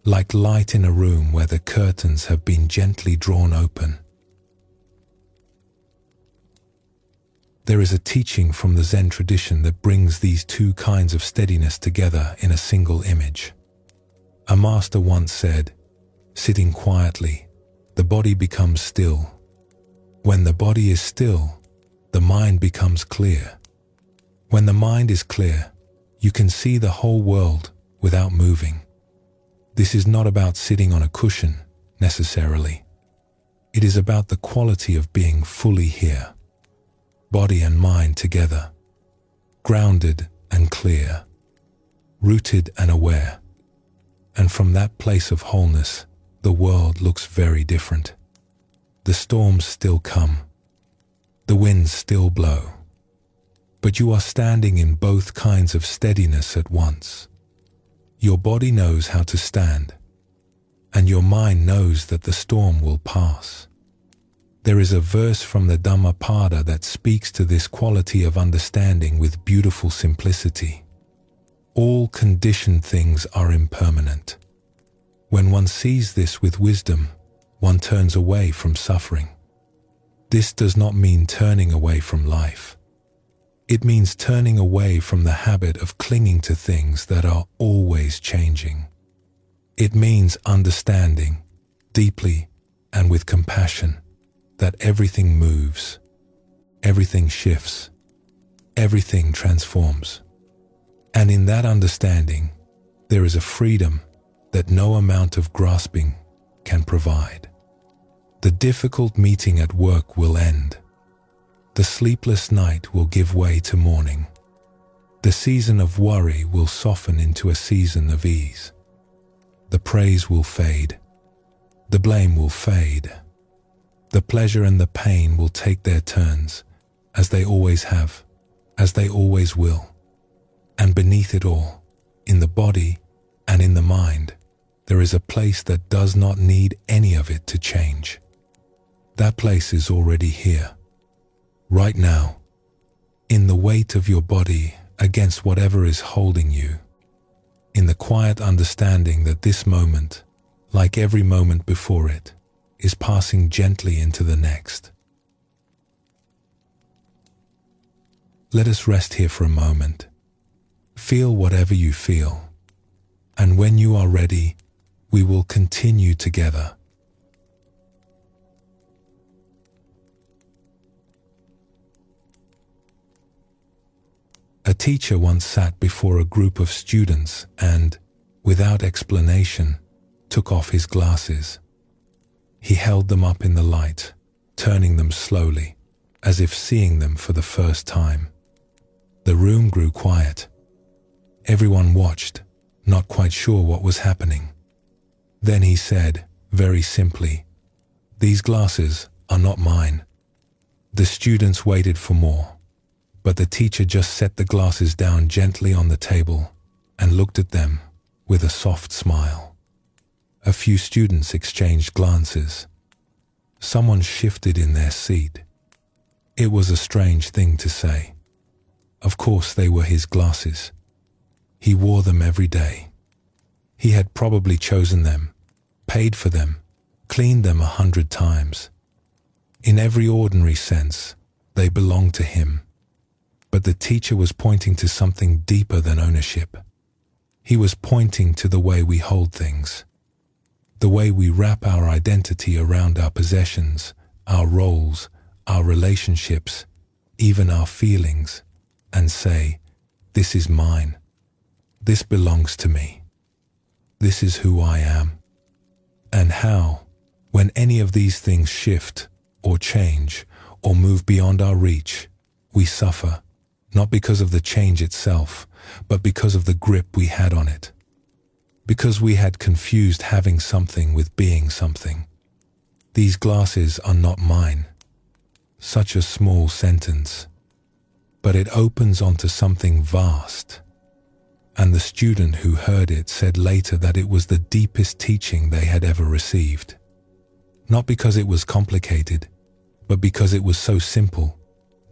Like light in a room where the curtains have been gently drawn open. There is a teaching from the Zen tradition that brings these two kinds of steadiness together in a single image. A master once said, "Sitting quietly, the body becomes still. When the body is still, the mind becomes clear. When the mind is clear, you can see the whole world without moving." This is not about sitting on a cushion, necessarily. It is about the quality of being fully here. Body and mind together. Grounded and clear. Rooted and aware. And from that place of wholeness, the world looks very different. The storms still come. The winds still blow. But you are standing in both kinds of steadiness at once. Your body knows how to stand, and your mind knows that the storm will pass. There is a verse from the Dhammapada that speaks to this quality of understanding with beautiful simplicity. All conditioned things are impermanent. When one sees this with wisdom, one turns away from suffering. This does not mean turning away from life. It means turning away from the habit of clinging to things that are always changing. It means understanding, deeply and with compassion, that everything moves, everything shifts, everything transforms. And in that understanding, there is a freedom that no amount of grasping can provide. The difficult meeting at work will end. The sleepless night will give way to morning. The season of worry will soften into a season of ease. The praise will fade. The blame will fade. The pleasure and the pain will take their turns, as they always have, as they always will. And beneath it all, in the body and in the mind, there is a place that does not need any of it to change. That place is already here, right now, in the weight of your body against whatever is holding you, in the quiet understanding that this moment, like every moment before it, is passing gently into the next. Let us rest here for a moment. Feel whatever you feel, and when you are ready, we will continue together. A teacher once sat before a group of students and, without explanation, took off his glasses. He held them up in the light, turning them slowly, as if seeing them for the first time. The room grew quiet. Everyone watched, not quite sure what was happening. Then he said, very simply, "These glasses are not mine." The students waited for more, but the teacher just set the glasses down gently on the table and looked at them with a soft smile. A few students exchanged glances. Someone shifted in their seat. It was a strange thing to say. Of course they were his glasses. He wore them every day. He had probably chosen them, paid for them, cleaned them 100 times. In every ordinary sense, they belonged to him. But the teacher was pointing to something deeper than ownership. He was pointing to the way we hold things, the way we wrap our identity around our possessions, our roles, our relationships, even our feelings, and say, "This is mine. This belongs to me. This is who I am." And how, when any of these things shift or change or move beyond our reach, we suffer, not because of the change itself, but because of the grip we had on it. Because we had confused having something with being something. These glasses are not mine. Such a small sentence. But it opens onto something vast. And the student who heard it said later that it was the deepest teaching they had ever received. Not because it was complicated, but because it was so simple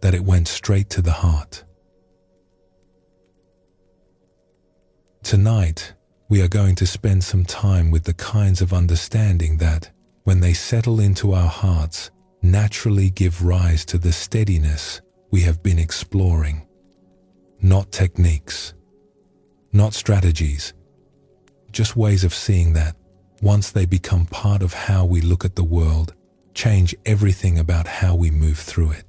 that it went straight to the heart. Tonight, we are going to spend some time with the kinds of understanding that, when they settle into our hearts, naturally give rise to the steadiness we have been exploring. Not techniques, not strategies, just ways of seeing that, once they become part of how we look at the world, change everything about how we move through it.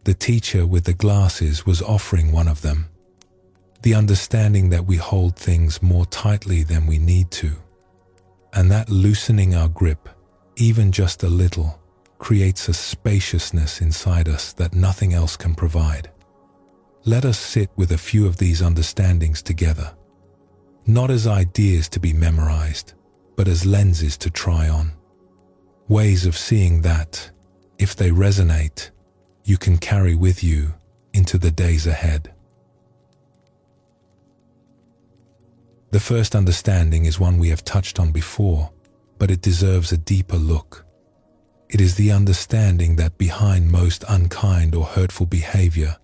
The teacher with the glasses was offering one of them. The understanding that we hold things more tightly than we need to, and that loosening our grip, even just a little, creates a spaciousness inside us that nothing else can provide. Let us sit with a few of these understandings together, not as ideas to be memorized, but as lenses to try on. Ways of seeing that, if they resonate, you can carry with you into the days ahead. The first understanding is one we have touched on before, but it deserves a deeper look. It is the understanding that behind most unkind or hurtful behavior,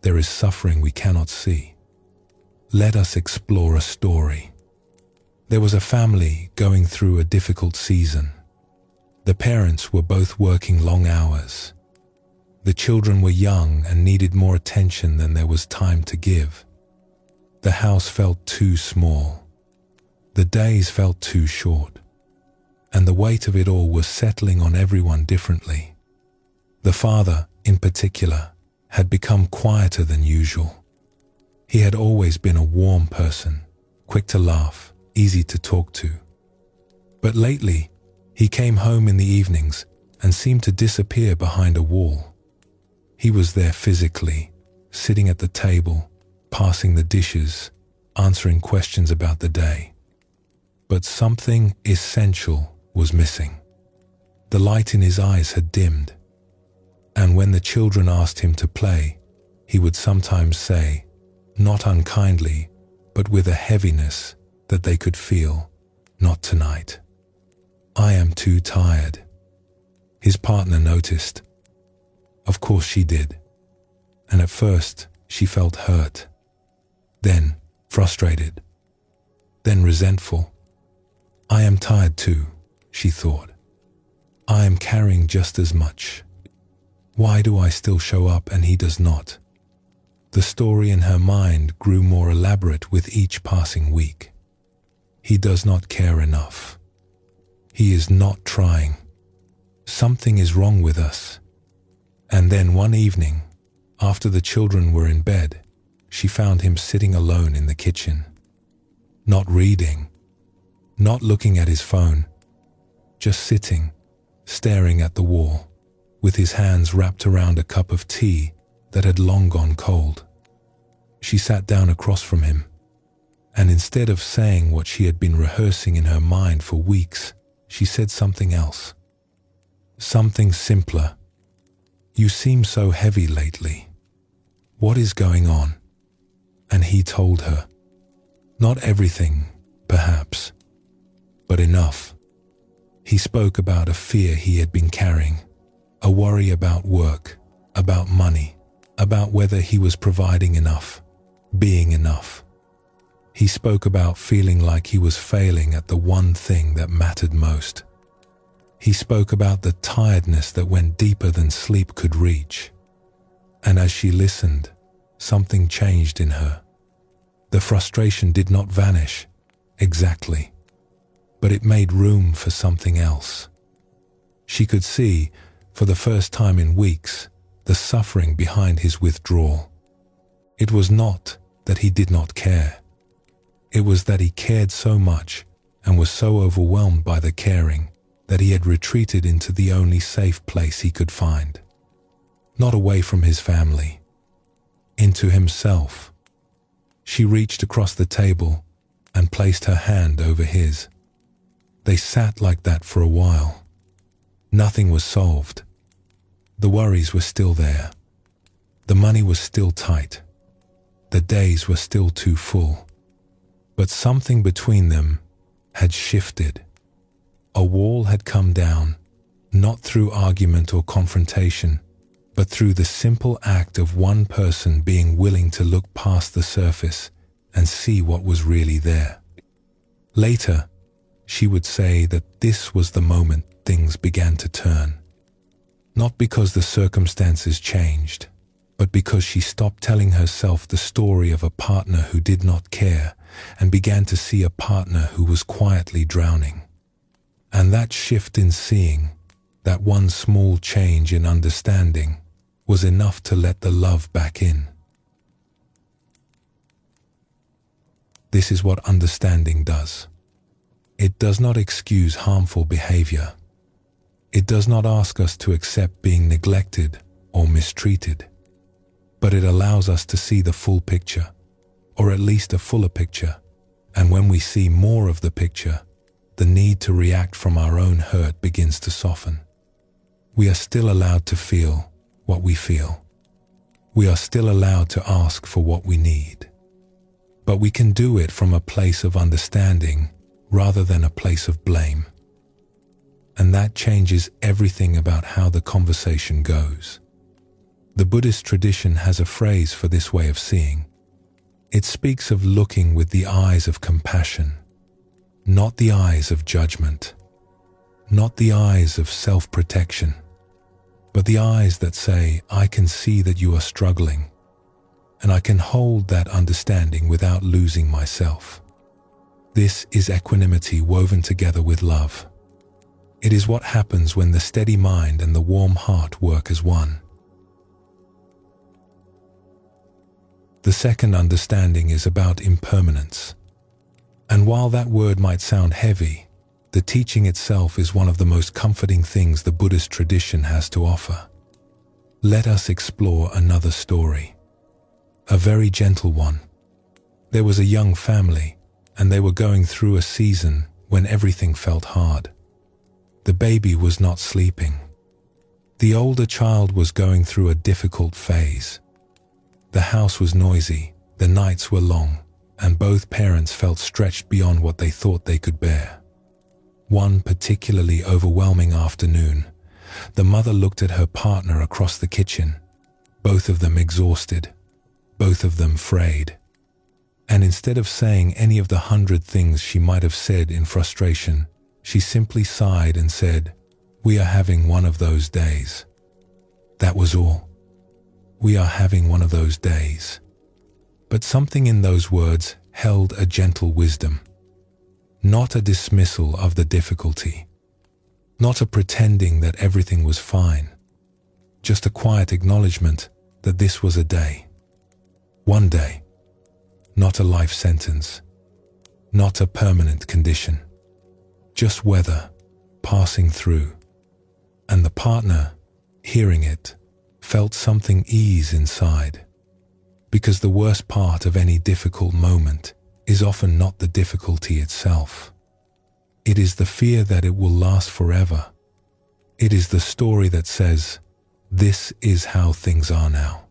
there is suffering we cannot see. Let us explore a story. There was a family going through a difficult season. The parents were both working long hours. The children were young and needed more attention than there was time to give. The house felt too small. The days felt too short. And the weight of it all was settling on everyone differently. The father, in particular, had become quieter than usual. He had always been a warm person, quick to laugh, easy to talk to. But lately, he came home in the evenings and seemed to disappear behind a wall. He was there physically, sitting at the table, passing the dishes, answering questions about the day. But something essential was missing. The light in his eyes had dimmed, and when the children asked him to play, he would sometimes say, not unkindly, but with a heaviness that they could feel, "Not tonight. I am too tired." His partner noticed. Of course she did. And at first she felt hurt, then frustrated, then resentful. "I am tired too," she thought. "I am carrying just as much. Why do I still show up and he does not?" The story in her mind grew more elaborate with each passing week. He does not care enough. He is not trying. Something is wrong with us. And then one evening, after the children were in bed, she found him sitting alone in the kitchen. Not reading, not looking at his phone, just sitting, staring at the wall, with his hands wrapped around a cup of tea that had long gone cold. She sat down across from him, and instead of saying what she had been rehearsing in her mind for weeks, she said something else. Something simpler. "You seem so heavy lately. What is going on?" And he told her. Not everything, perhaps, but enough. He spoke about a fear he had been carrying, a worry about work, about money, about whether he was providing enough, being enough. He spoke about feeling like he was failing at the one thing that mattered most. He spoke about the tiredness that went deeper than sleep could reach. And as she listened, something changed in her. The frustration did not vanish, exactly, but it made room for something else. She could see, for the first time in weeks, the suffering behind his withdrawal. It was not that he did not care. It was that he cared so much and was so overwhelmed by the caring that he had retreated into the only safe place he could find. Not away from his family, into himself. She reached across the table and placed her hand over his. They sat like that for a while. Nothing was solved. The worries were still there. The money was still tight. The days were still too full. But something between them had shifted. A wall had come down, not through argument or confrontation, but through the simple act of one person being willing to look past the surface and see what was really there. Later, she would say that this was the moment things began to turn. Not because the circumstances changed, but because she stopped telling herself the story of a partner who did not care and began to see a partner who was quietly drowning. And that shift in seeing, that one small change in understanding, was enough to let the love back in. This is what understanding does. It does not excuse harmful behavior. It does not ask us to accept being neglected or mistreated, but it allows us to see the full picture, or at least a fuller picture, and when we see more of the picture, the need to react from our own hurt begins to soften. We are still allowed to feel what we feel. We are still allowed to ask for what we need. But we can do it from a place of understanding rather than a place of blame. And that changes everything about how the conversation goes. The Buddhist tradition has a phrase for this way of seeing. It speaks of looking with the eyes of compassion, not the eyes of judgment, not the eyes of self-protection, but the eyes that say, I can see that you are struggling, and I can hold that understanding without losing myself. This is equanimity woven together with love. It is what happens when the steady mind and the warm heart work as one. The second understanding is about impermanence. And while that word might sound heavy, the teaching itself is one of the most comforting things the Buddhist tradition has to offer. Let us explore another story. A very gentle one. There was a young family, and they were going through a season when everything felt hard. The baby was not sleeping. The older child was going through a difficult phase. The house was noisy, the nights were long, and both parents felt stretched beyond what they thought they could bear. One particularly overwhelming afternoon, the mother looked at her partner across the kitchen, both of them exhausted, both of them frayed. And instead of saying any of the 100 things she might have said in frustration, she simply sighed and said, "We are having one of those days." That was all. We are having one of those days. But something in those words held a gentle wisdom. Not a dismissal of the difficulty. Not a pretending that everything was fine. Just a quiet acknowledgement that this was a day. One day. Not a life sentence. Not a permanent condition. Just weather, passing through. And the partner, hearing it, felt something ease inside. Because the worst part of any difficult moment is often not the difficulty itself. It is the fear that it will last forever. It is the story that says, this is how things are now.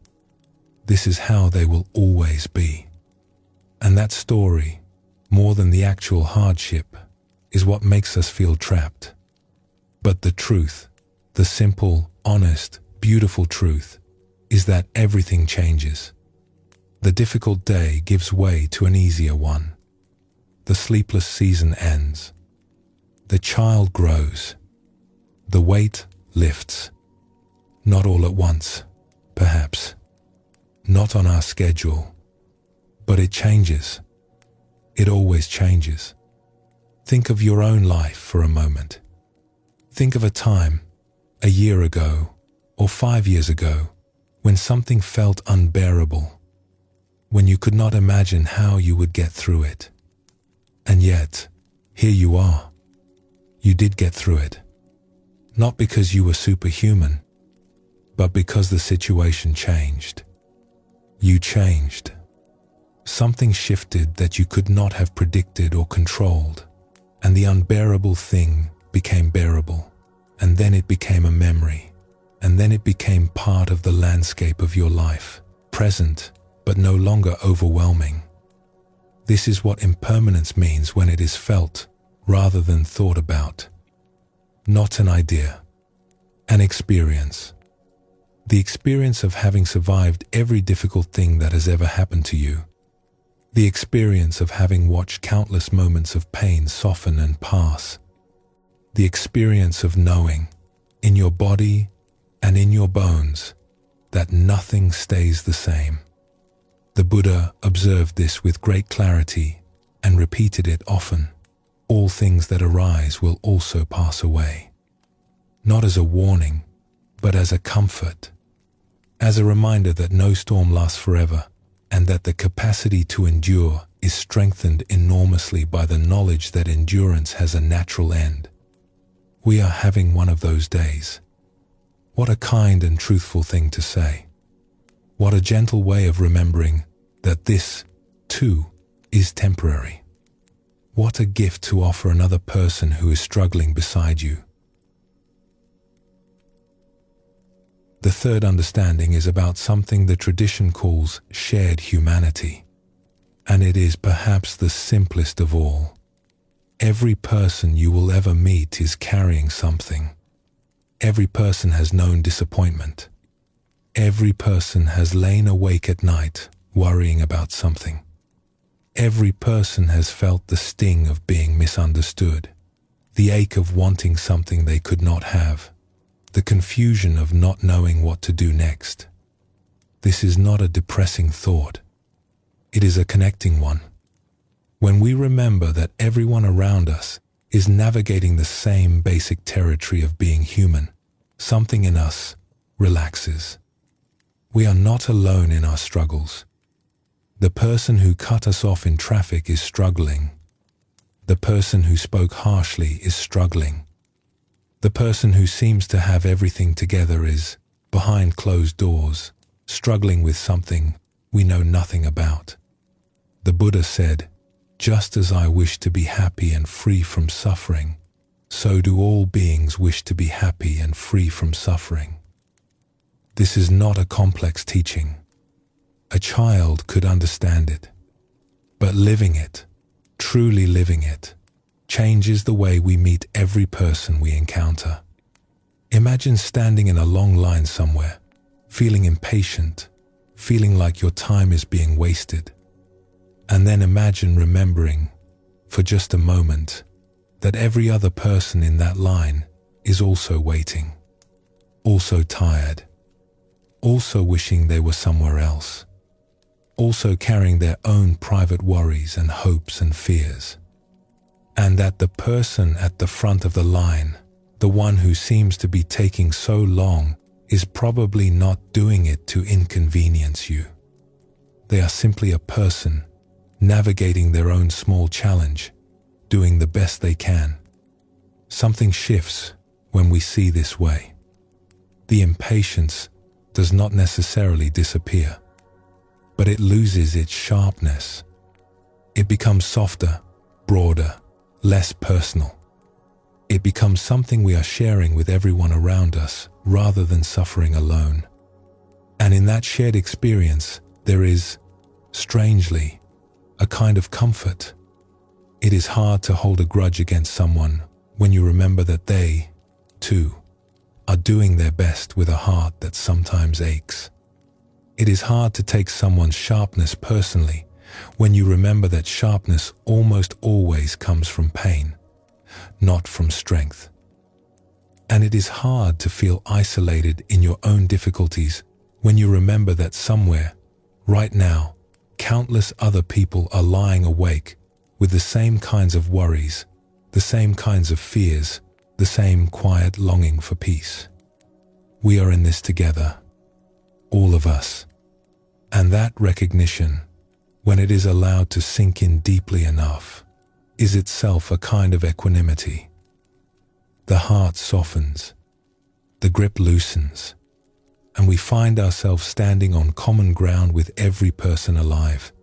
This is how they will always be. And that story, more than the actual hardship, is what makes us feel trapped. But the truth, the simple, honest, beautiful truth, is that everything changes. The difficult day gives way to an easier one. The sleepless season ends. The child grows. The weight lifts. Not all at once, perhaps. Not on our schedule. But it changes. It always changes. Think of your own life for a moment. Think of a time, a year ago, or 5 years ago, when something felt unbearable. When you could not imagine how you would get through it. And yet, here you are. You did get through it. Not because you were superhuman, but because the situation changed. You changed. Something shifted that you could not have predicted or controlled, and the unbearable thing became bearable, and then it became a memory, and then it became part of the landscape of your life, present, but no longer overwhelming. This is what impermanence means when it is felt rather than thought about. Not an idea, an experience. The experience of having survived every difficult thing that has ever happened to you. The experience of having watched countless moments of pain soften and pass. The experience of knowing, in your body and in your bones, that nothing stays the same. The Buddha observed this with great clarity and repeated it often. All things that arise will also pass away. Not as a warning, but as a comfort. As a reminder that no storm lasts forever, and that the capacity to endure is strengthened enormously by the knowledge that endurance has a natural end. We are having one of those days. What a kind and truthful thing to say. What a gentle way of remembering that this, too, is temporary. What a gift to offer another person who is struggling beside you. The third understanding is about something the tradition calls shared humanity, and it is perhaps the simplest of all. Every person you will ever meet is carrying something. Every person has known disappointment. Every person has lain awake at night worrying about something. Every person has felt the sting of being misunderstood, the ache of wanting something they could not have, the confusion of not knowing what to do next. This is not a depressing thought. It is a connecting one. When we remember that everyone around us is navigating the same basic territory of being human, something in us relaxes. We are not alone in our struggles. The person who cut us off in traffic is struggling. The person who spoke harshly is struggling. The person who seems to have everything together is, behind closed doors, struggling with something we know nothing about. The Buddha said, "Just as I wish to be happy and free from suffering, so do all beings wish to be happy and free from suffering." This is not a complex teaching. A child could understand it. But living it, truly living it, changes the way we meet every person we encounter. Imagine standing in a long line somewhere, feeling impatient, feeling like your time is being wasted. And then imagine remembering, for just a moment, that every other person in that line is also waiting, also tired, also wishing they were somewhere else, also carrying their own private worries and hopes and fears. And that the person at the front of the line, the one who seems to be taking so long, is probably not doing it to inconvenience you. They are simply a person navigating their own small challenge, doing the best they can. Something shifts when we see this way. The impatience does not necessarily disappear, but it loses its sharpness. It becomes softer, broader, less personal. It becomes something we are sharing with everyone around us rather than suffering alone. And in that shared experience, there is, strangely, a kind of comfort. It is hard to hold a grudge against someone when you remember that they, too, are doing their best with a heart that sometimes aches. It is hard to take someone's sharpness personally when you remember that sharpness almost always comes from pain, not from strength. And it is hard to feel isolated in your own difficulties when you remember that somewhere, right now, countless other people are lying awake with the same kinds of worries, the same kinds of fears, the same quiet longing for peace. We are in this together, all of us. And that recognition, when it is allowed to sink in deeply enough, is itself a kind of equanimity. The heart softens, the grip loosens, and we find ourselves standing on common ground with every person alive.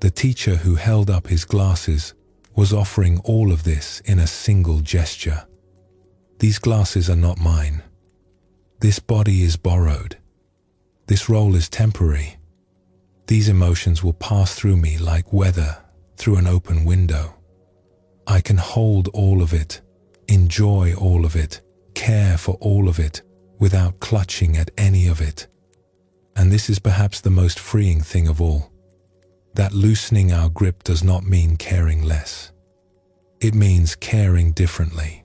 The teacher who held up his glasses was offering all of this in a single gesture. These glasses are not mine. This body is borrowed. This role is temporary. These emotions will pass through me like weather through an open window. I can hold all of it, enjoy all of it, care for all of it, without clutching at any of it. And this is perhaps the most freeing thing of all. That loosening our grip does not mean caring less. It means caring differently.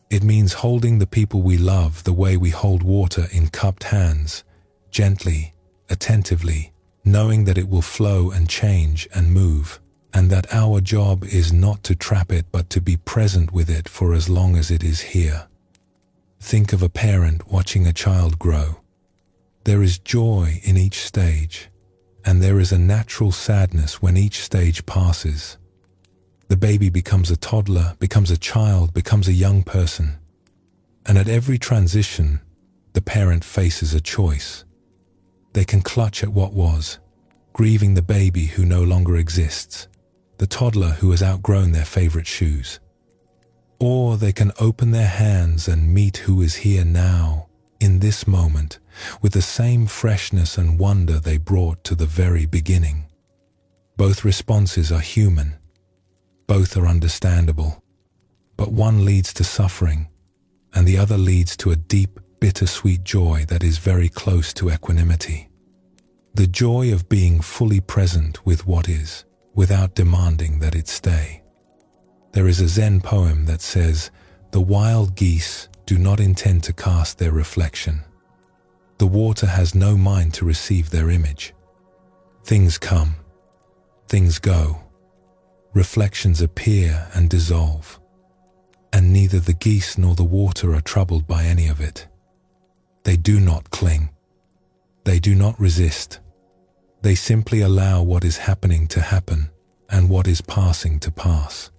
It means holding the people we love the way we hold water in cupped hands, gently, attentively, knowing that it will flow and change and move, and that our job is not to trap it but to be present with it for as long as it is here. Think of a parent watching a child grow. There is joy in each stage, and there is a natural sadness when each stage passes. The baby becomes a toddler, becomes a child, becomes a young person. And at every transition, the parent faces a choice. They can clutch at what was, grieving the baby who no longer exists, the toddler who has outgrown their favorite shoes. Or they can open their hands and meet who is here now, in this moment, with the same freshness and wonder they brought to the very beginning. Both responses are human. Both are understandable. But one leads to suffering, and the other leads to a deep, bittersweet joy that is very close to equanimity. The joy of being fully present with what is, without demanding that it stay. There is a Zen poem that says, "The wild geese do not intend to cast their reflection. The water has no mind to receive their image. Things come, things go. Reflections appear and dissolve. And neither the geese nor the water are troubled by any of it. They do not cling. They do not resist. They simply allow what is happening to happen and what is passing to pass.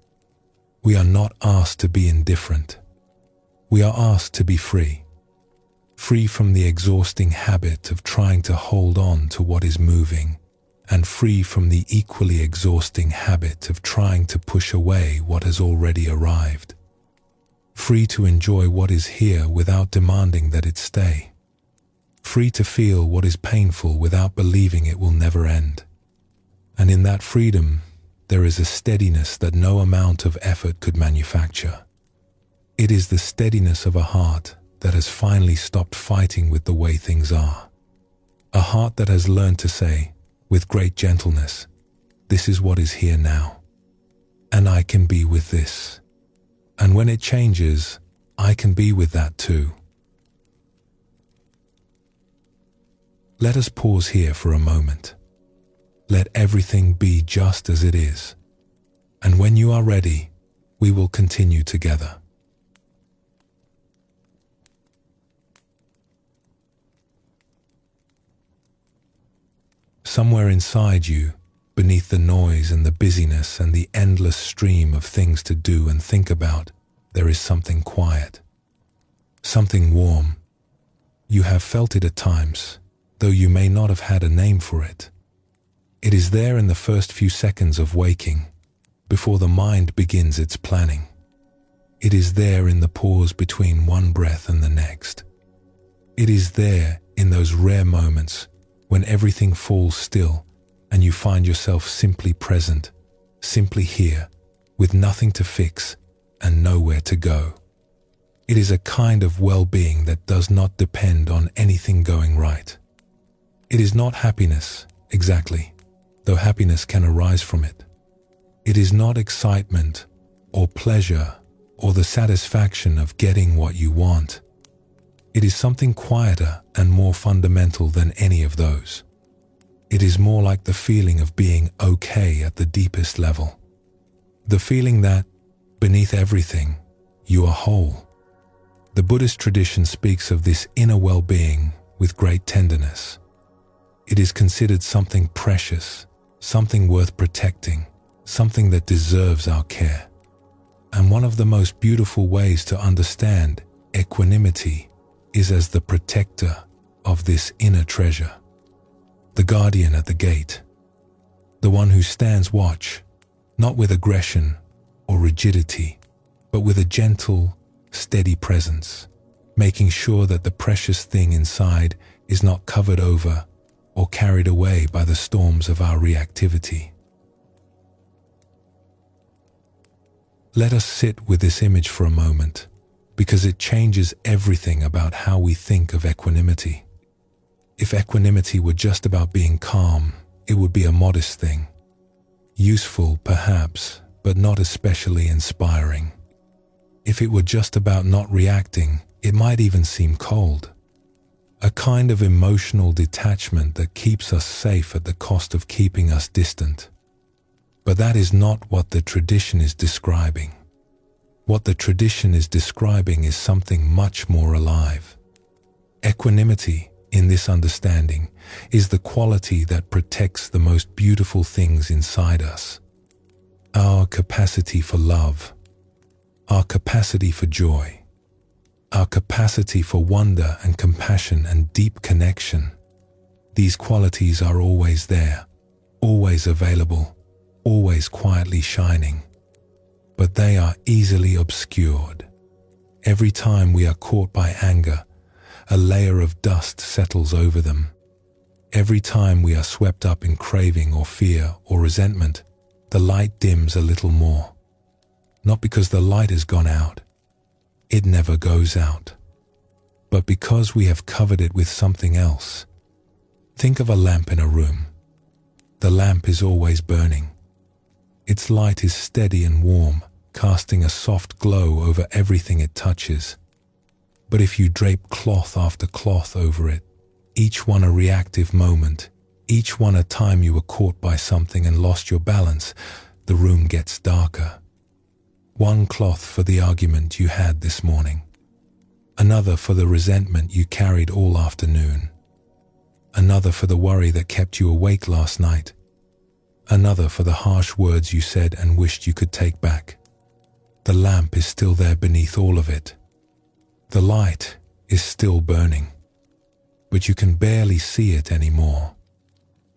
We are not asked to be indifferent. We are asked to be free. Free from the exhausting habit of trying to hold on to what is moving, and free from the equally exhausting habit of trying to push away what has already arrived. Free to enjoy what is here without demanding that it stay. Free to feel what is painful without believing it will never end. And in that freedom, there is a steadiness that no amount of effort could manufacture. It is the steadiness of a heart that has finally stopped fighting with the way things are. A heart that has learned to say, with great gentleness, "This is what is here now, and I can be with this. And when it changes, I can be with that too." Let us pause here for a moment. Let everything be just as it is. And when you are ready, we will continue together. Somewhere inside you, beneath the noise and the busyness and the endless stream of things to do and think about, there is something quiet, something warm. You have felt it at times, though you may not have had a name for it. It is there in the first few seconds of waking, before the mind begins its planning. It is there in the pause between one breath and the next. It is there in those rare moments when everything falls still and you find yourself simply present, simply here, with nothing to fix and nowhere to go. It is a kind of well-being that does not depend on anything going right. It is not happiness, exactly, though happiness can arise from it. It is not excitement or pleasure or the satisfaction of getting what you want. It is something quieter and more fundamental than any of those. It is more like the feeling of being okay at the deepest level. The feeling that, beneath everything, you are whole. The Buddhist tradition speaks of this inner well-being with great tenderness. It is considered something precious, something worth protecting, something that deserves our care. And one of the most beautiful ways to understand equanimity is as the protector of this inner treasure, the guardian at the gate, the one who stands watch, not with aggression or rigidity, but with a gentle, steady presence, making sure that the precious thing inside is not covered over or carried away by the storms of our reactivity. Let us sit with this image for a moment, because it changes everything about how we think of equanimity. If equanimity were just about being calm, it would be a modest thing. Useful, perhaps, but not especially inspiring. If it were just about not reacting, it might even seem cold. A kind of emotional detachment that keeps us safe at the cost of keeping us distant. But that is not what the tradition is describing. What the tradition is describing is something much more alive. Equanimity, in this understanding, is the quality that protects the most beautiful things inside us. Our capacity for love, our capacity for joy, our capacity for wonder and compassion and deep connection. These qualities are always there, always available, always quietly shining. But they are easily obscured. Every time we are caught by anger, a layer of dust settles over them. Every time we are swept up in craving or fear or resentment, the light dims a little more. Not because the light has gone out. It never goes out. But because we have covered it with something else. Think of a lamp in a room. The lamp is always burning. Its light is steady and warm, casting a soft glow over everything it touches. But if you drape cloth after cloth over it, each one a reactive moment, each one a time you were caught by something and lost your balance, the room gets darker. One cloth for the argument you had this morning. Another for the resentment you carried all afternoon. Another for the worry that kept you awake last night. Another for the harsh words you said and wished you could take back. The lamp is still there beneath all of it. The light is still burning, but you can barely see it anymore.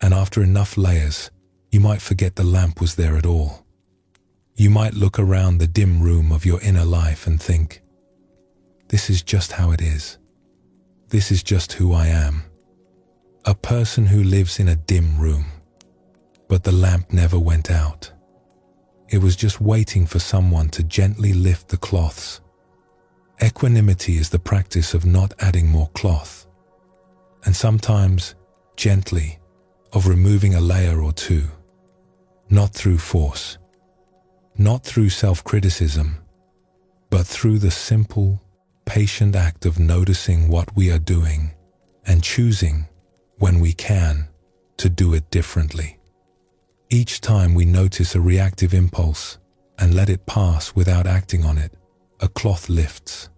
And after enough layers, you might forget the lamp was there at all. You might look around the dim room of your inner life and think, this is just how it is. This is just who I am. A person who lives in a dim room. But the lamp never went out. It was just waiting for someone to gently lift the cloths. Equanimity is the practice of not adding more cloth. And sometimes, gently, of removing a layer or two. Not through force. Not through self-criticism, but through the simple, patient act of noticing what we are doing and choosing, when we can, to do it differently. Each time we notice a reactive impulse and let it pass without acting on it, a cloth lifts.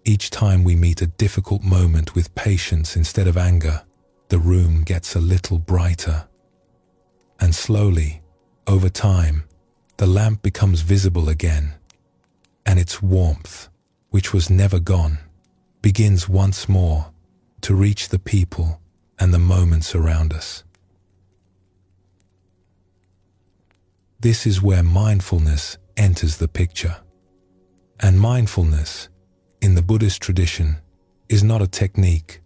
Each time we meet a difficult moment with patience instead of anger, the room gets a little brighter. And slowly, over time, the lamp becomes visible again, and its warmth, which was never gone, begins once more to reach the people and the moments around us. This is where mindfulness enters the picture. And mindfulness, in the Buddhist tradition, is not a technique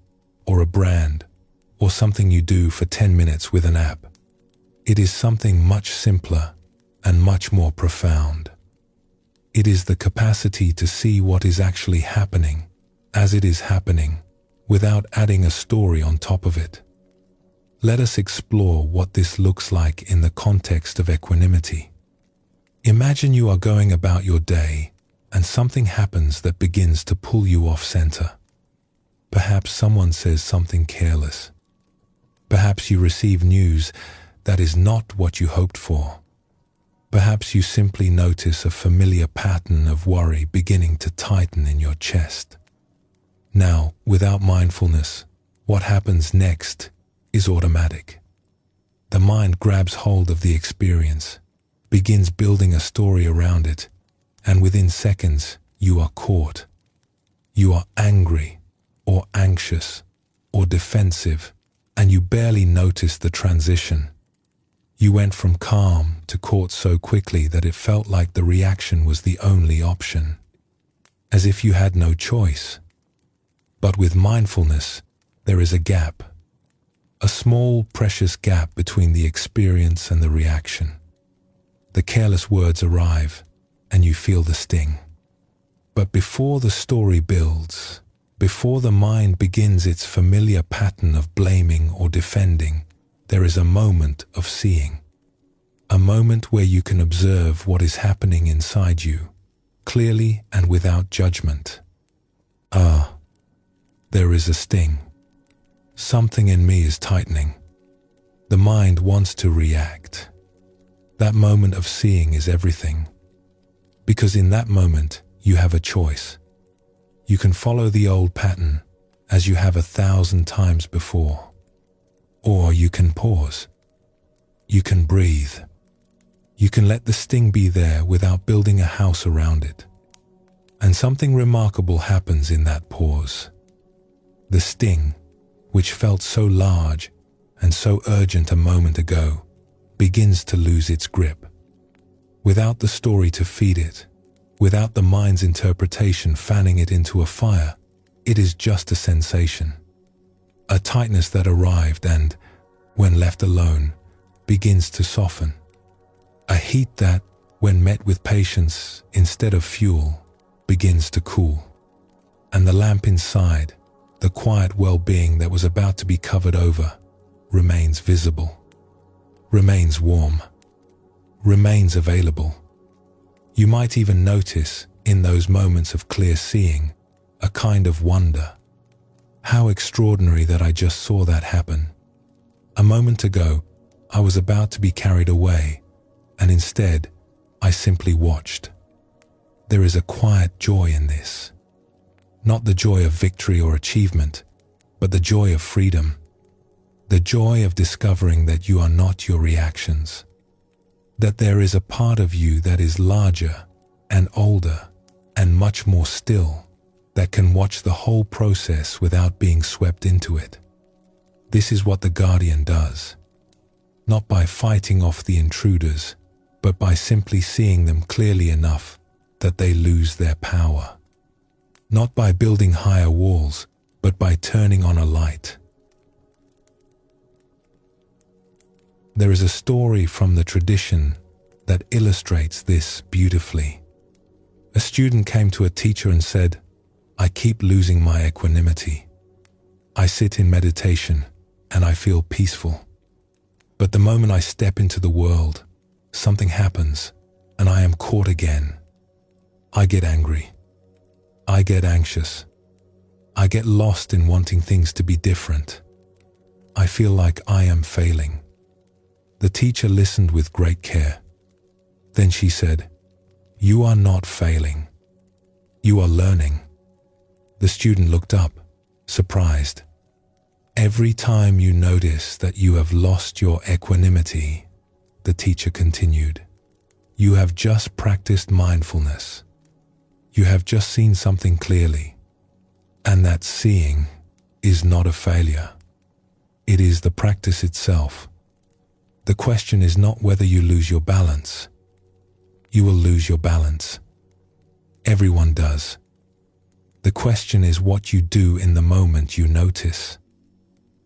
or a brand or something you do for 10 minutes with an app. It is something much simpler and much more profound. It is the capacity to see what is actually happening as it is happening without adding a story on top of it. Let us explore what this looks like in the context of equanimity. Imagine you are going about your day and something happens that begins to pull you off center. Perhaps someone says something careless. Perhaps you receive news that is not what you hoped for. Perhaps you simply notice a familiar pattern of worry beginning to tighten in your chest. Now, without mindfulness, what happens next is automatic. The mind grabs hold of the experience, begins building a story around it, and within seconds, you are caught. You are angry, or anxious, or defensive, and you barely notice the transition. You went from calm to caught so quickly that it felt like the reaction was the only option, as if you had no choice. But with mindfulness, there is a gap, a small, precious gap between the experience and the reaction. The careless words arrive, and you feel the sting. But before the story builds, before the mind begins its familiar pattern of blaming or defending, there is a moment of seeing. A moment where you can observe what is happening inside you, clearly and without judgment. Ah, there is a sting. Something in me is tightening. The mind wants to react. That moment of seeing is everything. Because in that moment, you have a choice. You can follow the old pattern as you have 1,000 times before. Or you can pause. You can breathe. You can let the sting be there without building a house around it. And something remarkable happens in that pause. The sting, which felt so large and so urgent a moment ago, begins to lose its grip. Without the story to feed it, without the mind's interpretation fanning it into a fire, it is just a sensation. A tightness that arrived and, when left alone, begins to soften. A heat that, when met with patience instead of fuel, begins to cool. And the lamp inside, the quiet well-being that was about to be covered over, remains visible, remains warm, remains available. You might even notice, in those moments of clear seeing, a kind of wonder. How extraordinary that I just saw that happen. A moment ago, I was about to be carried away, and instead, I simply watched. There is a quiet joy in this. Not the joy of victory or achievement, but the joy of freedom. The joy of discovering that you are not your reactions. That there is a part of you that is larger and older and much more still, that can watch the whole process without being swept into it. This is what the guardian does. Not by fighting off the intruders, but by simply seeing them clearly enough that they lose their power. Not by building higher walls, but by turning on a light. There is a story from the tradition that illustrates this beautifully. A student came to a teacher and said, "I keep losing my equanimity. I sit in meditation and I feel peaceful. But the moment I step into the world, something happens and I am caught again. I get angry. I get anxious. I get lost in wanting things to be different. I feel like I am failing." The teacher listened with great care. Then she said, "You are not failing. You are learning." The student looked up, surprised. "Every time you notice that you have lost your equanimity," the teacher continued, "you have just practiced mindfulness. You have just seen something clearly. And that seeing is not a failure. It is the practice itself. The question is not whether you lose your balance. You will lose your balance. Everyone does. The question is what you do in the moment you notice.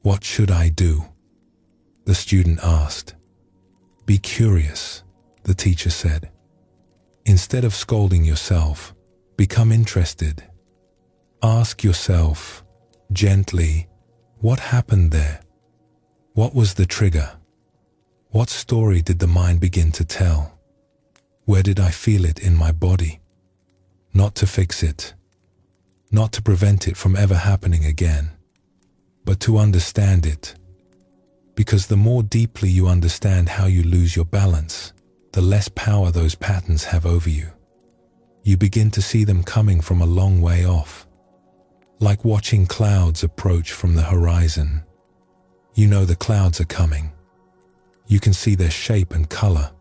What should I do?" the student asked. "Be curious," the teacher said. "Instead of scolding yourself, become interested. Ask yourself, gently, what happened there? What was the trigger? What story did the mind begin to tell? Where did I feel it in my body? Not to fix it, not to prevent it from ever happening again, but to understand it. Because the more deeply you understand how you lose your balance, the less power those patterns have over you. You begin to see them coming from a long way off, like watching clouds approach from the horizon. You know the clouds are coming. You can see their shape and color.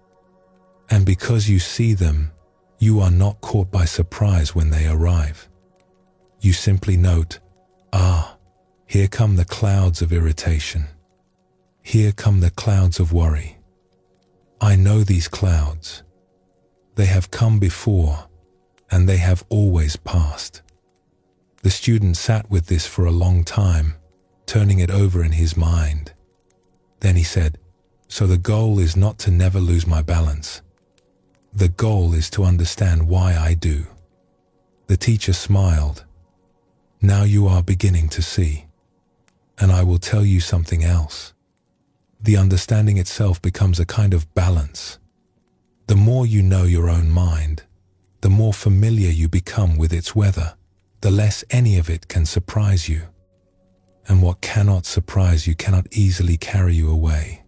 And because you see them, you are not caught by surprise when they arrive. You simply note, here come the clouds of irritation. Here come the clouds of worry. I know these clouds. They have come before, and they have always passed." The student sat with this for a long time, turning it over in his mind. Then he said, "So the goal is not to never lose my balance. The goal is to understand why I do." The teacher smiled. "Now you are beginning to see. And I will tell you something else. The understanding itself becomes a kind of balance. The more you know your own mind, the more familiar you become with its weather, the less any of it can surprise you. And what cannot surprise you cannot easily carry you away.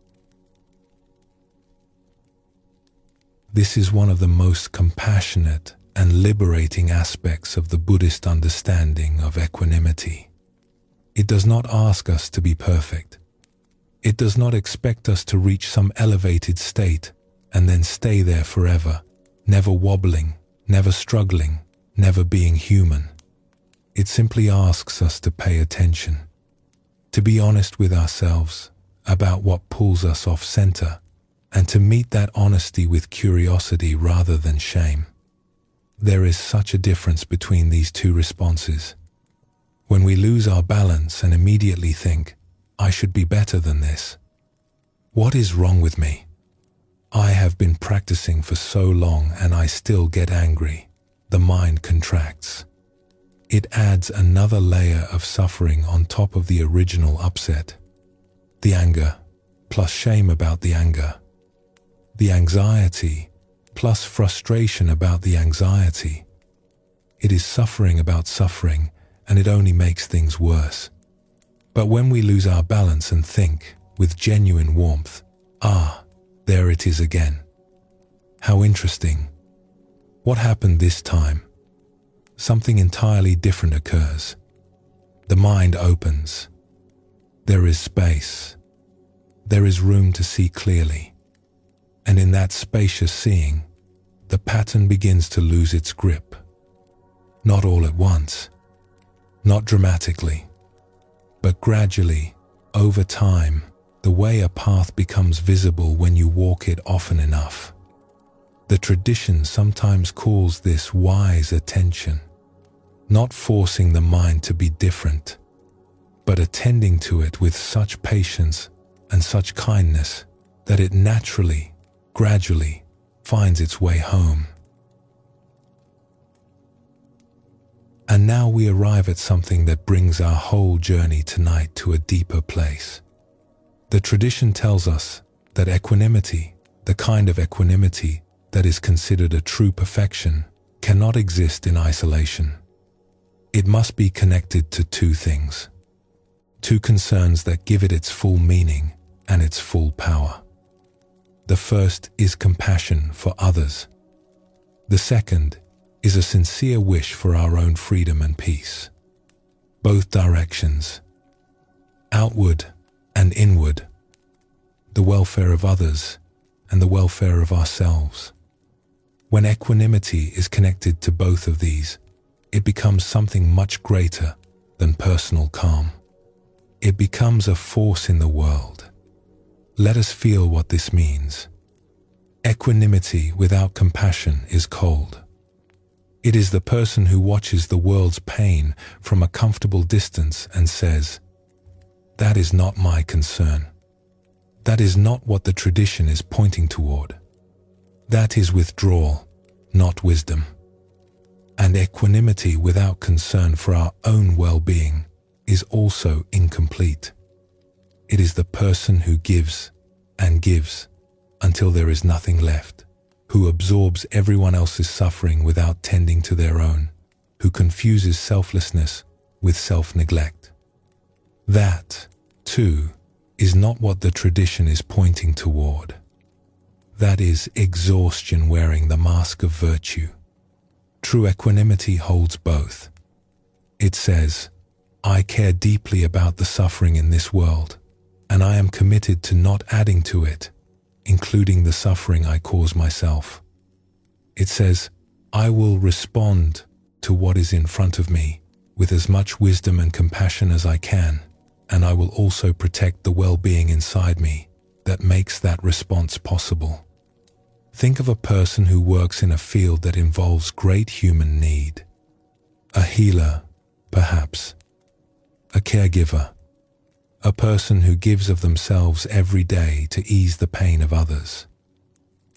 This is one of the most compassionate and liberating aspects of the Buddhist understanding of equanimity. It does not ask us to be perfect. It does not expect us to reach some elevated state and then stay there forever, never wobbling, never struggling, never being human. It simply asks us to pay attention, to be honest with ourselves about what pulls us off center, and to meet that honesty with curiosity rather than shame. There is such a difference between these two responses. When we lose our balance and immediately think, I should be better than this. What is wrong with me? I have been practicing for so long and I still get angry. The mind contracts. It adds another layer of suffering on top of the original upset. The anger, plus shame about the anger. The anxiety, plus frustration about the anxiety. It is suffering about suffering, and it only makes things worse. But when we lose our balance and think, with genuine warmth, there it is again. How interesting. What happened this time? Something entirely different occurs. The mind opens. There is space. There is room to see clearly. And in that spacious seeing, the pattern begins to lose its grip. Not all at once, not dramatically, but gradually, over time, the way a path becomes visible when you walk it often enough. The tradition sometimes calls this wise attention, not forcing the mind to be different, but attending to it with such patience and such kindness that it naturally, gradually finds its way home. And now we arrive at something that brings our whole journey tonight to a deeper place. The tradition tells us that equanimity, the kind of equanimity that is considered a true perfection, cannot exist in isolation. It must be connected to two things, two concerns that give it its full meaning and its full power. The first is compassion for others. The second is a sincere wish for our own freedom and peace. Both directions, outward and inward, the welfare of others and the welfare of ourselves. When equanimity is connected to both of these, it becomes something much greater than personal calm. It becomes a force in the world. Let us feel what this means. Equanimity without compassion is cold. It is the person who watches the world's pain from a comfortable distance and says, "That is not my concern. That is not what the tradition is pointing toward." That is withdrawal, not wisdom. And equanimity without concern for our own well-being is also incomplete. It is the person who gives and gives until there is nothing left, who absorbs everyone else's suffering without tending to their own, who confuses selflessness with self-neglect. That, too, is not what the tradition is pointing toward. That is exhaustion wearing the mask of virtue. True equanimity holds both. It says, I care deeply about the suffering in this world, and I am committed to not adding to it, including the suffering I cause myself. It says, I will respond to what is in front of me with as much wisdom and compassion as I can, and I will also protect the well-being inside me that makes that response possible. Think of a person who works in a field that involves great human need. A healer, perhaps. A caregiver. A person who gives of themselves every day to ease the pain of others.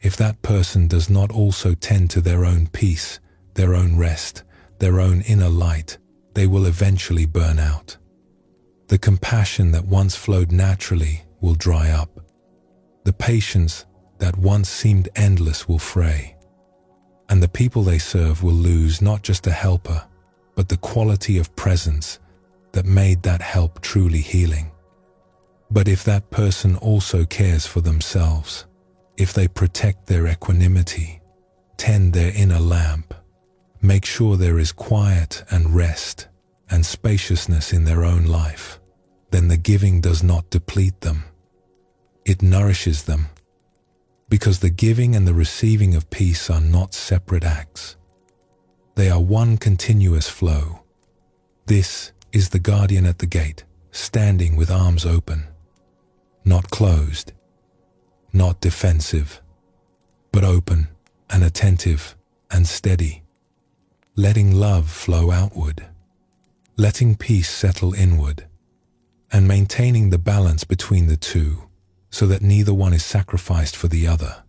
If that person does not also tend to their own peace, their own rest, their own inner light, they will eventually burn out. The compassion that once flowed naturally will dry up. The patience that once seemed endless will fray. And the people they serve will lose not just a helper, but the quality of presence that made that help truly healing. But if that person also cares for themselves, if they protect their equanimity, tend their inner lamp, make sure there is quiet and rest and spaciousness in their own life, then the giving does not deplete them. It nourishes them, because the giving and the receiving of peace are not separate acts. They are one continuous flow. This is the guardian at the gate, standing with arms open, not closed, not defensive, but open and attentive and steady, letting love flow outward, letting peace settle inward, and maintaining the balance between the two so that neither one is sacrificed for the other.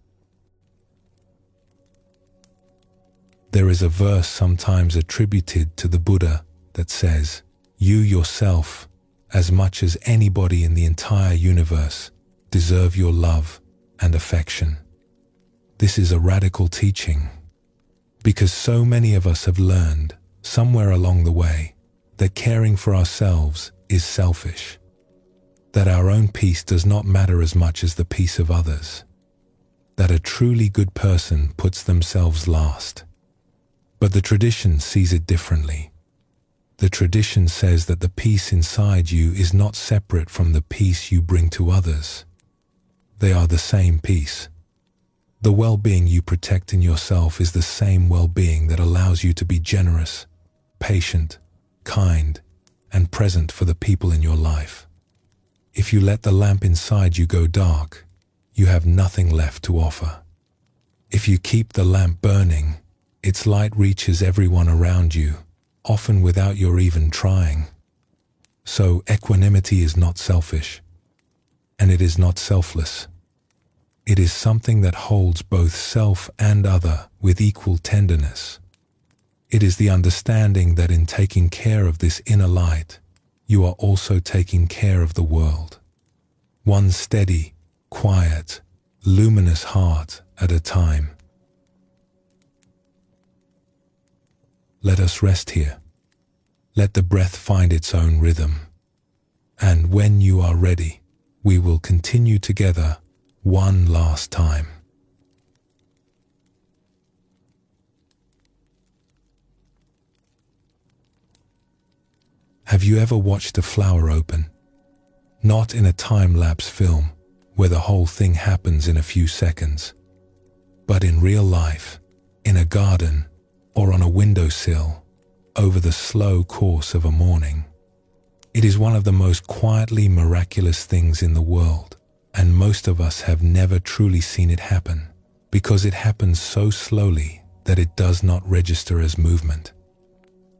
There is a verse sometimes attributed to the Buddha that says, "You yourself, as much as anybody in the entire universe, deserve your love and affection." This is a radical teaching, because so many of us have learned, somewhere along the way, that caring for ourselves is selfish, that our own peace does not matter as much as the peace of others, that a truly good person puts themselves last. But the tradition sees it differently. The tradition says that the peace inside you is not separate from the peace you bring to others. They are the same peace. The well-being you protect in yourself is the same well-being that allows you to be generous, patient, kind, and present for the people in your life. If you let the lamp inside you go dark, you have nothing left to offer. If you keep the lamp burning, its light reaches everyone around you, often without your even trying. So equanimity is not selfish, and it is not selfless. It is something that holds both self and other with equal tenderness. It is the understanding that in taking care of this inner light, you are also taking care of the world. One steady, quiet, luminous heart at a time. Let us rest here. Let the breath find its own rhythm. And when you are ready, we will continue together one last time. Have you ever watched a flower open? Not in a time-lapse film where the whole thing happens in a few seconds, but in real life, in a garden, or on a windowsill, over the slow course of a morning. It is one of the most quietly miraculous things in the world, and most of us have never truly seen it happen, because it happens so slowly that it does not register as movement.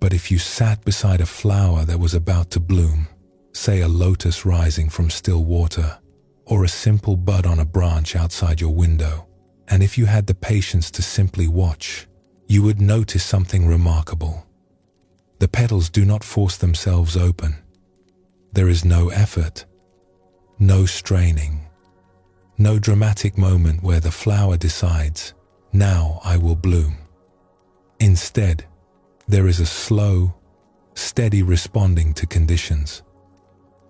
But if you sat beside a flower that was about to bloom, say a lotus rising from still water, or a simple bud on a branch outside your window, and if you had the patience to simply watch, you would notice something remarkable. The petals do not force themselves open. There is no effort, no straining, no dramatic moment where the flower decides, "Now I will bloom." Instead, there is a slow, steady responding to conditions.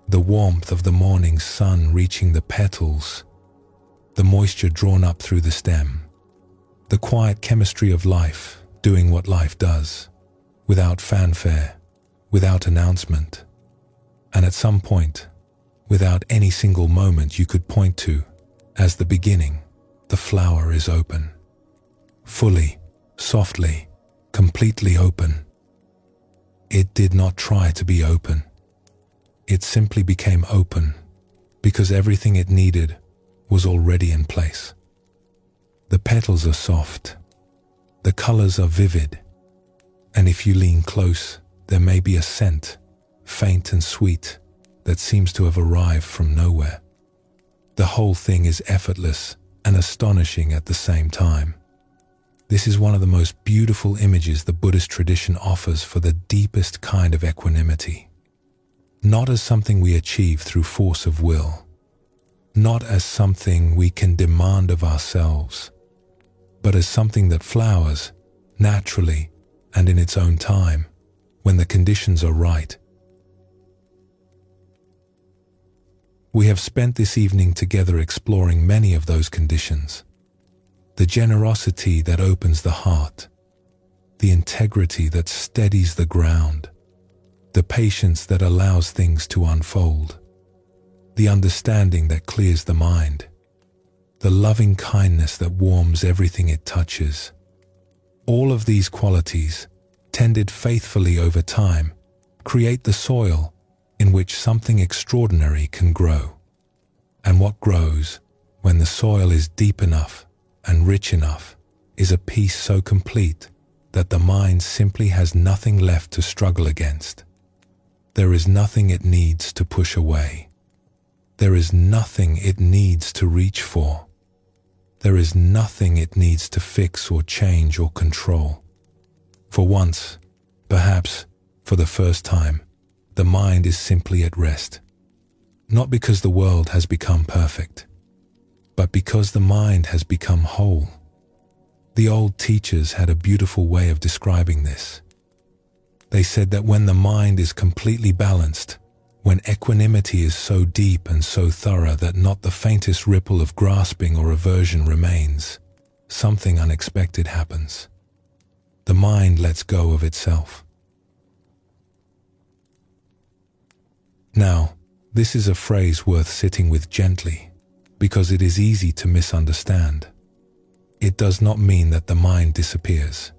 The warmth of the morning sun reaching the petals, the moisture drawn up through the stem, the quiet chemistry of life doing what life does, without fanfare, without announcement, and at some point, without any single moment you could point to as the beginning, the flower is open. Fully, softly, completely open. It did not try to be open. It simply became open because everything it needed was already in place. The petals are soft. The colors are vivid. And if you lean close, there may be a scent, faint and sweet, that seems to have arrived from nowhere. The whole thing is effortless and astonishing at the same time. This is one of the most beautiful images the Buddhist tradition offers for the deepest kind of equanimity. Not as something we achieve through force of will, not as something we can demand of ourselves, but as something that flowers naturally and in its own time when the conditions are right. We have spent this evening together exploring many of those conditions. The generosity that opens the heart, the integrity that steadies the ground, the patience that allows things to unfold, the understanding that clears the mind, the loving kindness that warms everything it touches. All of these qualities, tended faithfully over time, create the soil in which something extraordinary can grow. And what grows when the soil is deep enough and rich enough, is a peace so complete that the mind simply has nothing left to struggle against. There is nothing it needs to push away. There is nothing it needs to reach for. There is nothing it needs to fix or change or control. For once, perhaps for the first time, the mind is simply at rest. Not because the world has become perfect, but because the mind has become whole. The old teachers had a beautiful way of describing this. They said that when the mind is completely balanced, when equanimity is so deep and so thorough that not the faintest ripple of grasping or aversion remains, something unexpected happens. The mind lets go of itself. Now, this is a phrase worth sitting with gently, because it is easy to misunderstand. It does not mean that the mind disappears.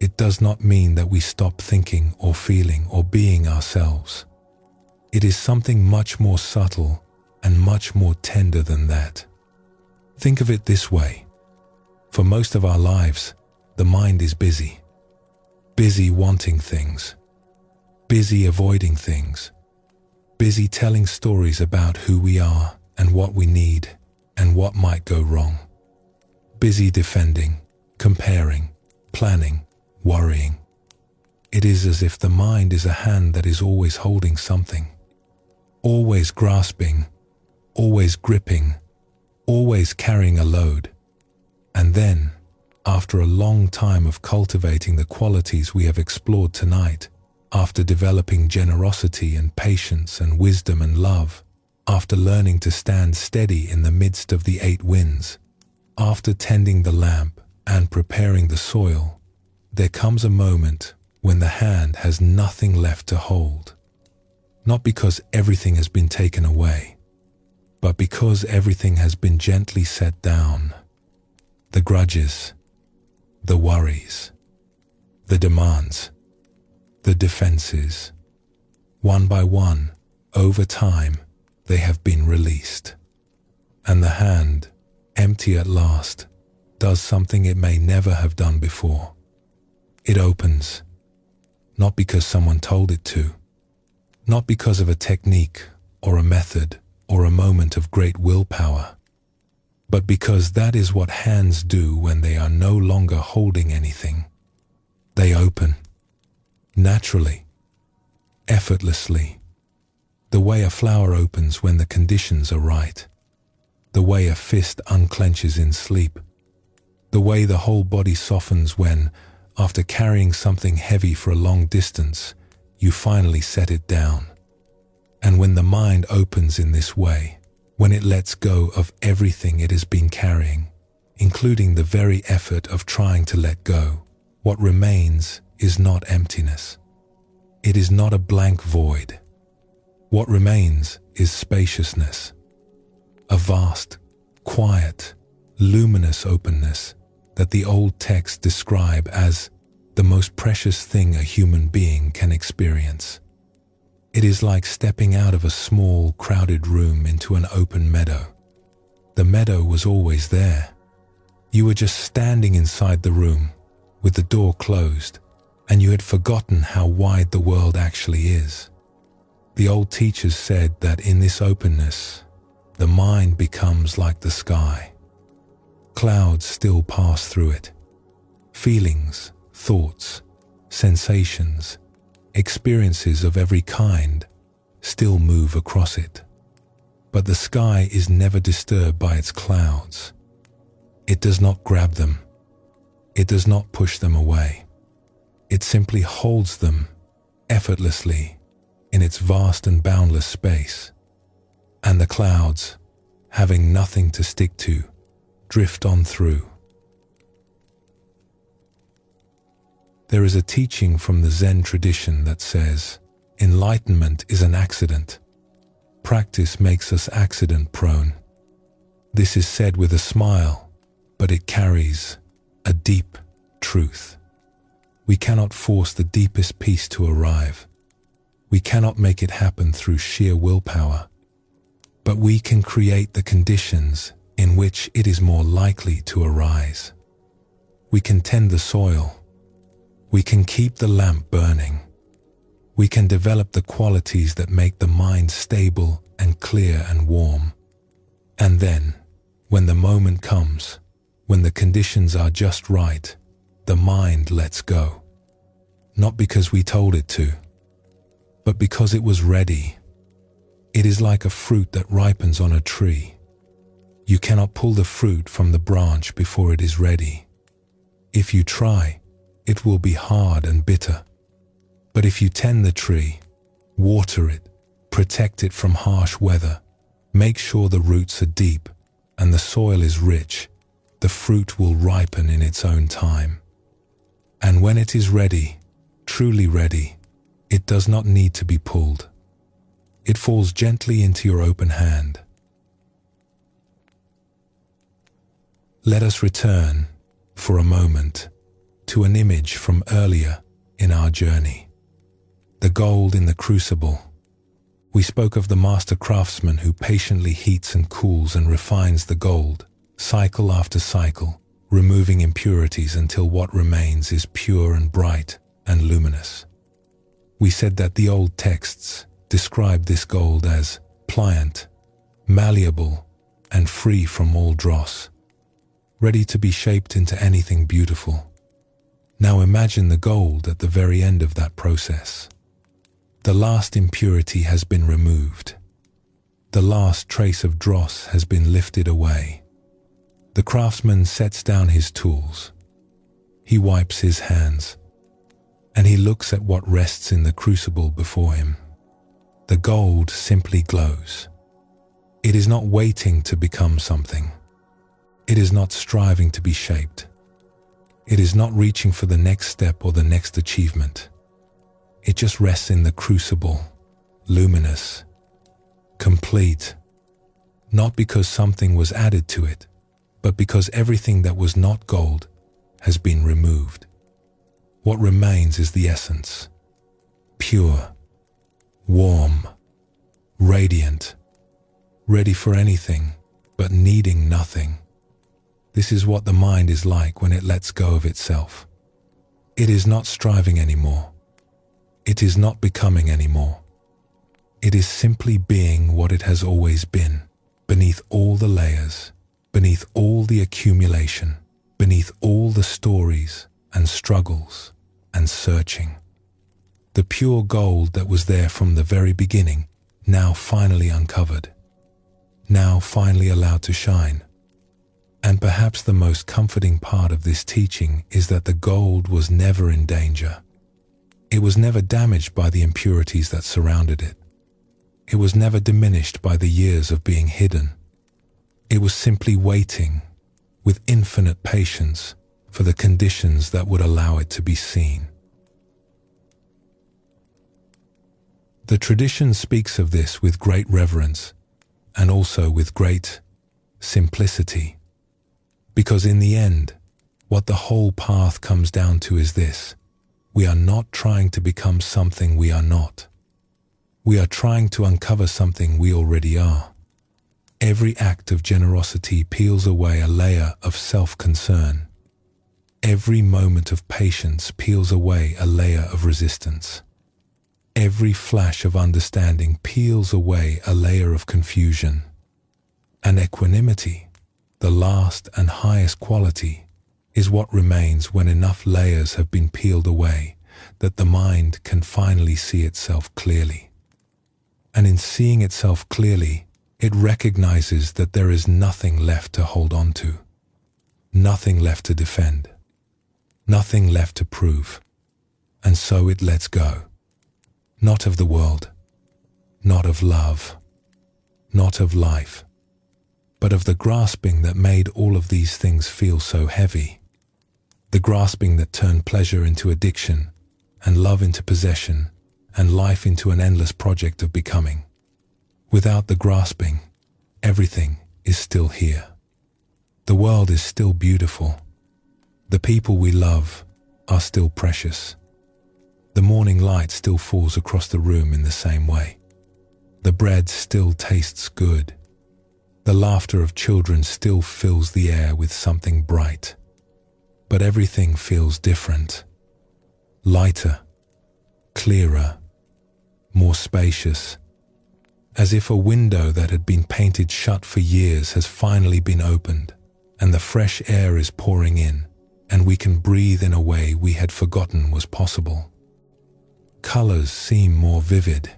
It does not mean that we stop thinking or feeling or being ourselves. It is something much more subtle and much more tender than that. Think of it this way. For most of our lives, the mind is busy. Busy wanting things. Busy avoiding things. Busy telling stories about who we are and what we need and what might go wrong. Busy defending, comparing, planning, worrying. It is as if the mind is a hand that is always holding something, always grasping, always gripping, always carrying a load. And then, after a long time of cultivating the qualities we have explored tonight, after developing generosity and patience and wisdom and love, after learning to stand steady in the midst of the 8 winds, after tending the lamp and preparing the soil, there comes a moment when the hand has nothing left to hold. Not because everything has been taken away, but because everything has been gently set down. The grudges, the worries, the demands, the defenses. One by one, over time, they have been released. And the hand, empty at last, does something it may never have done before. It opens, not because someone told it to, not because of a technique or a method or a moment of great willpower, but because that is what hands do when they are no longer holding anything. They open, naturally, effortlessly, the way a flower opens when the conditions are right, the way a fist unclenches in sleep, the way the whole body softens when, after carrying something heavy for a long distance, you finally set it down. And when the mind opens in this way, when it lets go of everything it has been carrying, including the very effort of trying to let go, what remains is not emptiness. It is not a blank void. What remains is spaciousness, a vast, quiet, luminous openness that the old texts describe as the most precious thing a human being can experience. It is like stepping out of a small, crowded room into an open meadow. The meadow was always there. You were just standing inside the room, with the door closed, and you had forgotten how wide the world actually is. The old teachers said that in this openness, the mind becomes like the sky. Clouds still pass through it. Feelings, thoughts, sensations, experiences of every kind still move across it. But the sky is never disturbed by its clouds. It does not grab them. It does not push them away. It simply holds them effortlessly in its vast and boundless space. And the clouds, having nothing to stick to, drift on through. There is a teaching from the Zen tradition that says, enlightenment is an accident. Practice makes us accident-prone. This is said with a smile, but it carries a deep truth. We cannot force the deepest peace to arrive. We cannot make it happen through sheer willpower. But we can create the conditions in which it is more likely to arise. We can tend the soil. We can keep the lamp burning. We can develop the qualities that make the mind stable and clear and warm. And then, when the moment comes, when the conditions are just right, the mind lets go. Not because we told it to, but because it was ready. It is like a fruit that ripens on a tree. You cannot pull the fruit from the branch before it is ready. If you try, it will be hard and bitter. But if you tend the tree, water it, protect it from harsh weather, make sure the roots are deep and the soil is rich, the fruit will ripen in its own time. And when it is ready, truly ready, it does not need to be pulled. It falls gently into your open hand. Let us return, for a moment, to an image from earlier in our journey. The gold in the crucible. We spoke of the master craftsman who patiently heats and cools and refines the gold, cycle after cycle, removing impurities until what remains is pure and bright and luminous. We said that the old texts describe this gold as pliant, malleable, and free from all dross, ready to be shaped into anything beautiful. Now imagine the gold at the very end of that process. The last impurity has been removed. The last trace of dross has been lifted away. The craftsman sets down his tools. He wipes his hands, and he looks at what rests in the crucible before him. The gold simply glows. It is not waiting to become something. It is not striving to be shaped. It is not reaching for the next step or the next achievement. It just rests in the crucible, luminous, complete, not because something was added to it, but because everything that was not gold has been removed. What remains is the essence, pure, warm, radiant, ready for anything, but needing nothing. This is what the mind is like when it lets go of itself. It is not striving anymore. It is not becoming anymore. It is simply being what it has always been, beneath all the layers, beneath all the accumulation, beneath all the stories and struggles and searching. The pure gold that was there from the very beginning, now finally uncovered, now finally allowed to shine. And perhaps the most comforting part of this teaching is that the gold was never in danger. It was never damaged by the impurities that surrounded it. It was never diminished by the years of being hidden. It was simply waiting, with infinite patience, for the conditions that would allow it to be seen. The tradition speaks of this with great reverence and also with great simplicity. Because in the end, what the whole path comes down to is this: we are not trying to become something we are not. We are trying to uncover something we already are. Every act of generosity peels away a layer of self-concern. Every moment of patience peels away a layer of resistance. Every flash of understanding peels away a layer of confusion. And equanimity, the last and highest quality, is what remains when enough layers have been peeled away that the mind can finally see itself clearly. And in seeing itself clearly, it recognizes that there is nothing left to hold on to, nothing left to defend, nothing left to prove, and so it lets go. Not of the world, not of love, not of life, but of the grasping that made all of these things feel so heavy. The grasping that turned pleasure into addiction, and love into possession, and life into an endless project of becoming. Without the grasping, everything is still here. The world is still beautiful. The people we love are still precious. The morning light still falls across the room in the same way. The bread still tastes good. The laughter of children still fills the air with something bright. But everything feels different. Lighter, clearer, more spacious. As if a window that had been painted shut for years has finally been opened, and the fresh air is pouring in, and we can breathe in a way we had forgotten was possible. Colors seem more vivid.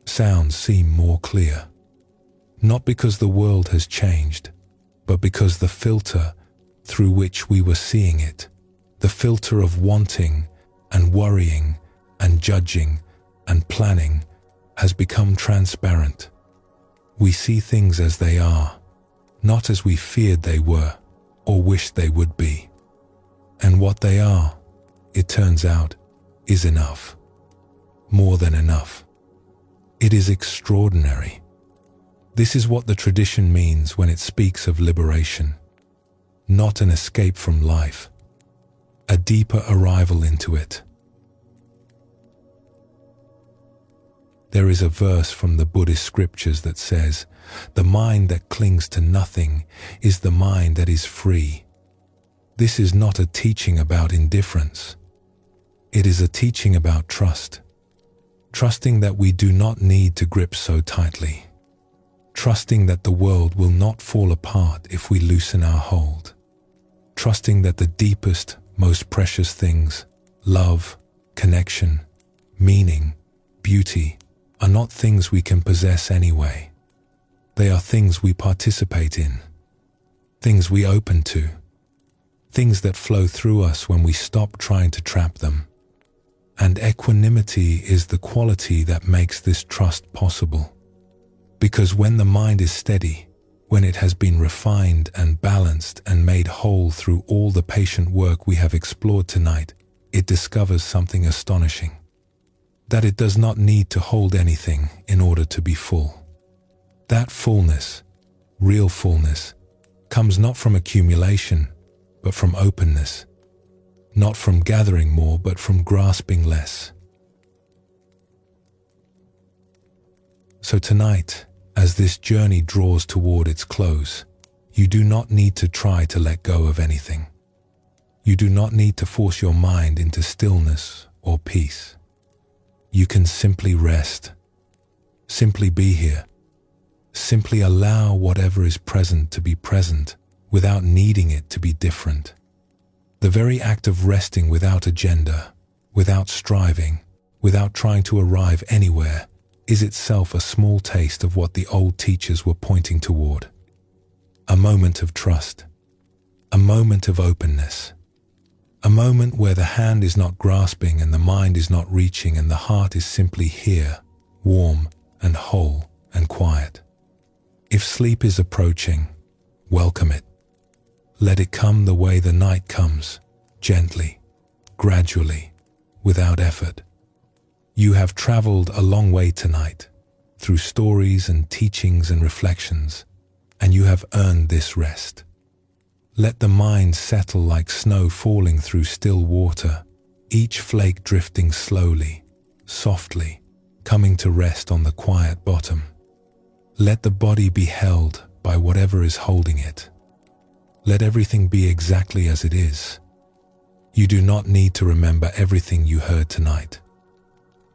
Sounds seem more clear. Not because the world has changed, but because the filter through which we were seeing it, the filter of wanting and worrying and judging and planning, has become transparent. We see things as they are, not as we feared they were or wished they would be. And what they are, it turns out, is enough. More than enough. It is extraordinary. This is what the tradition means when it speaks of liberation. Not an escape from life, a deeper arrival into it. There is a verse from the Buddhist scriptures that says, "The mind that clings to nothing is the mind that is free." This is not a teaching about indifference. It is a teaching about trust. Trusting that we do not need to grip so tightly. Trusting that the world will not fall apart if we loosen our hold. Trusting that the deepest, most precious things, love, connection, meaning, beauty, are not things we can possess anyway. They are things we participate in, things we open to, things that flow through us when we stop trying to trap them. And equanimity is the quality that makes this trust possible. Because when the mind is steady, when it has been refined and balanced and made whole through all the patient work we have explored tonight, it discovers something astonishing. That it does not need to hold anything in order to be full. That fullness, real fullness, comes not from accumulation, but from openness. Not from gathering more, but from grasping less. So tonight, as this journey draws toward its close, you do not need to try to let go of anything. You do not need to force your mind into stillness or peace. You can simply rest, simply be here, simply allow whatever is present to be present without needing it to be different. The very act of resting without agenda, without striving, without trying to arrive anywhere, is itself a small taste of what the old teachers were pointing toward. A moment of trust, a moment of openness, a moment where the hand is not grasping and the mind is not reaching and the heart is simply here, warm and whole and quiet. If sleep is approaching, welcome it. Let it come the way the night comes, gently, gradually, without effort. You have traveled a long way tonight, through stories and teachings and reflections, and you have earned this rest. Let the mind settle like snow falling through still water, each flake drifting slowly, softly, coming to rest on the quiet bottom. Let the body be held by whatever is holding it. Let everything be exactly as it is. You do not need to remember everything you heard tonight.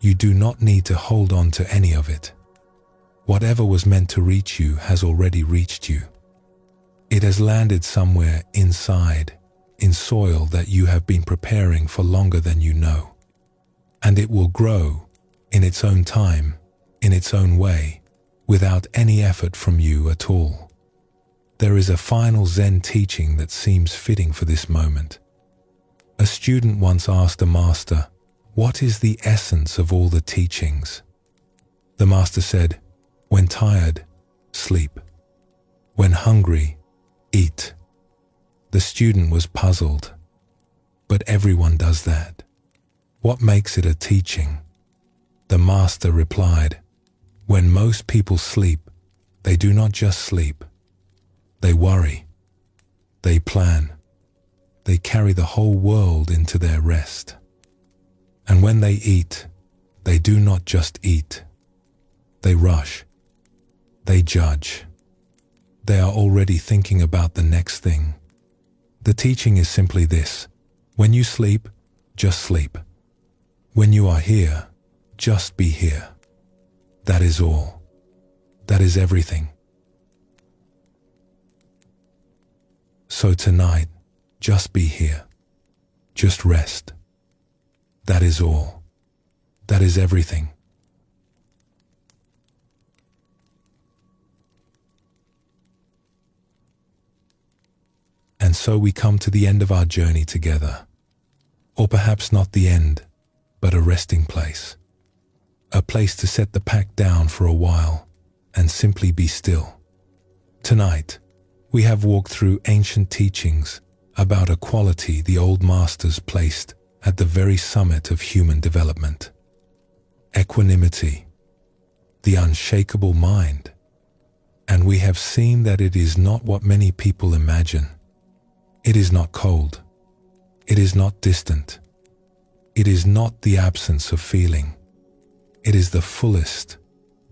You do not need to hold on to any of it. Whatever was meant to reach you has already reached you. It has landed somewhere inside, in soil that you have been preparing for longer than you know. And it will grow, in its own time, in its own way, without any effort from you at all. There is a final Zen teaching that seems fitting for this moment. A student once asked a master, "What is the essence of all the teachings?" The master said, "When tired, sleep. When hungry, eat." The student was puzzled. But everyone does that. What makes it a teaching? The master replied, "When most people sleep, they do not just sleep. They worry. They plan. They carry the whole world into their rest. And when they eat, they do not just eat. They rush. They judge. They are already thinking about the next thing. The teaching is simply this: when you sleep, just sleep. When you are here, just be here. That is all. That is everything. So tonight, just be here. Just rest. That is all. That is everything. And so we come to the end of our journey together. Or perhaps not the end, but a resting place. A place to set the pack down for a while and simply be still. Tonight, we have walked through ancient teachings about a quality the old masters placed at the very summit of human development. Equanimity, the unshakable mind. And we have seen that it is not what many people imagine. It is not cold. It is not distant. It is not the absence of feeling. It is the fullest,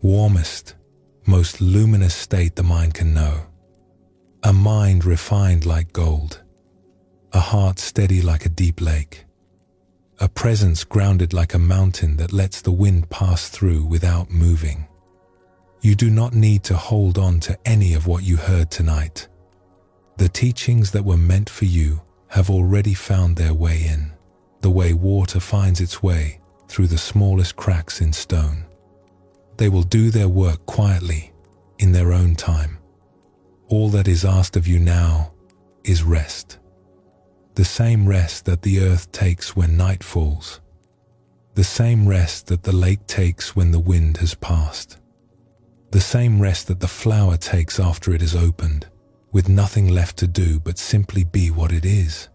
warmest, most luminous state the mind can know. A mind refined like gold. A heart steady like a deep lake. A presence grounded like a mountain that lets the wind pass through without moving. You do not need to hold on to any of what you heard tonight. The teachings that were meant for you have already found their way in, the way water finds its way through the smallest cracks in stone. They will do their work quietly, in their own time. All that is asked of you now is rest. The same rest that the earth takes when night falls. The same rest that the lake takes when the wind has passed. The same rest that the flower takes after it is opened, with nothing left to do but simply be what it is.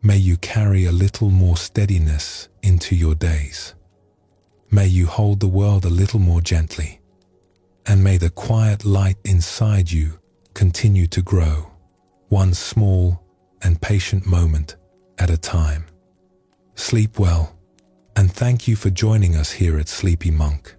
May you carry a little more steadiness into your days. May you hold the world a little more gently. And may the quiet light inside you continue to grow, one small and patient moment at a time. Sleep well, and thank you for joining us here at Sleepy Monk.